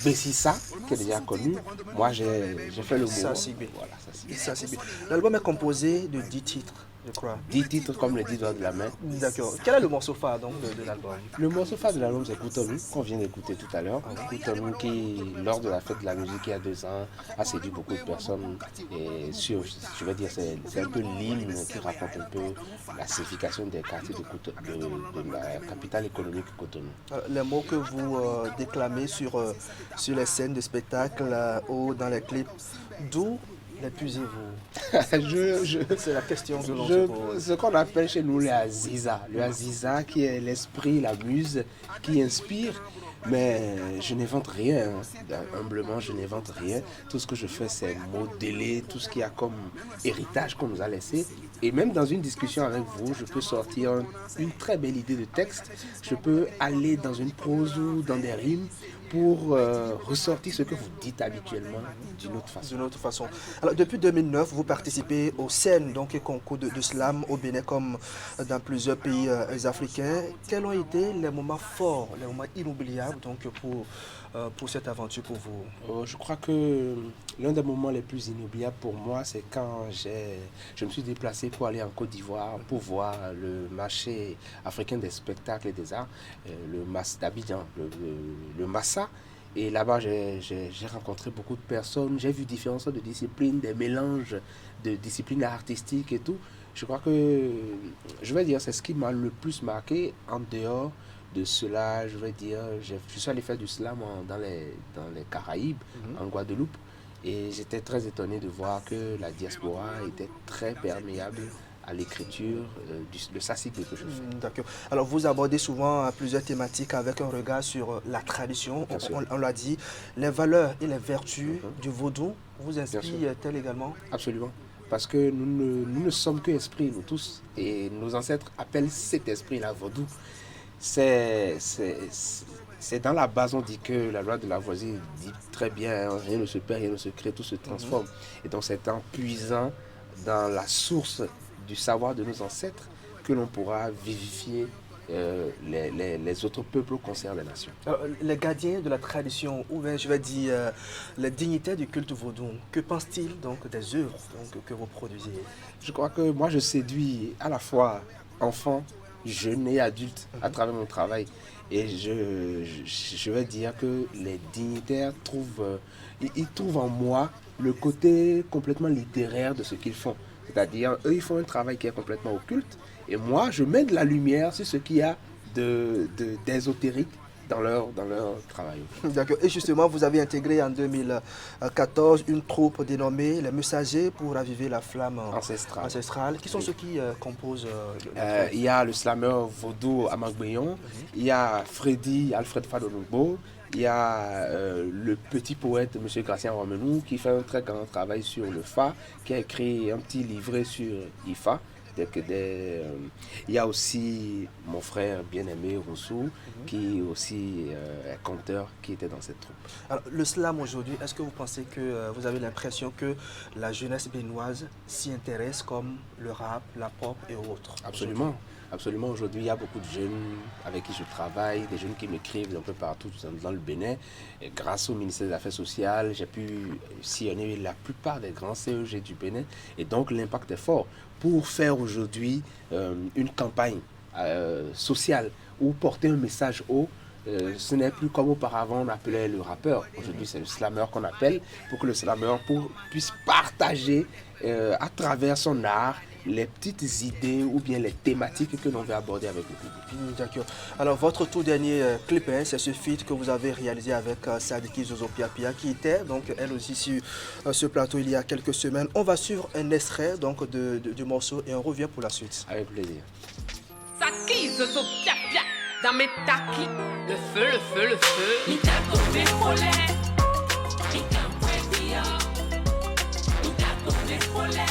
Bessissa, qui est déjà connu, moi j'ai fait le mot. Sasigbe. Voilà, Sasigbe. L'album est composé de 10 titres, je crois. 10 titres comme les 10 doigts de la main. D'accord. Quel est le morceau phare donc de l'album? Le morceau phare de l'album, c'est Cotonou, qu'on vient d'écouter tout à l'heure. Cotonou qui, lors de la fête de la musique il y a 2 ans, a séduit beaucoup de personnes. Et je veux dire, c'est un peu l'hymne qui raconte un peu la signification des quartiers de la capitale économique Cotonou. Les mots que vous déclamez sur les scènes de spectacle ou dans les clips, d'où les puisez-vous? C'est la question que l'on se pose. Ce qu'on appelle chez nous le Aziza. Le Aziza qui est l'esprit, la muse qui inspire. Mais je n'invente rien, humblement je n'invente rien. Tout ce que je fais c'est modeler tout ce qu'il y a comme héritage qu'on nous a laissé. Et même dans une discussion avec vous, je peux sortir une très belle idée de texte. Je peux aller dans une prose ou dans des rimes pour ressortir ce que vous dites habituellement d'une autre façon. Alors, depuis 2009, vous participez aux scènes donc, et concours de slam au Bénin comme dans plusieurs pays africains. Quels ont été les moments forts, les moments inoubliables donc, pour cette aventure pour vous? Je crois que l'un des moments les plus inoubliables pour moi, c'est quand je me suis déplacé pour aller en Côte d'Ivoire pour voir le marché africain des spectacles et des arts, le MAS d'Abidjan, le Massa. Et là-bas, j'ai rencontré beaucoup de personnes, j'ai vu différentes sortes de disciplines, des mélanges de disciplines artistiques et tout. Je crois que, je vais dire, c'est ce qui m'a le plus marqué en dehors de cela, je vais dire, je suis allé faire du slam dans les Caraïbes, en Guadeloupe, et j'étais très étonné de voir que la diaspora était très perméable à l'écriture de sa cycle que je fais. D'accord. Alors vous abordez souvent plusieurs thématiques avec un regard sur la tradition. On l'a dit, les valeurs et les vertus du vaudou vous inspirent-elles également? Absolument. Parce que nous ne sommes que esprits, nous tous. Et nos ancêtres appellent cet esprit-là vaudou. C'est dans la base, on dit que la loi de Lavoisier dit très bien, rien ne se perd, rien ne se crée, tout se transforme. Et donc c'est en puisant dans la source du savoir de nos ancêtres que l'on pourra vivifier les autres peuples au concert des nations. Alors, les gardiens de la tradition, ou bien je vais dire les dignitaires du culte vaudou, que pensent-ils donc des œuvres que vous produisez? Je crois que moi je séduis à la fois enfants, jeunes et adultes à travers mon travail. Et je vais dire que les dignitaires ils trouvent en moi le côté complètement littéraire de ce qu'ils font. C'est-à-dire, eux, ils font un travail qui est complètement occulte. Et moi, je mets de la lumière sur ce qu'il y a d'ésotérique dans leur travail. D'accord. Et justement, vous avez intégré en 2014 une troupe dénommée les Messagers pour raviver la flamme ancestrale. Qui sont ceux qui composent il y a le slammer vaudou Amagbeyon, il y a Alfred Fadonogbo, il y a le petit poète M. Gracien Romenou qui fait un très grand travail sur le Fa, qui a écrit un petit livret sur Ifa. Il y a aussi mon frère bien-aimé Rousseau, qui aussi est conteur, qui était dans cette troupe. Alors, le slam aujourd'hui, est-ce que vous pensez que vous avez l'impression que la jeunesse béninoise s'y intéresse comme le rap, la pop et autres? Absolument. Absolument, aujourd'hui il y a beaucoup de jeunes avec qui je travaille, des jeunes qui m'écrivent un peu partout dans le Bénin. Et grâce au ministère des Affaires sociales, j'ai pu sillonner la plupart des grands CEG du Bénin. Et donc l'impact est fort. Pour faire aujourd'hui une campagne sociale ou porter un message haut, ce n'est plus comme auparavant on appelait le rappeur. Aujourd'hui c'est le slammer qu'on appelle, pour que le slammer puisse partager à travers son art les petites idées ou bien les thématiques que l'on veut aborder avec le public. D'accord. Alors votre tout dernier clip, c'est ce feat que vous avez réalisé avec Sadiki Zozo Pia qui était donc elle aussi sur ce plateau il y a quelques semaines. On va suivre un extrait donc du morceau et on revient pour la suite. Avec plaisir. Sadiki Zozo Pia dans mes taquis, le feu, le feu. Mi taco me molé, mi campo es dia, mi taco me molé.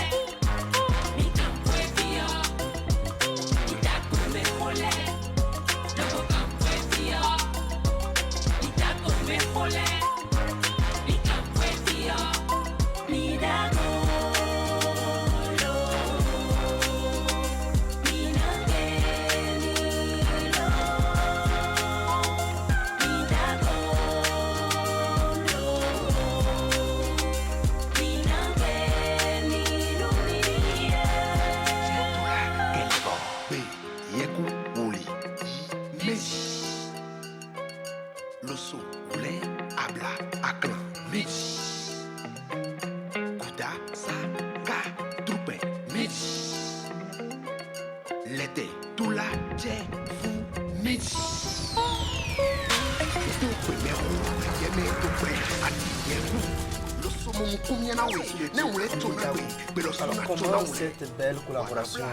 Alors comment cette belle collaboration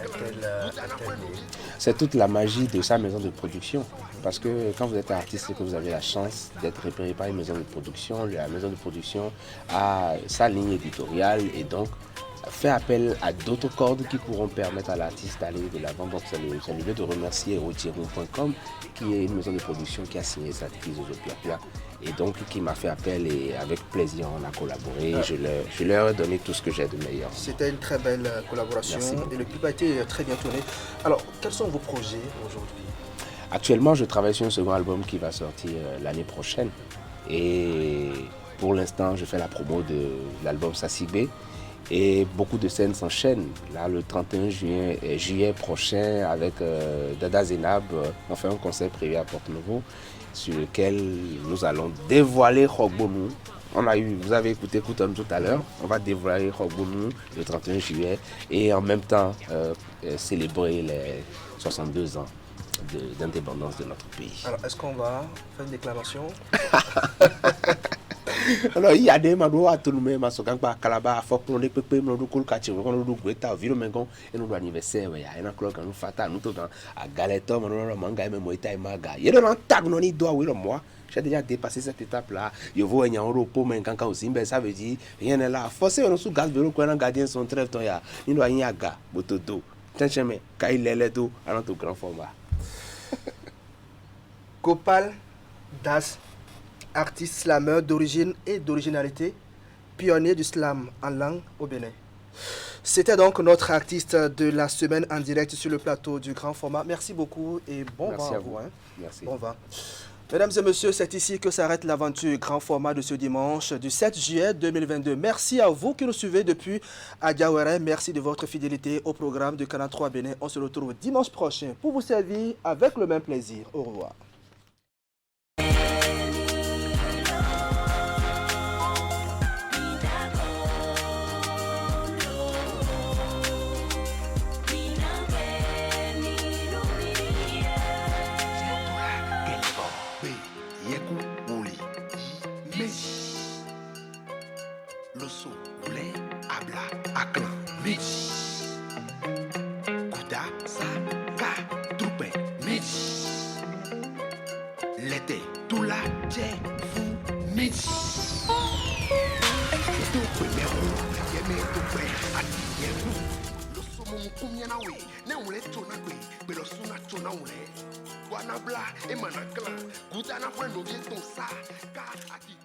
est-elle née? C'est toute la magie de sa maison de production. Parce que quand vous êtes artiste et que vous avez la chance d'être repéré par une maison de production, la maison de production a sa ligne éditoriale et donc fait appel à d'autres cordes qui pourront permettre à l'artiste d'aller de l'avant. Donc c'est le lieu de remercier Rotiron.com qui est une maison de production qui a signé Sadiki Zozo Pia et donc qui m'a fait appel et avec plaisir on a collaboré. Je leur ai donné tout ce que j'ai de meilleur. C'était une très belle collaboration et le clip a été très bien tourné. Alors quels sont vos projets aujourd'hui? Actuellement je travaille sur un second album qui va sortir l'année prochaine et pour l'instant je fais la promo de l'album Sassibé. Et beaucoup de scènes s'enchaînent. Là, le 31 juillet prochain, avec Dada Zenab, on fait un concert privé à Porto-Novo sur lequel nous allons dévoiler Rogbonu. Vous avez écouté Kouton tout à l'heure. On va dévoiler Rogbonu le 31 juillet et en même temps célébrer les 62 ans d'indépendance de notre pays. Alors, est-ce qu'on va faire une déclaration? Alors, il y a des mandats à tout le monde, parce que Kalaba, faut qu'on ait pépé, nous nous colcatons, nous nous guetta, viro mengon, et nous anniversaire, il y a un clock, nous fata, nous tout à Galeton, nous manga, même moïta et maga. Il y a un tag, nous n'y doit, oui, moi. J'ai déjà dépassé cette étape-là. Je vois un repos, mais quand aussi, ça veut dire rien n'est là. Forcément, nous sous gaz, vélo, quand un gardien son trêve, il doit y avoir bototo. Tiens, chemin, quand il est là, tout, à notre grand format. Gopal Das, artiste slameur d'origine et d'originalité, pionnier du slam en langue au Bénin. C'était donc notre artiste de la semaine en direct sur le plateau du grand format. Merci beaucoup et bon vent à vous. Merci. Bon vent. Mesdames et messieurs, c'est ici que s'arrête l'aventure grand format de ce dimanche du 7 juillet 2022. Merci à vous qui nous suivez depuis Adiawere. Merci de votre fidélité au programme de Canal 3 Bénin. On se retrouve dimanche prochain pour vous servir avec le même plaisir. Au revoir. Loso, Oulé, Abla, Aklan, Mitch. Kouda, Saka, Troupe, Mitch. L'été, Toula, Dje, Fou, Mitch. Troupe, Mérou, Yémé, Troupe, Adi, Yémou. Loso, Moumou, Koumyanawe, Ne Oulé, Tonakwe, Belosuna, Tonaoulé. Guanabla, Emanaklan, Kouda, Napoué, Novié, Tonsa, Ka, Adi.